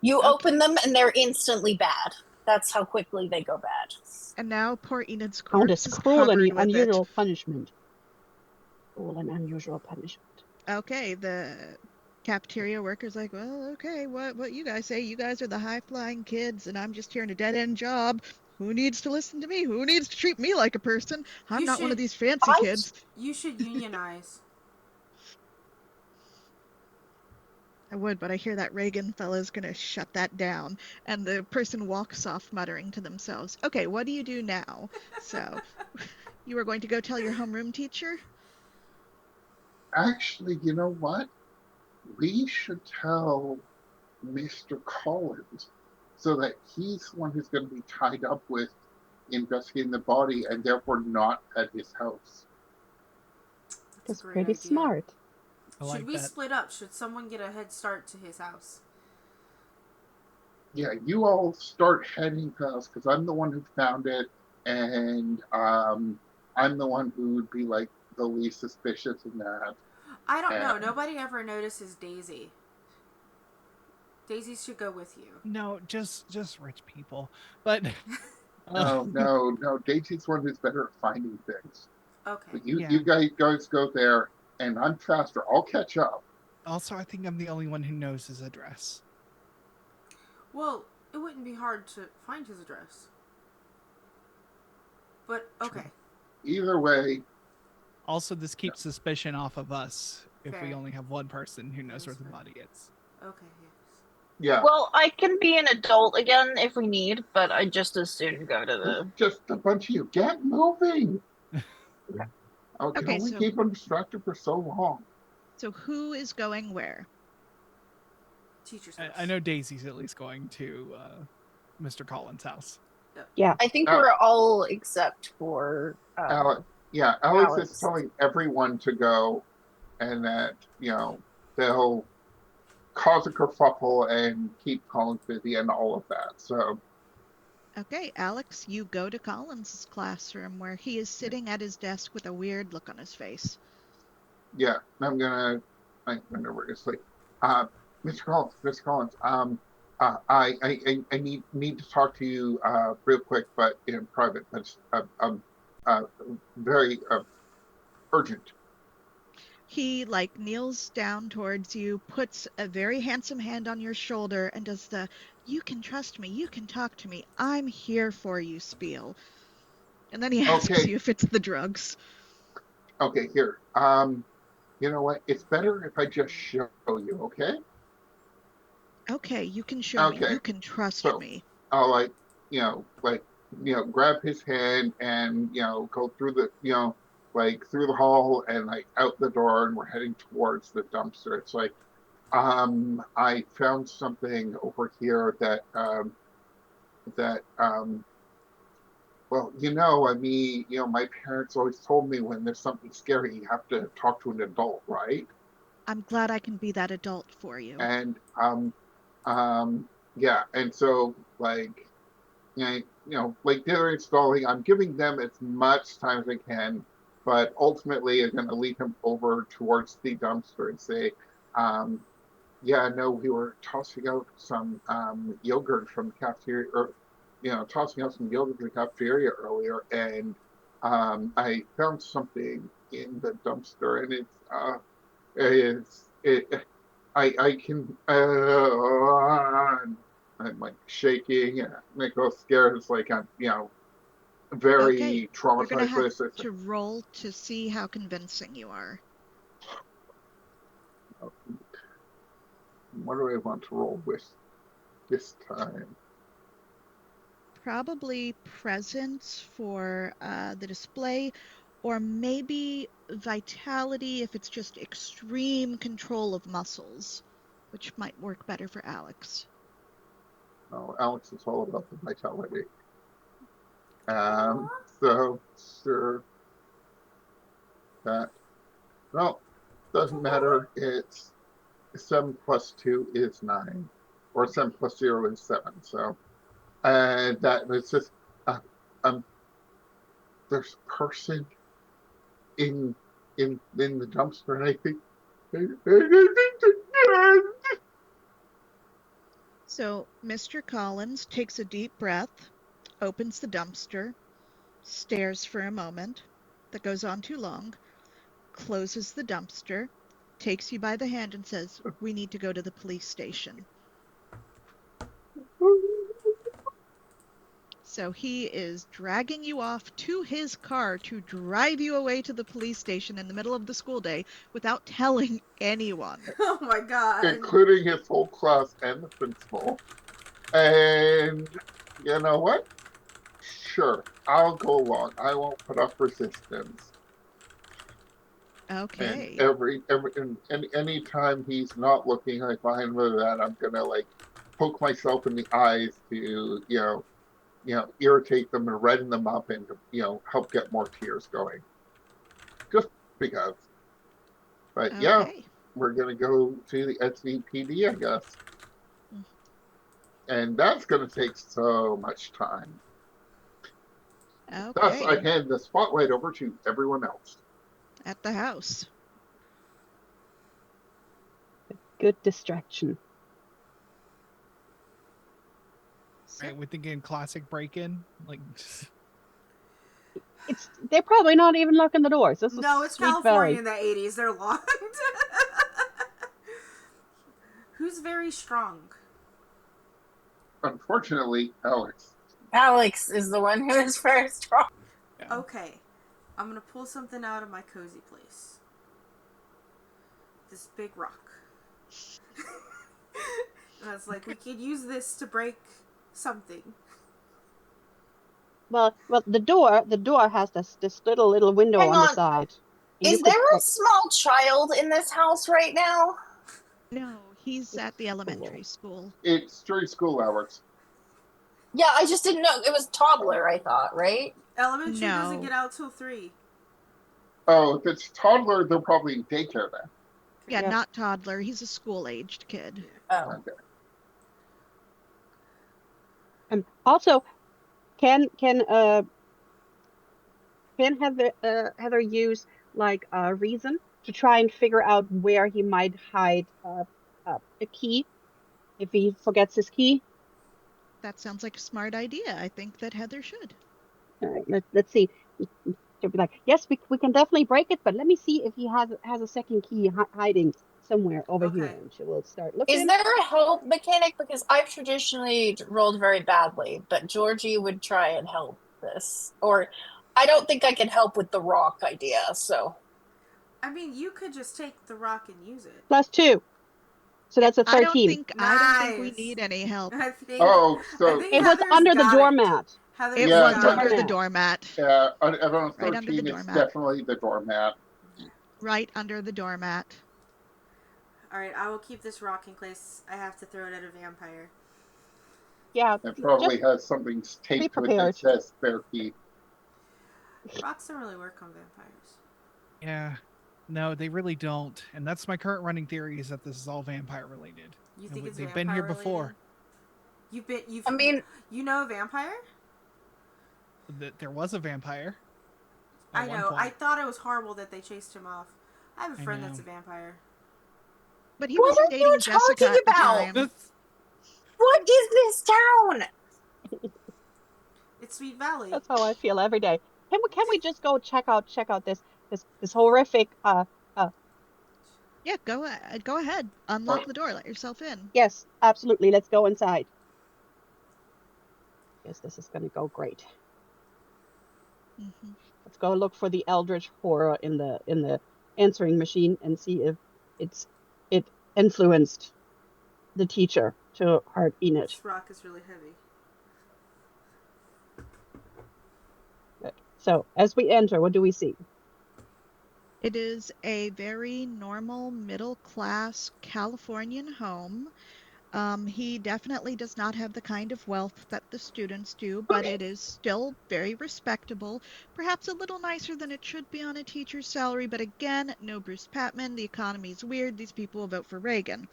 You open them and they're instantly bad. That's how quickly they go bad. And now poor Enid's Found corpse as is cruel and covered with it. unusual punishment. Cruel and unusual punishment. Okay, the cafeteria worker's like, well, okay, what you guys say? You guys are the high-flying kids, and I'm just here in a dead-end job. Who needs to listen to me? Who needs to treat me like a person? I'm You not one of should- these fancy kids. You should unionize. I would, but I hear that Reagan fella's gonna shut that down. And the person walks off muttering to themselves, okay, what do you do now? So, you are going to go tell your homeroom teacher? Actually, you know what? We should tell Mr. Collins so that he's the one who's going to be tied up with investigating the body and therefore not at his house. That's That's a great pretty idea. smart. I Should like we that. split up? Should someone get a head start to his house? Yeah, you all start heading to us because I'm the one who found it, and I'm the one who would be like the least suspicious in that. I don't know. And- Nobody ever notices Daisy. Daisy should go with you. No, just rich people. But No. Daisy's one who's better at finding things. Okay. But you, Yeah. you guys go there, and I'm faster. I'll catch up. Also, I think I'm the only one who knows his address. Well, it wouldn't be hard to find his address. But, okay. True. Either way, Also, this keeps suspicion off of us if we Fair. only have one person who knows where That's the fair. body is. Okay, yes. yeah, Well, I can be an adult again if we need, but I just as soon go to the. just a bunch of you. Get moving. I can Okay, only so- keep them distracted for so long. So who is going where? Teacher's I house. know Daisy's at least going to Mr. Collins' house. I think Al- we're all except for. Alex is Alex. telling everyone to go, and that they'll cause a kerfuffle and keep Collins busy and all of that. So Okay, Alex, you go to Collins' classroom where he is sitting at his desk with a weird look on his face. yeah, I'm gonna where it's like, Mr. Collins, I need to talk to you real quick, but in private, but very urgent. He kneels down towards you, puts a very handsome hand on your shoulder, and does the "you can trust me, you can talk to me, I'm here for you" spiel. And then he asks Okay. you if it's the drugs. Okay, here. You know what? It's better if I just show you, okay? Okay, you can show me, Okay. you can trust So- me. I'll grab his hand and go through the through the hall and out the door, and we're heading towards the dumpster. It's like, I found something over here that well, my parents always told me when there's something scary, you have to talk to an adult, right? I'm glad I can be that adult for you. And yeah, and so they're installing, I'm giving them as much time as I can, but ultimately I'm going to lead him over towards the dumpster and say, we were tossing out some yogurt from the cafeteria, or tossing out some yogurt from the cafeteria earlier, and I found something in the dumpster, and I can I'm shaking, and Nico's scared. It's like I'm very Okay, You're traumatized gonna by have this. to roll to see how convincing you are. What do I want to roll with this time? Probably presence for the display, or maybe vitality if it's just extreme control of muscles, which might work better for Alex. Oh, Alex is all about the vitality. So sure that doesn't matter. It's 7 plus 2 is 9, or 7 plus 0 is 7. So that was just there's a person in the dumpster, and I think So Mr. Collins takes a deep breath, opens the dumpster, stares for a moment. That goes on too long. Closes the dumpster, takes you by the hand and says, "We need to go to the police station." So he is dragging you off to his car to drive you away to the police station in the middle of the school day without telling anyone. Oh my god. including his whole class and the principal. And you know what? Sure, I'll go along. I won't put up resistance. And Okay. and any time he's not looking, I find that I'm gonna like poke myself in the eyes to irritate them and redden them up and help get more tears going. Just because. But yeah, Okay. we're gonna go to the SVPD, I guess. And that's gonna take so much time. Thus, I Okay. hand the spotlight over to everyone else. At the house. Good distraction. So, Right, we're thinking classic break-in, like They're probably not even locking the doors. This No, is it's Sweet California Valley. in the 80s. They're locked. Who's very strong? Unfortunately, Alex. Alex is the one who is first. yeah. Okay, I'm gonna pull something out of my cozy place. This big rock. And I was like, we could use this to break something. Well, the door has this little window Hang on the on. side. And you Is could, there a small child in this house right now? no, he's at the elementary school. It's during school hours. Yeah, I just didn't know. It was toddler, I thought, right? Elementary doesn't No. get out till 3. Oh, if it's toddler, they're probably in daycare then. Yeah, Yeah. not toddler. He's a school-aged kid. Oh. Okay. and also, can Heather use like a reason to try and figure out where he might hide a key if he forgets his key? That sounds like a smart idea. I think that Heather should. All right, let's see. She'll be like, yes, we can definitely break it, but let me see if he has a second key hiding somewhere over here. Okay. And she will start Is looking. there a help mechanic? Because I've traditionally rolled very badly, but Georgie would try and help this. Or I don't think I can help with the rock idea, so. I mean, you could just take the rock and use it. +2. So that's a I don't 13. think we Nice. need any help. I think. Oh, I so think It was Heather's under the got it. doormat. Heather's It Yeah, was got under it. the doormat. around Right under the 13, it's doormat. definitely the doormat. Right under the doormat. Alright, I will keep this rock in case I have to throw it at a vampire. Yeah. It probably Just has something taped to it prepared. that says spare key. Rocks don't really work on vampires. Yeah. No, they really don't. And that's my current running theory, is that this is all vampire related. You think it's They've vampire been here related? before. You've I mean, you know a vampire? There was a vampire. I at one know. I point. thought it was horrible that they chased him off. I have a I friend know. that's a vampire. But he What was are you dating Jessica talking at the about? time. what is this town? It's Sweet Valley. that's how I feel every day. Can we just go check out this horrific Yeah, go ahead. Unlock the door. Let yourself in. yes, absolutely. Let's go inside. Yes, this is gonna go great. Mm-hmm. Let's go look for the eldritch horror in the answering machine and see if it influenced the teacher to hurt Enid. This rock is really heavy. Good. So as we enter, what do we see? It is a very normal middle-class Californian home. He definitely does not have the kind of wealth that the students do, but it is still very respectable. Perhaps a little nicer than it should be on a teacher's salary, but again, no Bruce Patman. The economy's weird. These people will vote for Reagan.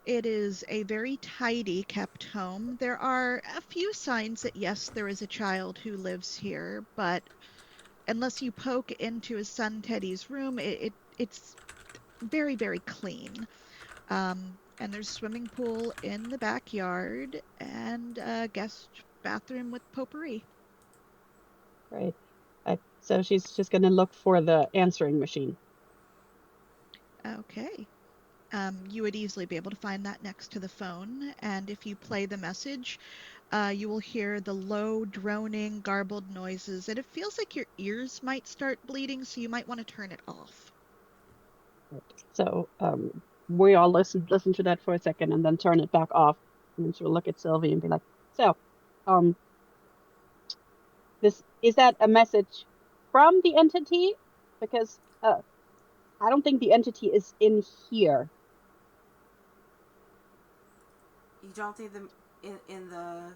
It is a very tidy kept home. There are a few signs that yes, there is a child who lives here, but unless you poke into his son Teddy's room, it's very, very clean. And there's a swimming pool in the backyard and a guest bathroom with potpourri. Right. So she's just going to look for the answering machine. Okay. You would easily be able to find that next to the phone, and if you play the message, you will hear the low, droning, garbled noises, and it feels like your ears might start bleeding, so you might want to turn it off. Right. So we all listen to that for a second and then turn it back off. And then she'll look at Sylvie and be like, "So, this is that a message from the entity? Because I don't think the entity is in here. You don't think them in the...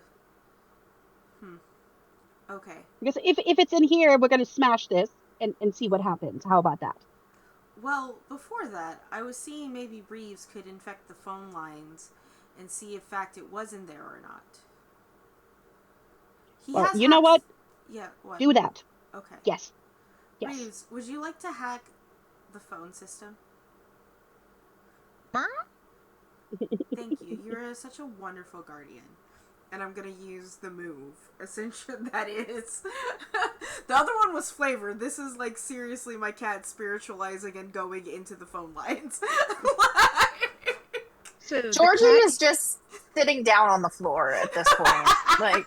Okay. Because if it's in here, we're gonna smash this and see what happens. How about that?" Well, before that, I was seeing maybe Reeves could infect the phone lines and see if fact it was in there or not. Well, you know what? Yeah, what? Do that. Okay. Yes. Reeves, would you like to hack the phone system? Thank you. You're such a wonderful guardian. And I'm gonna use the move. Essentially, that is. The other one was flavor. This is like seriously my cat spiritualizing and going into the phone lines. So Georgie is just sitting down on the floor at this point. Like,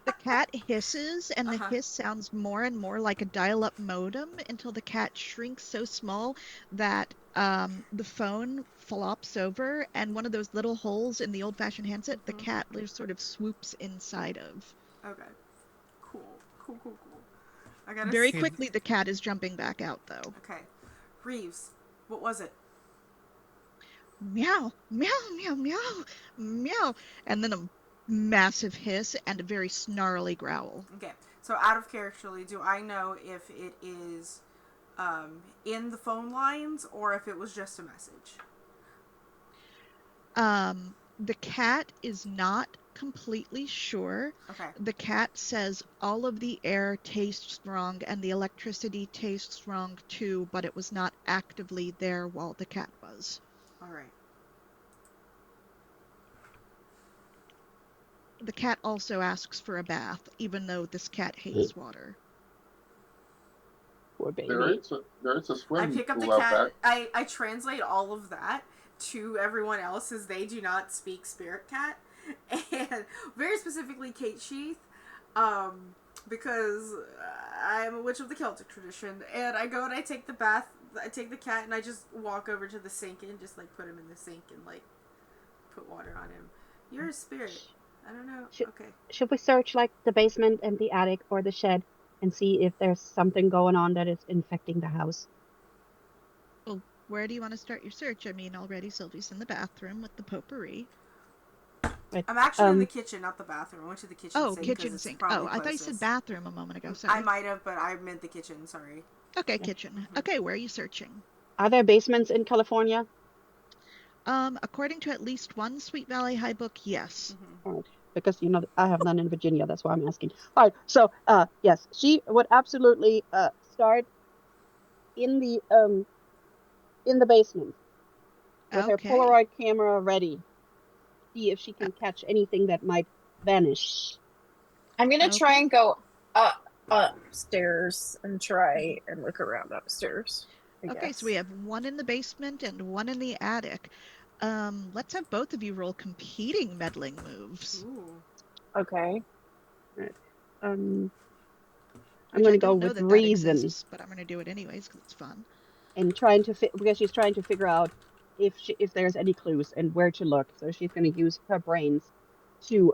the cat hisses, and the hiss sounds more and more like a dial-up modem until the cat shrinks so small that the phone flops over, and one of those little holes in the old-fashioned handset, the cat sort of swoops inside of. Okay. Cool. I gotta Very quickly, the cat is jumping back out, though. Okay. Reeves, what was it? Meow, meow, meow, meow, meow, and then a massive hiss and a very snarly growl. Okay, so out of characterly, do I know if it is in the phone lines or if it was just a message? The cat is not completely sure. Okay. The cat says all of the air tastes wrong and the electricity tastes wrong too, but it was not actively there while the cat was. All right. The cat also asks for a bath, even though this cat hates water. Poor baby. There is a swimming I pick up the pool out cat. back. I translate all of that to everyone else as they do not speak spirit cat. And very specifically Kate Sheath, because I'm a witch of the Celtic tradition. And I go and I take the bath, I take the cat and I just walk over to the sink and just like put him in the sink and like put water on him. You're a spirit. I don't know. Okay. Should we search like the basement and the attic or the shed and see if there's something going on that is infecting the house? Well, where do you want to start your search? I mean, already Sylvie's in the bathroom with the potpourri. Right. I'm actually in the kitchen, not the bathroom. I went to the kitchen sink. Kitchen sink. Oh, I thought you said bathroom a moment ago. Sorry. I might have, but I meant the kitchen. Sorry. Okay, kitchen. Okay, where are you searching? Are there basements in California? According to at least one Sweet Valley High book, yes. All right. Because I have none in Virginia, that's why I'm asking. All right, so yes, she would absolutely start in the basement with her Polaroid camera ready. See if she can catch anything that might vanish. I'm gonna try and go upstairs and try and look around upstairs. Okay, so we have one in the basement and one in the attic. Let's have both of you roll competing meddling moves. Ooh. Okay. Right. I'm going to go with reason, exists, but I'm going to do it anyways because it's fun. And because she's trying to figure out if there's any clues and where to look. So she's going to use her brains to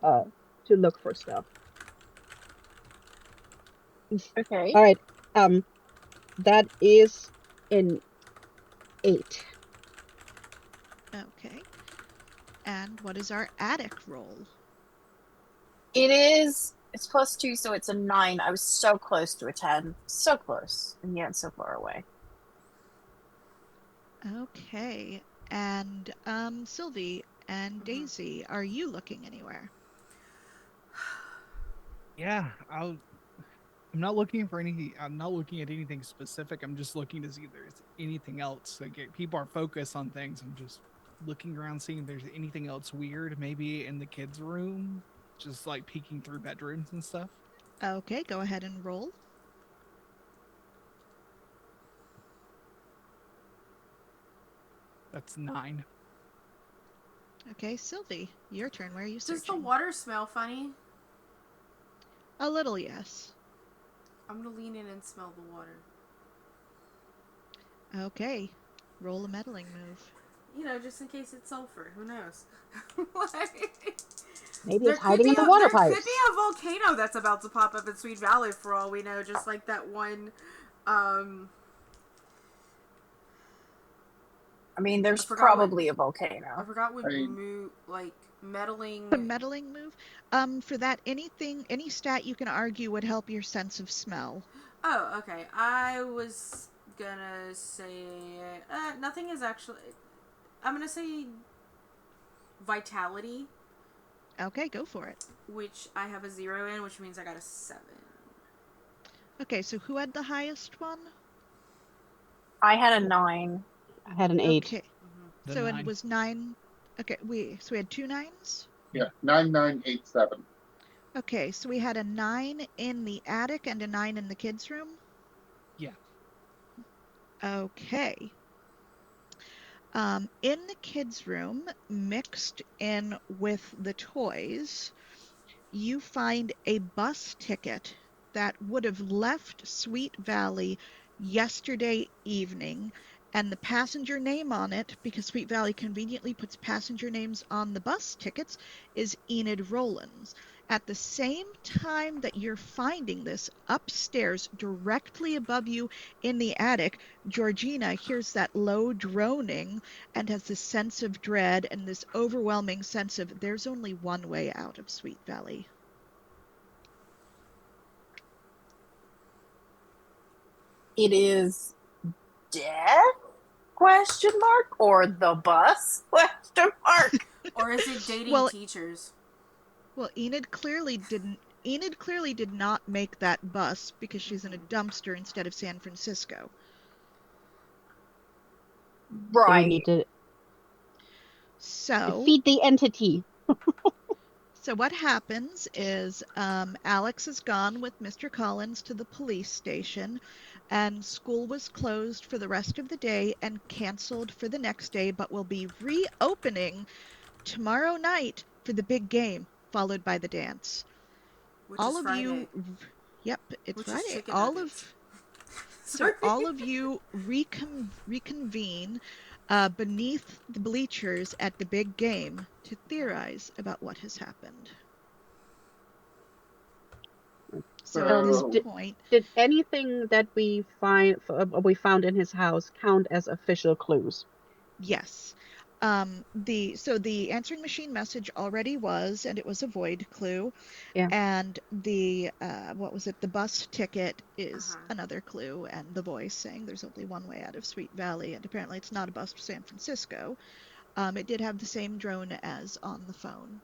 look for stuff. Okay. All right. That is an 8. Okay. And what is our attic roll? It's +2, so it's a 9. I was so close to a 10. So close. And yet so far away. Okay. And Sylvie and Daisy, are you looking anywhere? Yeah, I'm not looking for anything. I'm not looking at anything specific. I'm just looking to see if there's anything else. Like, people are focused on things. I'm just looking around, seeing if there's anything else weird, maybe in the kids' room, just like peeking through bedrooms and stuff. Okay, go ahead and roll. That's 9. Okay, Sylvie, your turn. Where are you searching? Does the water smell funny? A little, yes. I'm gonna lean in and smell the water. Okay, roll a meddling move. You know, just in case it's sulfur. Who knows? Maybe it's hiding in the water There pipes. could be a volcano that's about to pop up in Sweet Valley for all we know, just like that one. I mean, there's forgot probably a I volcano. forgot what I mean- meddling. The meddling move. For that, any stat you can argue would help your sense of smell. Oh, okay. I was gonna say nothing is actually. I'm gonna say vitality, Okay, go for it. which I have a 0 in, which means I got a 7. Okay, so who had the highest one? I had a 9. I had an 8. Okay, The so 9. it was 9. Okay, we had 2 9s? Yeah, 9987. Okay, so we had a 9 in the attic and a 9 in the kids' room? Yeah. Okay. In the kids' room, mixed in with the toys, you find a bus ticket that would have left Sweet Valley yesterday evening, and the passenger name on it, because Sweet Valley conveniently puts passenger names on the bus tickets, is Enid Rollins. At the same time that you're finding this, upstairs, directly above you in the attic, Georgina hears that low droning and has this sense of dread and this overwhelming sense of there's only one way out of Sweet Valley. It is death? Question mark? Or the bus? Question mark. Or is it dating Well- teachers? Well, Enid clearly did not make that bus because she's in a dumpster instead of San Francisco. So we Right. need to So, defeat the entity. so what happens is Alex is gone with Mr. Collins to the police station, and school was closed for the rest of the day and canceled for the next day, but will be reopening tomorrow night for the big game, followed by the dance. Which All is of Friday. you, yep, it's Which is Friday. chicken All nuggets. of So all of you reconvene beneath the bleachers at the big game to theorize about what has happened. So at this point, Did anything that we found in his house count as official clues? yes. The answering machine message already was, and it was a void clue. Yeah. And the what was it? The bus ticket is another clue, and the voice saying there's only one way out of Sweet Valley, and apparently it's not a bus to San Francisco. It did have the same drone as on the phone.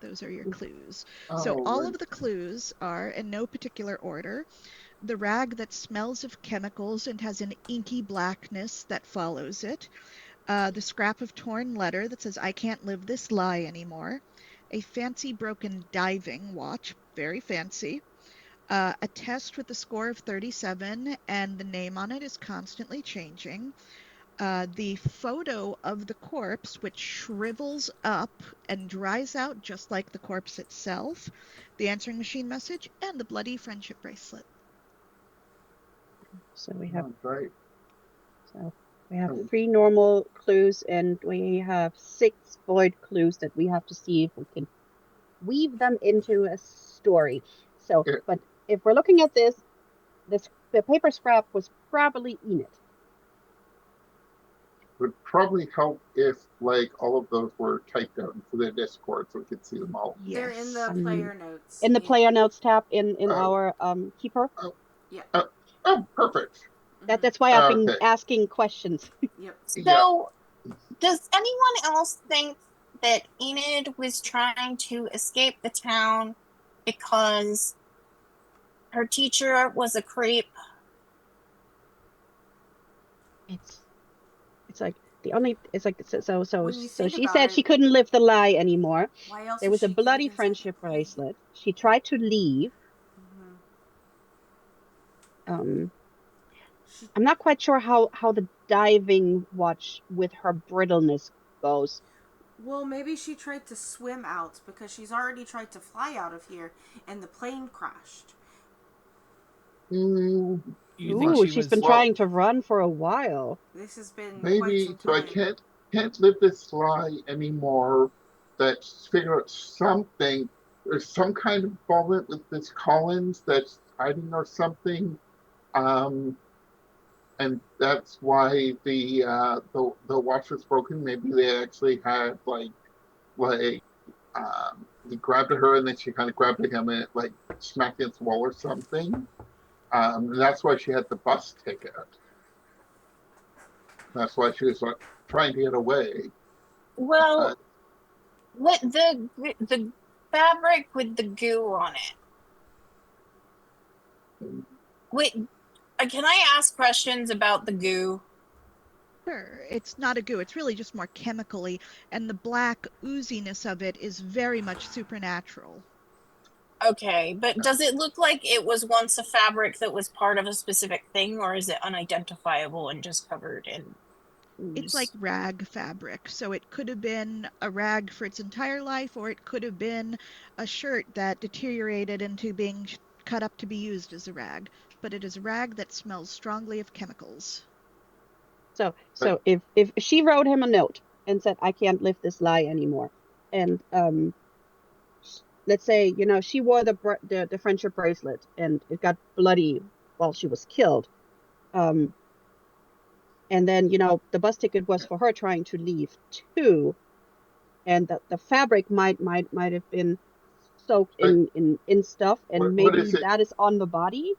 Those are your clues. So all of the clues are in no particular order. The rag that smells of chemicals and has an inky blackness that follows it. The scrap of torn letter that says, I can't live this lie anymore. A fancy broken diving watch, very fancy. A test with a score of 37, and the name on it is constantly changing. The photo of the corpse, which shrivels up and dries out just like the corpse itself. The answering machine message, and the bloody friendship bracelet. So we have Right. So we have 3 normal clues, and we have 6 void clues that we have to see if we can weave them into a story. So, but if we're looking at this, the paper scrap was probably Enid. Would probably help if all of those were typed out into the Discord so we could see them all. Yes. They're in the player notes. In the player notes tab in our keeper. Yeah. Oh, perfect. That's why I've been asking questions. Yep. So, does anyone else think that Enid was trying to escape the town because her teacher was a creep? It's like the only it's like When you so think she about said it, she couldn't live the lie anymore. why else There is was a she getting bloody inside the friendship plane? bracelet. She tried to leave. Hmm. Um, She I'm not quite sure how the diving watch with her brittleness goes. Well, maybe she tried to swim out because she's already tried to fly out of here and the plane crashed. Mm, You think Ooh, she she's was? been well, trying to run for a while. This has been quite maybe some so. I time. can't live this lie anymore. Let's figure out something. There's some kind of involvement with this Collins that's hiding or something. Um, and that's why the watch was broken. Maybe they actually had like he grabbed her and then she kind of grabbed him and like smacked against the wall or something. And that's why she had the bus ticket. That's why she was like trying to get away. Uh, Well, what the fabric with the goo on it. Wait, can I ask questions about the goo? Sure, it's not a goo. It's really just more chemically, and the black ooziness of it is very much supernatural. Okay, but does it look like it was once a fabric that was part of a specific thing, or is it unidentifiable and just covered in It's like ooze? rag fabric, so it could have been a rag for its entire life, or it could have been a shirt that deteriorated into being cut up to be used as a rag. But it is a rag that smells strongly of chemicals. So if she wrote him a note and said, I can't live this lie anymore, and let's say, she wore the friendship bracelet and it got bloody while she was killed. Um, and then, the bus ticket was for her trying to leave too, and the fabric might have been soaked but in stuff, and what is maybe it? that is on the body,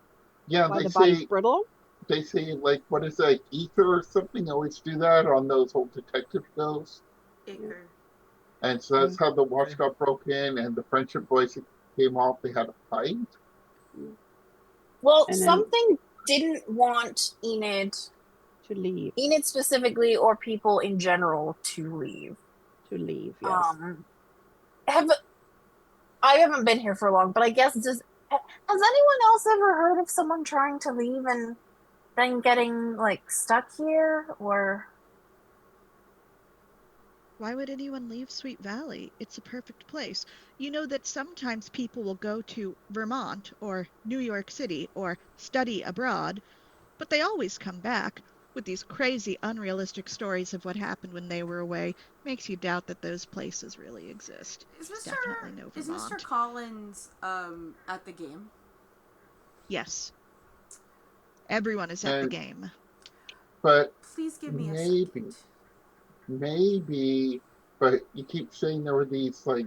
Yeah, why the body's brittle. they say like what is that ether or something? They always do that on those old detective shows. Icker. And so Yeah. that's how the watch got broken and the friendship voice came off. They had a fight. Well, And then something didn't want to leave, Enid specifically, or people in general to leave. yes. Have I haven't been here for long, but I guess has anyone else ever heard of someone trying to leave and then getting like stuck here? Or Why would anyone leave Sweet Valley? It's a perfect place. You know that sometimes people will go to Vermont or New York City or study abroad, but they always come back with these crazy, unrealistic stories of what happened when they were away. Makes you doubt that those places really exist. Is It's Mr. definitely no is Mr. Vermont. Collins at the game? Yes, everyone is at the And game. but Please give me a second. maybe maybe but you keep saying there were these like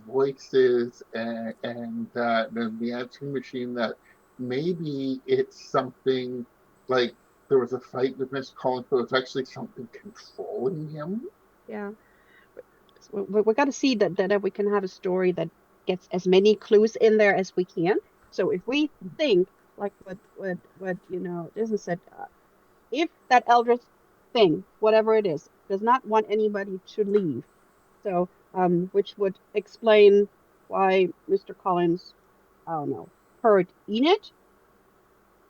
voices and that and the answering machine that maybe it's something like there was a fight with Miss Collins, but it was actually something controlling him. Yeah. We got to see that we can have a story that gets as many clues in there as we can. So if we think like what Jason said, if that eldritch thing, whatever it is, does not want anybody to leave, so which would explain why Mr. Collins, I don't know, heard Enid,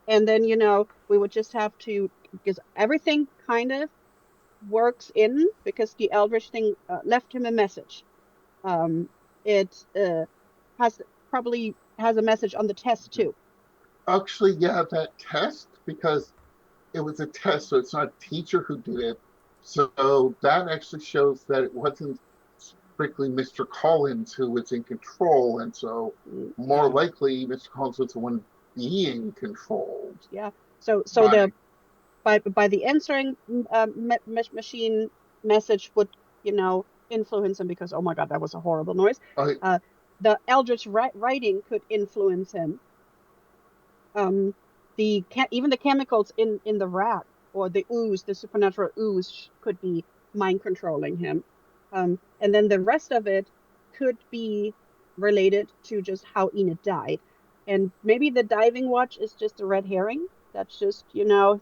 and then we would just have to, because everything kind of works in, because the eldritch thing left him a message. It has probably has a message on the test too. Actually, yeah, that test, because it was a test, so it's not a teacher who did it. So that actually shows that it wasn't strictly Mr. Collins who was in control, and so more Yeah, likely Mr. Collins was the one being controlled yeah. So by. the by the answering machine message would influence him, because oh my god, that was a horrible noise. I, Uh, the eldritch writing could influence him. Even the chemicals in the rat, or the ooze, the supernatural ooze, could be mind controlling him. And then the rest of it could be related to just how Enid died. And maybe the diving watch is just a red herring. That's just,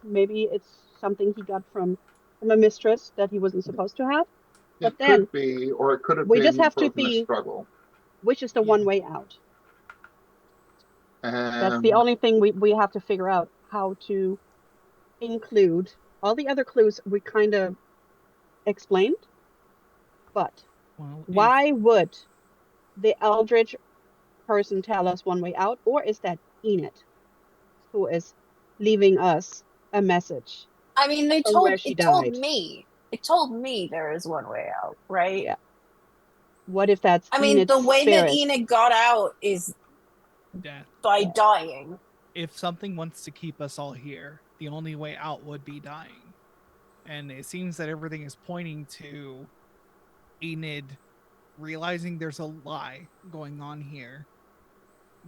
maybe it's something he got from from a mistress that he wasn't supposed to have. But It then could be, or it could have we been just have to both in a see struggle. which is the Yeah. one way out. That's the only thing we have to figure out, how to include. All the other clues we kind of explained, but Well, why would the Eldritch person tell us one way out? Or is that Enid who is leaving us a message I mean, from where she it told died? me. It told me there is one way out, right? Yeah. What if that's I mean, Enid's the way spirit? that Enid got out is death. by dying. If something wants to keep us all here, the only way out would be dying. And it seems that everything is pointing to Enid realizing there's a lie going on here,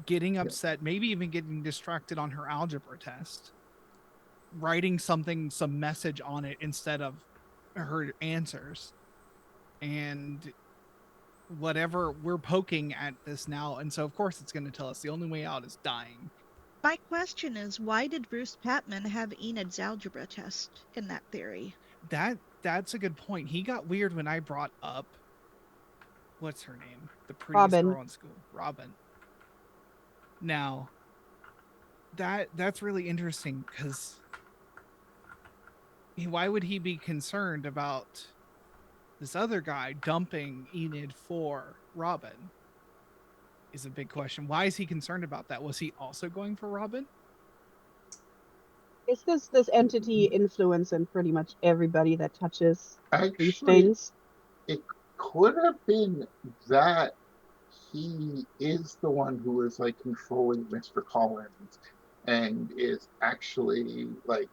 getting upset, maybe even getting distracted on her algebra test, writing some message on it instead of her answers. And whatever, we're poking at this now, and so of course it's going to tell us the only way out is dying. My question is, why did Bruce Patman have Enid's algebra test in that theory? That's a good point. He got weird when I brought up, what's her name, the prettiest Robin. girl in school, Robin. Now that's really interesting, because why would he be concerned about this other guy dumping Enid for Robin? Is a big question. Why is he concerned about that? Was he also going for Robin? Is this entity influencing pretty much everybody that touches these Actually, things? it could have been that he is the one who is like controlling Mr. Collins and is actually like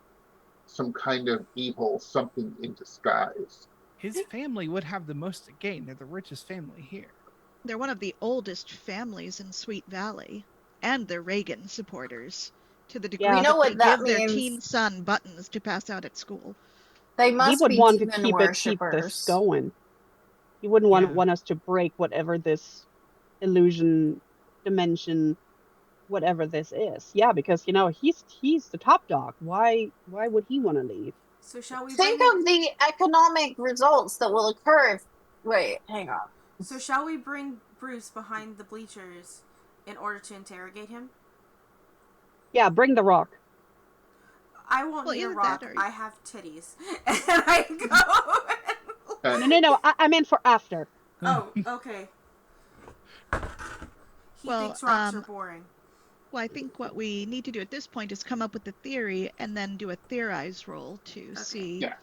some kind of evil, something in disguise. His family would have the most to gain. They're the richest family here. They're one of the oldest families in Sweet Valley, and they're Reagan supporters, to the degree Yeah. You know that what they that give their means? teen son buttons to pass out at school. They He must would be want to demon keep this worshippers. going. He wouldn't want Yeah. want us to break whatever this illusion, dimension, whatever this is. Yeah, because he's the top dog. Why would he want to leave? So shall we Think bring? of the economic results that will occur if. Wait, hang on. So shall we bring Bruce behind the bleachers in order to interrogate him? Yeah, bring the rock. I won't Well, need a either rock. that or- I have titties, and I go. No. I meant for after. Oh, okay. He Well, thinks rocks are boring. Well, I think what we need to do at this point is come up with a theory and then do a theorize roll to see. Yeah.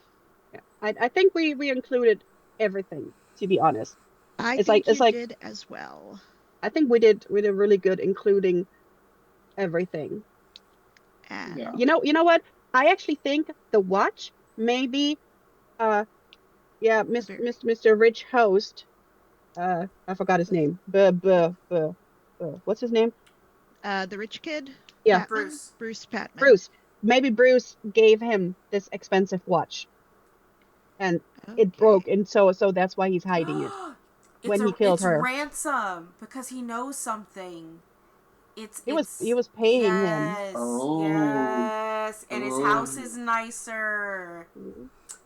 Yeah. I think we included everything, to be honest. I It's think like- it's you like- did as well. I think we did really good including everything. And Yeah. You know what? I actually think the watch maybe Mr. Rich Host, I forgot his name. What's his name? the rich kid? Yeah. Patman? Bruce. Bruce Patman. Bruce. Maybe Bruce gave him this expensive watch. And it broke, and so that's why he's hiding it. When he killed her. It's ransom because he knows something. He was paying him. yes, Oh. Yes, and his house Oh. is nicer.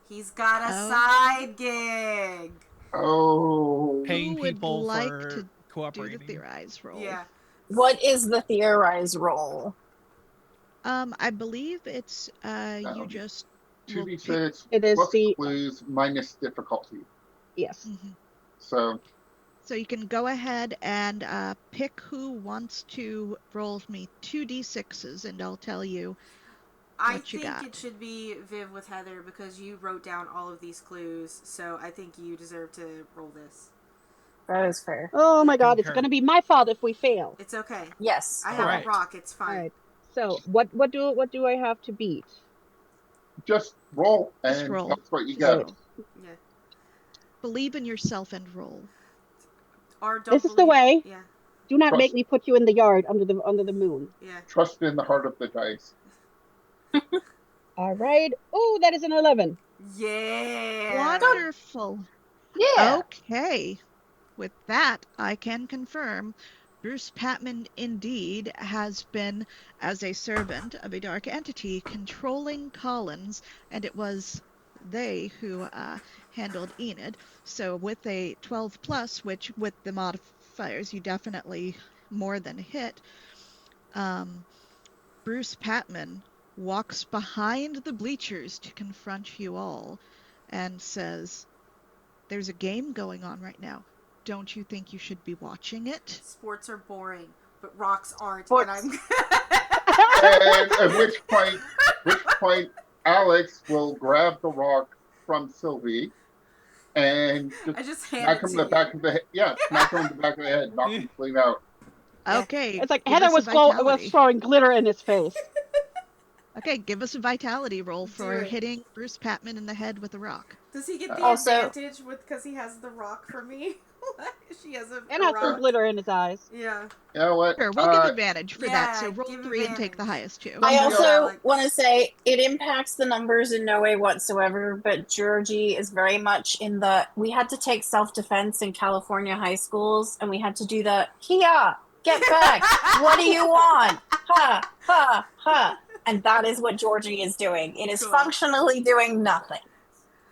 He's got a Oh. side gig. Oh. Paying Who would people like for to do the cooperating. theorize roll? Yeah. What is the theorize roll? I believe it's you just will 2d6 It is plus the- clues minus difficulty. Yes. Mhm. So So you can go ahead and pick who wants to roll me 2d6s, and I'll tell you. I What you think got? it should be Viv with Heather because you wrote down all of these clues, so I think you deserve to roll this. That is fair. Oh my God! It's Concur. gonna be my fault if we fail. It's okay. Yes. I have Alright. a rock. It's All fine. right. So what do I have to beat? just roll and Just roll. tell us what you Just got. roll. Yeah. Believe in yourself and roll. Or don't This is the believe- way. Yeah. Do not Trust- make me put you in the yard under the moon. Yeah. Trust in the heart of the dice. All right. Oh, that is an 11. Yeah. Wonderful. Yeah. Okay. With that, I can confirm Bruce Patman indeed has been, as a servant of a dark entity, controlling Collins, and it was they who handled Enid. So with a 12 plus, which with the modifiers you definitely more than hit, Bruce Patman walks behind the bleachers to confront you all and says, "There's a game going on right now. Don't you think you should be watching it?" Sports are boring, but rocks aren't, Sports. and I'm. And at which point, Alex will grab the rock from Sylvie and I just hand smack it him in to the back you. of the head. Yeah, smack him in the back of the head, knock him clean out. Okay, It's like give Heather us a was vitality. throwing glitter in his face. Okay, give us a vitality roll Do for it. hitting Bruce Patman in the head with a rock. Does he get the Also- advantage because he has the rock for me? She has a And has some rock. glitter in his eyes. Yeah. You know what? Sure, we'll give advantage for that. So yeah, roll give 3 and take the advantage. highest 2. I Somebody also Alex. want to say it impacts the numbers in no way whatsoever, but Georgie is very much in the. We had to take self defense in California high schools, and we had to do the Kia, get back. What do you want? Ha, ha, ha. And that is what Georgie is doing. It is Cool. functionally doing nothing.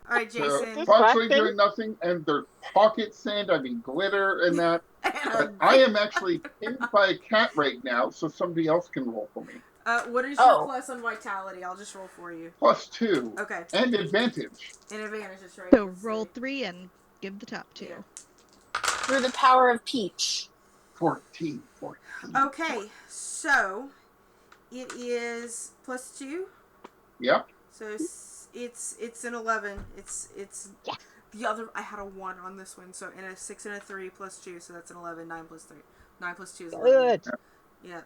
All right, So Jason. functionally Distracting. doing nothing, and there's pocket sand, glitter and that. But And I am actually pinned by a cat right now, so somebody else can roll for me. what is your Oh. plus on vitality? I'll just roll for you. +2. Okay. And advantage. An advantage is right. So Let's roll see. 3 and give the top 2. Yeah. Through the power of Peach. 14. Okay, so it is +2. Yep. So it's an 11. It's Yes. the other. I had a 1 on this one, so and a 6 and a 3 +2, so that's an 11. 9 plus 3. 9 plus 2 is 11. Good. Yeah.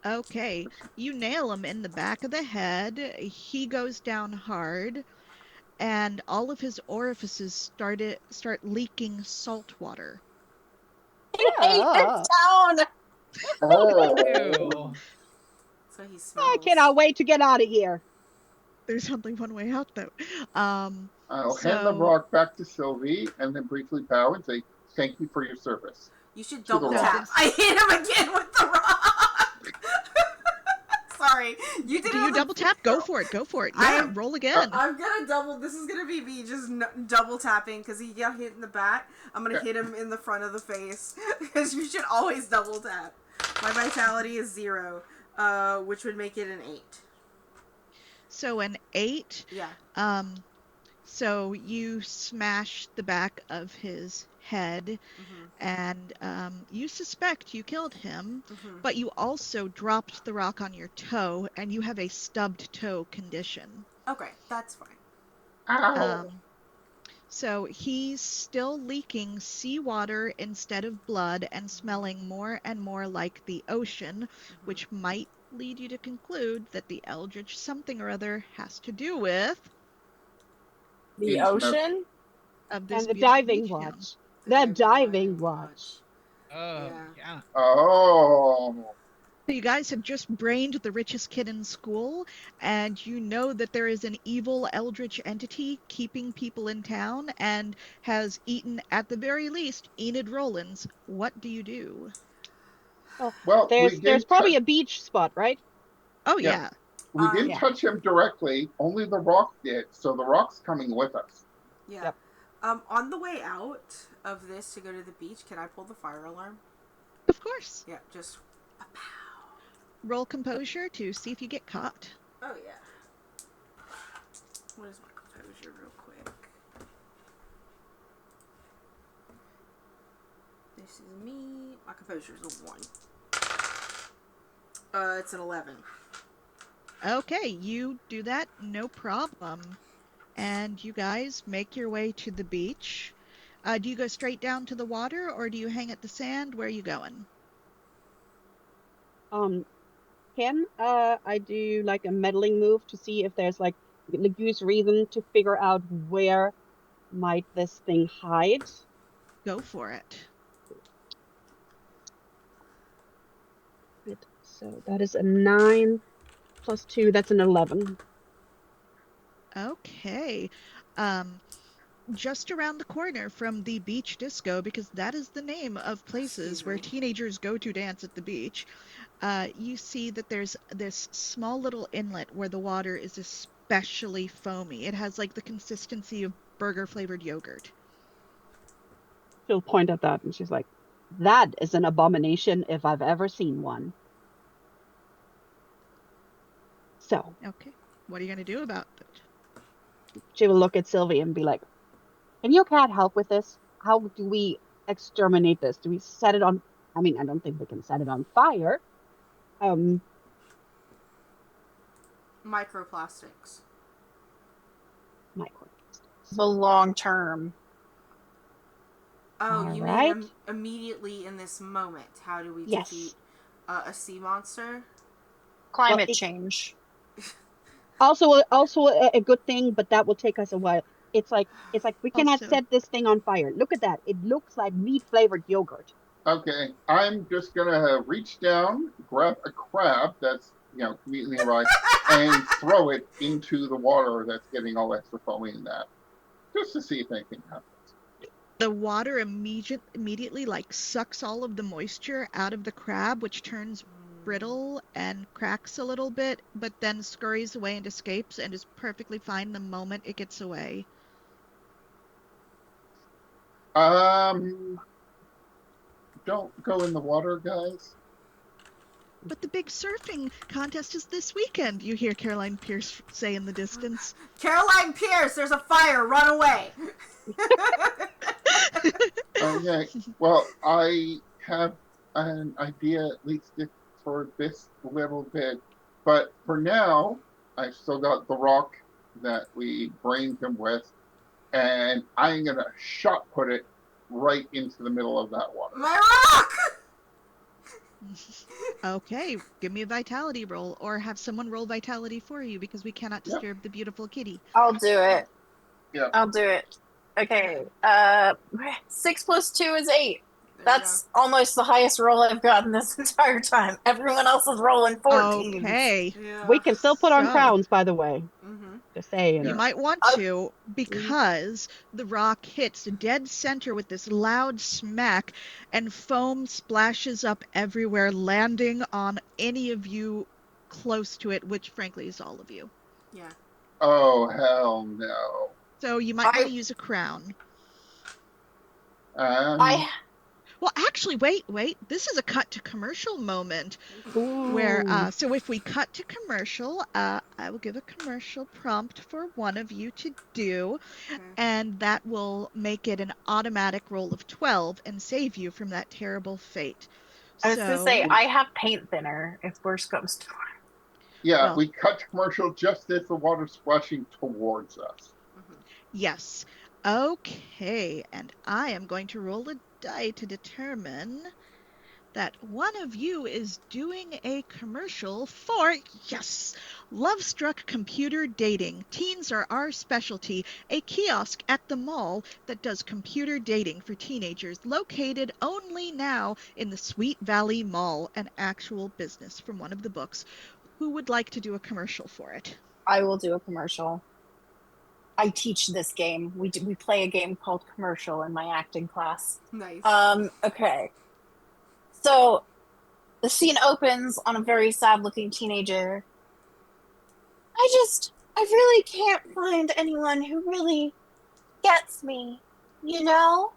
Okay, you nail him in the back of the head. He goes down hard, and all of his orifices start leaking salt water. I hate this town. Oh. Ew. So he smells. I cannot wait to get out of here. There's only one way out, though. I'll hand the rock back to Sylvie and then briefly bow and say, "Thank you for your service." You should To the double rock. tap. I hit him again with the rock. Sorry, you did. Do you double tap? Go for it. Go for it. Yeah, roll again. I'm gonna double. This is gonna be me just double tapping because he got hit in the back. I'm gonna hit him in the front of the face because you should always double tap. My vitality is 0, which would make it an 8. So an 8. Yeah. So you smash the back of his head, and you suspect you killed him, but you also dropped the rock on your toe, and you have a stubbed toe condition. Okay, that's fine. Ow. So he's still leaking seawater instead of blood and smelling more and more like the ocean, which might lead you to conclude that the eldritch something or other has to do with The ocean? of this And the beautiful diving beach town. watch. The diving watch. Yeah. Oh. So you guys have just brained the richest kid in school, and you know that there is an evil eldritch entity keeping people in town and has eaten, at the very least, Enid Rollins. What do you do? Well, There's probably a beach spot, right? Oh, Yeah. yeah. We didn't Yeah. touch him directly. Only the rock did. So the rock's coming with us. Yeah. Yep. On the way out of this to go to the beach, can I pull the fire alarm? Of course. Yeah, just. Roll composure to see if you get caught. Oh yeah. What is my composure, real quick? This is me. My composure is a 1. It's an 11. Okay, you do that, no problem. And you guys make your way to the beach. Do you go straight down to the water, or do you hang at the sand? Where are you going? Can I do like a meddling move to see if there's like use reason to figure out where might this thing hide? Go for it. Good. So that is a 9 plus 2. That's an 11. Okay. Just around the corner from the beach disco, because that is the name of places where teenagers go to dance at the beach, you see that there's this small little inlet where the water is especially foamy. It has like the consistency of burger-flavored yogurt. She'll point at that and she's like, that is an abomination if I've ever seen one. So Okay, what are you going to do about it? she will look at Sylvie and be like, can your cat help with this? How do we exterminate this? Do we set it on? I mean, I don't think we can set it on fire. Microplastics. Microplastics. The long term. Oh, All you right. mean immediately in this moment? How do we Yes. defeat a sea monster? Climate Well, change. Also a good thing, but that will take us a while. It's like we cannot Also- set this thing on fire. Look at that. It looks like meat flavored yogurt. Okay, I'm just gonna reach down, grab a crab that's conveniently nearby, and throw it into the water that's getting all extra foamy in that, just to see if anything happens. The water immediately like sucks all of the moisture out of the crab, which turns brittle and cracks a little bit, but then scurries away and escapes and is perfectly fine the moment it gets away. Don't go in the water, guys. But the big surfing contest is this weekend, you hear Caroline Pierce say in the distance. Caroline Pierce, there's a fire, run away! Okay, well, I have an idea at least for this little bit, but for now, I've still got the rock that we brained him with, and I'm gonna shot put it right into the middle of that water. My rock! Okay, give me a vitality roll, or have someone roll vitality for you, because we cannot disturb the beautiful kitty. I'll do it. Yeah. I'll do it. Okay. 6 plus 2 is 8. There That's almost the highest roll I've gotten this entire time. Everyone else is rolling 14. Okay. you go. Yeah. We can still put on So- crowns, by the way. Mm-hmm. Just saying. You Yeah. might want to, because the rock hits dead center with this loud smack, and foam splashes up everywhere, landing on any of you close to it, which frankly is all of you. Yeah. Oh hell no. So you might want to use a crown. I Well, actually, wait. This is a cut to commercial moment. Ooh. Where so if we cut to commercial, I will give a commercial prompt for one of you to do, Okay. and that will make it an automatic roll of 12 and save you from that terrible fate. was gonna say So I have paint thinner if worse comes to worse. Yeah, Well- we cut to commercial just as the water's splashing towards us. Mm-hmm. yes, okay, and I am going to roll a die to determine that one of you is doing a commercial for, yes, Love Struck Computer Dating. Teens are our specialty, a kiosk at the mall that does computer dating for teenagers, located only now in the Sweet Valley Mall, an actual business from one of the books. Who would like to do a commercial for it? I will do a commercial. I teach this game. We play a game called Commercial in my acting class. Nice. Okay. So the scene opens on a very sad-looking teenager. I really can't find anyone who really gets me, you know?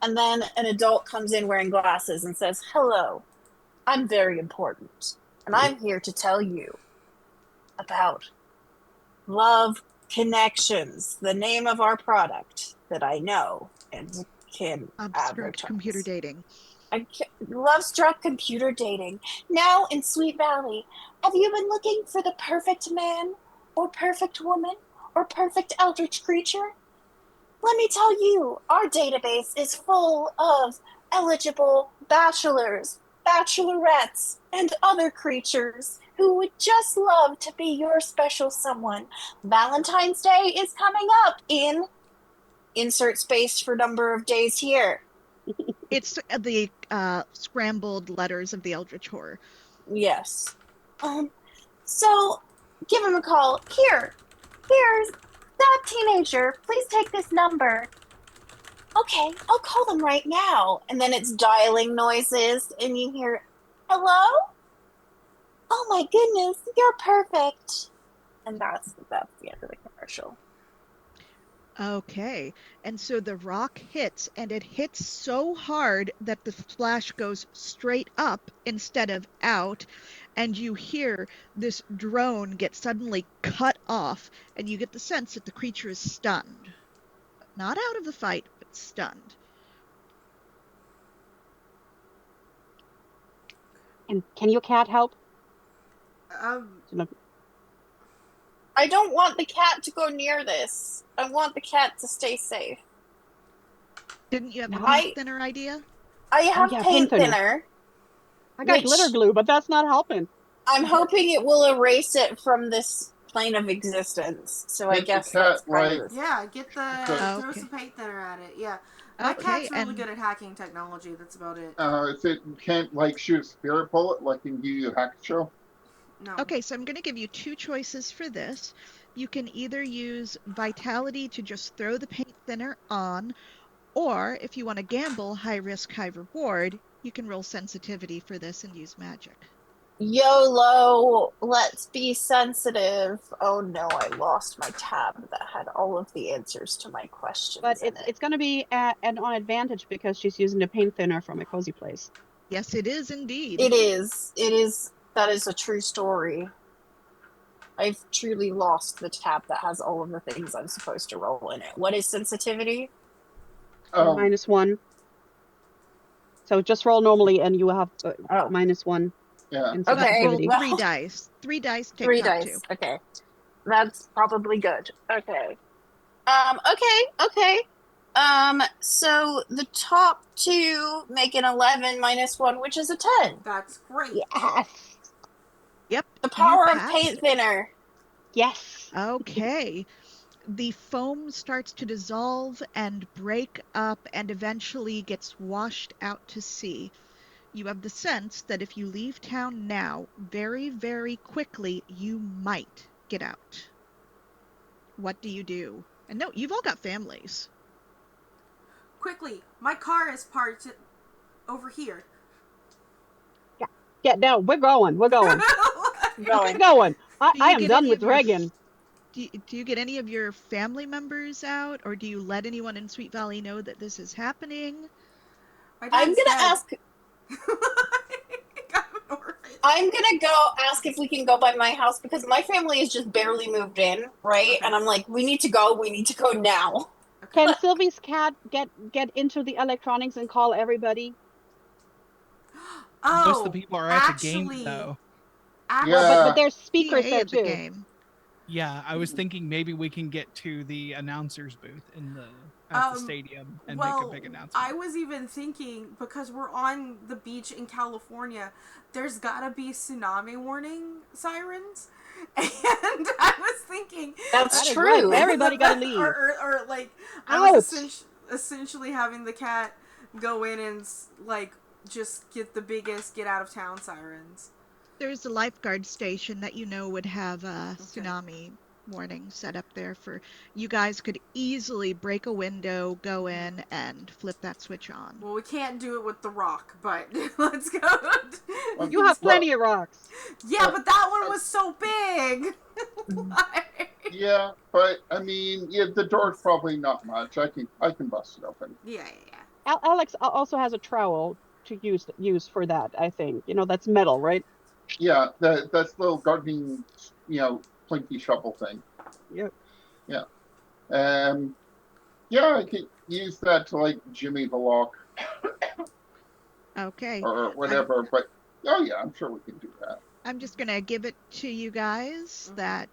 And then an adult comes in wearing glasses and says, "Hello, I'm very important, and I'm here to tell you about Love Connections, the name of our product that I know and can Obstruct advertise. computer dating. Love Struck Computer Dating. Now in Sweet Valley. Have you been looking for the perfect man, or perfect woman, or perfect eldritch creature? Let me tell you, our database is full of eligible bachelors, bachelorettes, and other creatures who would just love to be your special someone. Valentine's Day is coming up in insert space for number of days here. It's the scrambled letters of the Eldritch Horror. Yes. So give him a call. Here's that teenager. Please take this number. Okay, I'll call them right now. And then it's dialing noises, and you hear, "Hello? Oh my goodness, you're perfect. And that's the end of the commercial. Okay, and so the rock hits, and it hits so hard that the splash goes straight up instead of out, and you hear this drone get suddenly cut off, and you get the sense that the creature is stunned. Not out of the fight, but stunned. And can your cat help? I don't want the cat to go near this. I want the cat to stay safe. Didn't you have a paint thinner idea? I have yeah, paint thinner. I got glitter glue, but that's not helping. I'm hoping it will erase it from this plane of existence. So I guess that's kind of yeah. Get the throw some paint thinner at it. Yeah, my cat's really good at hacking technology. That's about it. If it can't like shoot a spirit bullet, like in Yu Yu Hakusho. No. Okay, so I'm going to give you two choices for this. You can either use Vitality to just throw the paint thinner on, or if you want to gamble, high risk, high reward, you can roll sensitivity for this and use magic. YOLO, let's be sensitive. Oh no, I lost my tab that had all of the answers to my questions. But it's going to be an advantage because she's using the paint thinner from a cozy place. Yes, it is indeed. It is. That is a true story. I've truly lost the tab that has all of the things I'm supposed to roll in it. What is sensitivity? -1. So just roll normally and you will have -1. Yeah. In Okay. sensitivity. Roll 3 dice. 3 dice, take 3 top dice. 2. Okay. That's probably good. Okay. Okay. So the top 2 make an 11 -1, which is a 10. That's great. Yes. Yep. The power of paint thinner. Yes. Okay. The foam starts to dissolve and break up and eventually gets washed out to sea. You have the sense that if you leave town now, very, very quickly, you might get out. What do you do? And no, you've all got families. Quickly, my car is parked over here. Yeah, no, we're going. We're going. We're going. I am done with Reagan. Do you get any of your family members out, or do you let anyone in Sweet Valley know that this is happening? I'm gonna ask. I'm gonna go ask if we can go by my house because my family is just barely moved in, right? And I'm like, we need to go now. Can Sylvie's cat get into the electronics and call everybody? Most of the people are at the game, though. But there's speakers there too. Game. Yeah, I was thinking maybe we can get to the announcer's booth at the stadium and make a big announcement. I was even thinking, because we're on the beach in California, there's gotta be tsunami warning sirens. And I was thinking that's true. Right. Everybody gotta leave. Or like, I was essentially having the cat go in and like just get the biggest get out of town sirens. There's a lifeguard station that would have a tsunami warning set up there for you guys could easily break a window, go in, and flip that switch on. Well, we can't do it with the rock, but let's go. You have plenty of rocks. Yeah, but that one was so big. Yeah, but I mean, the door's probably not much. I can bust it open. Yeah. Alex also has a trowel to use for that. I think that's metal, right? Yeah, that's little gardening, plinky shovel thing. Yep. Yeah. Yeah, I could use that to like Jimmy the lock. Okay. Or whatever, but I'm sure we can do that. I'm just gonna give it to you guys that,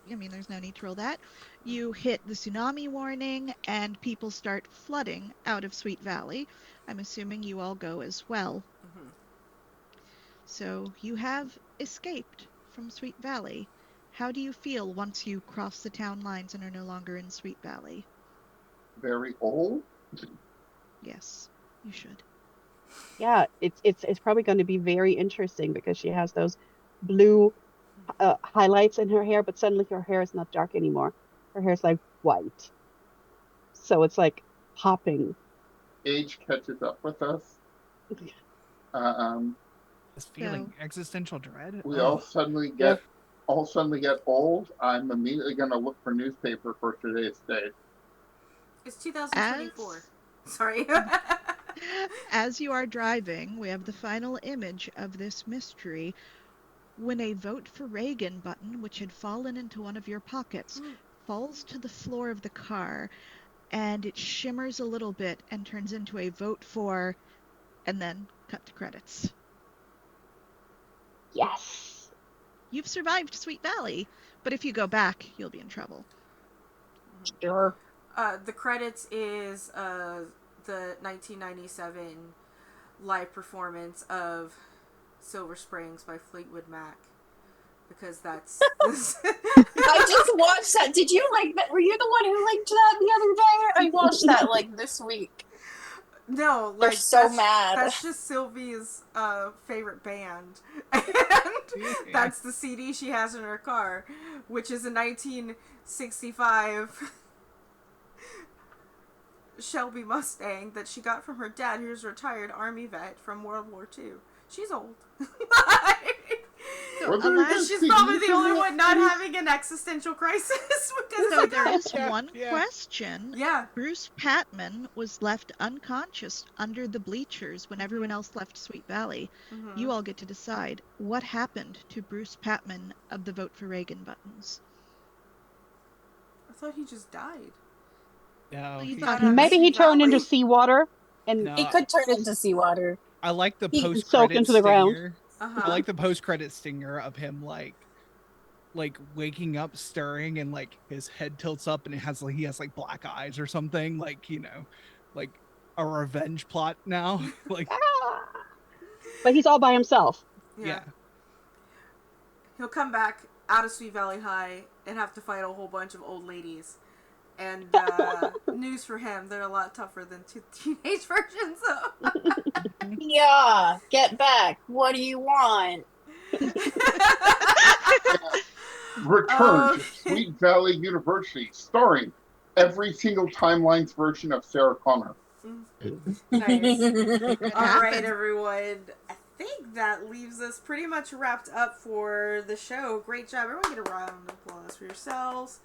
there's no need to roll that. You hit the tsunami warning and people start flooding out of Sweet Valley. I'm assuming you all go as well. Mm-hmm. So you have escaped from Sweet Valley. How do you feel once you cross the town lines and are no longer in Sweet Valley? Very old? Yes, you should. Yeah, it's probably going to be very interesting because she has those blue highlights in her hair, but suddenly her hair is not dark anymore. Her hair is like white. So it's like popping. Age catches up with us. This feeling, existential dread. We all suddenly get all suddenly get old, I'm immediately going to look for newspaper for today's date. It's 2024. Sorry. As you are driving, we have the final image of this mystery when a Vote for Reagan button, which had fallen into one of your pockets, falls to the floor of the car, and it shimmers a little bit and turns into a vote for, and then cut to credits. Yes. You've survived Sweet Valley, but if you go back, you'll be in trouble. Sure. The credits is the 1997 live performance of Silver Springs by Fleetwood Mac, because that's I just watched that. Did you like that? Were you the one who linked that the other day? I watched that like this week. no, They're like so mad. That's just Sylvie's favorite band, and that's the CD she has in her car, which is a 1965 Shelby Mustang that she got from her dad, who's a retired Army vet from World War II. She's old. And she's probably the only one not having an existential crisis. So there is one Yeah. question. Yeah. Bruce Patman was left unconscious under the bleachers when everyone else left Sweet Valley. Mm-hmm. You all get to decide what happened to Bruce Patman of the Vote for Reagan buttons. I thought he just died. No, You he- thought Maybe he turned into Valley. seawater and No, He could turn into seawater. I like the He post soaked credit into the ground. stinger. Uh-huh. I like the post credit stinger of him like waking up, stirring, and like his head tilts up, and he has like black eyes or something, like, you know, like a revenge plot now. Like, But he's all by himself. yeah. He'll come back out of Sweet Valley High and have to fight a whole bunch of old ladies. And news for him, they're a lot tougher than teenage versions of. Yeah, get back. What do you want? Return to Sweet Valley University, starring every single timeline's version of Sarah Connor. Nice. It All right, happened. everyone. I think that leaves us pretty much wrapped up for the show. Great job. Everyone get a round of applause for yourselves.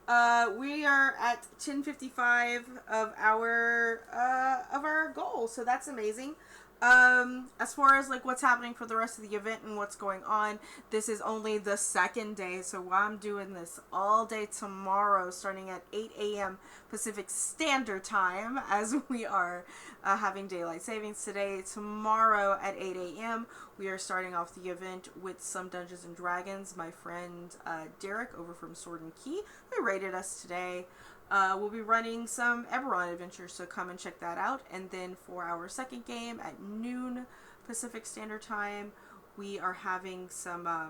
We are at 10:55 of our goal, so that's amazing. As far as like what's happening for the rest of the event and what's going on, this is only the second day, so I'm doing this all day tomorrow, starting at 8 a.m. Pacific Standard Time, as we are having daylight savings today. Tomorrow at 8 a.m. we are starting off the event with some Dungeons and Dragons. My friend Derek over from Sword and Key, who rated us today, we'll be running some Eberron adventures, so come and check that out. And then for our second game at noon Pacific Standard Time, we are having some I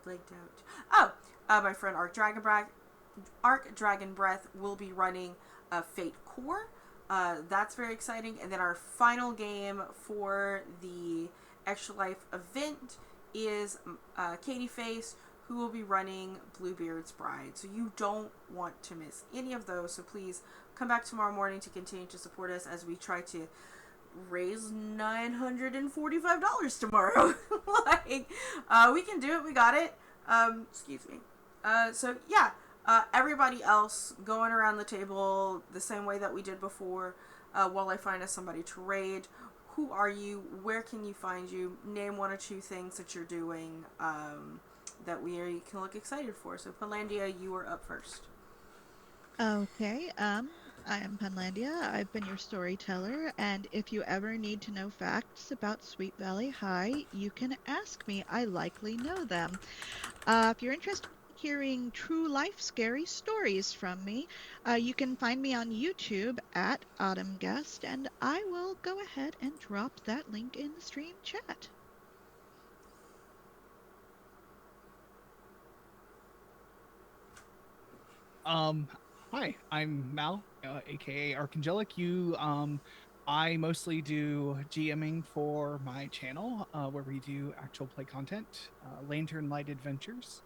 blanked out. My friend Arc Dragon Breath will be running Fate Core. That's very exciting. And then our final game for the Extra Life event is Katie Face, who will be running Bluebeard's Bride. So you don't want to miss any of those. So please come back tomorrow morning to continue to support us as we try to raise $945 tomorrow. We can do it. We got it. Excuse me. So yeah, everybody else going around the table the same way that we did before, while I find us somebody to raid. Who are you? Where can you find you? Name one or two things that you're doing that we can look excited for. So Palandia, you are up first. Okay, I am Penlandia. I've been your storyteller, and if you ever need to know facts about Sweet Valley High, you can ask me. I likely know them. If you're interested in hearing true life scary stories from me, you can find me on YouTube at Autumn Guest, and I will go ahead and drop that link in the stream chat. Hi, I'm Mal, aka Archangelic. I mostly do GMing for my channel, where we do actual play content, Lantern Light Adventures.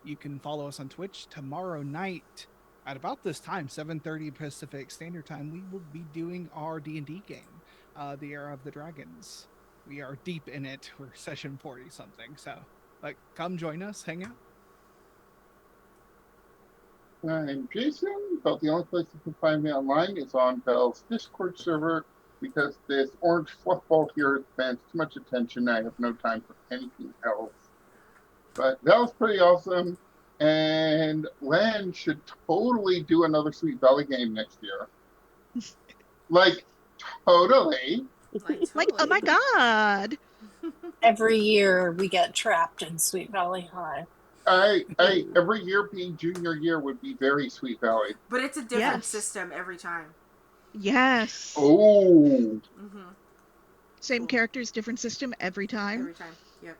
You can follow us on Twitch. Tomorrow night at about this time, 7:30 Pacific Standard Time, we will be doing our D&D game, the Era of the Dragons. We are deep in it. We're session 40 something, so Like, come join us, hang out. I'm Jason, but the only place you can find me online is on Bell's Discord server because this orange fluffball here demands too much attention. I have no time for anything else. But that was pretty awesome. And Len should totally do another Sweet Valley game next year. Like, totally. Like, oh my god. Every year we get trapped in Sweet Valley High. Every year being junior year would be very Sweet Valley. But it's a different Yes. system every time. Yes. Oh. Same characters, different system every time. Every time. Yep.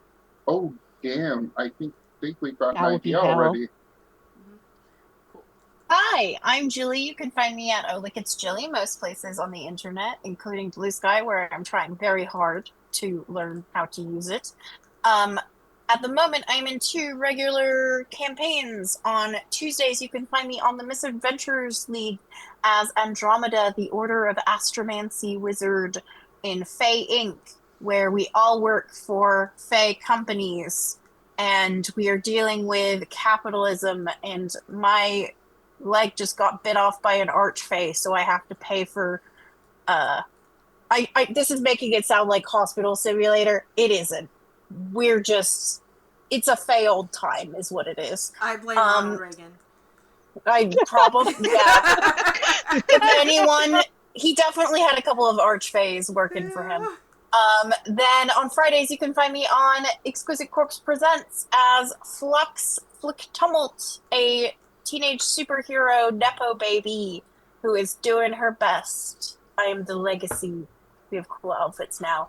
Oh, damn. I think we got an That would be idea hell. already. Cool. Hi, I'm Julie. You can find me at It's Jilly most places on the internet, including Blue Sky, where I'm trying very hard to learn how to use it. At the moment, I'm in 2 regular campaigns. On Tuesdays, you can find me on the Misadventures League as Andromeda, the Order of Astromancy Wizard in Fae Inc., where we all work for Fae companies, and we are dealing with capitalism, and my leg just got bit off by an archfey, so I have to pay for this is making it sound like Hospital Simulator. It isn't. We're just, it's a failed time is what it is. I blame Ronald Reagan. I probably, yeah. If anyone, he definitely had a couple of archfays working for him. Then on Fridays, you can find me on Exquisite Corpse Presents as Flick Tumult, a teenage superhero Nepo baby who is doing her best. I am the legacy. We have cool outfits now.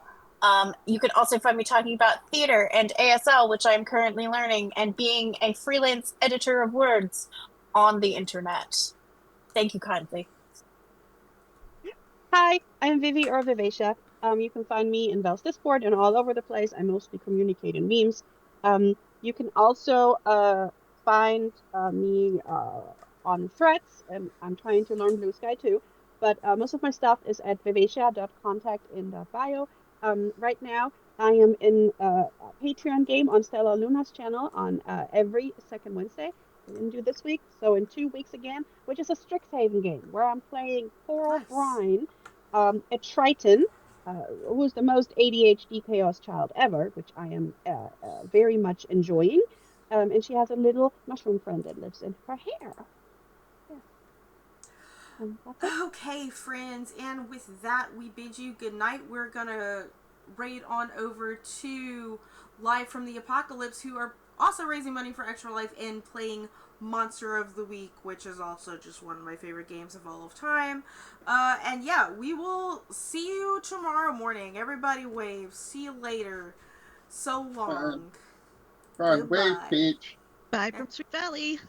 You can also find me talking about theater and ASL, which I'm currently learning, and being a freelance editor of words on the internet. Thank you kindly. Hi, I'm Vivi or Vivacia. You can find me in Bell's Discord and all over the place. I mostly communicate in memes. You can also find me on Threads. I'm trying to learn Blue Sky too, but most of my stuff is at vivacia.contact in the bio. Right now, I am in a Patreon game on Stella Luna's channel on every second Wednesday. I didn't do this week, so in 2 weeks again, which is a Strixhaven game where I'm playing Coral Brine, a Triton, who's the most ADHD chaos child ever, which I am very much enjoying. And she has a little mushroom friend that lives in her hair. Yeah. Okay, friends, and with that, we bid you good night. We're gonna raid on over to Live from the Apocalypse, who are also raising money for ExtraLife and playing Monster of the Week, which is also just one of my favorite games of all of time. And yeah, we will see you tomorrow morning. Everybody wave. See you later. So long. Wave, Peach. Bye from Sweet Valley.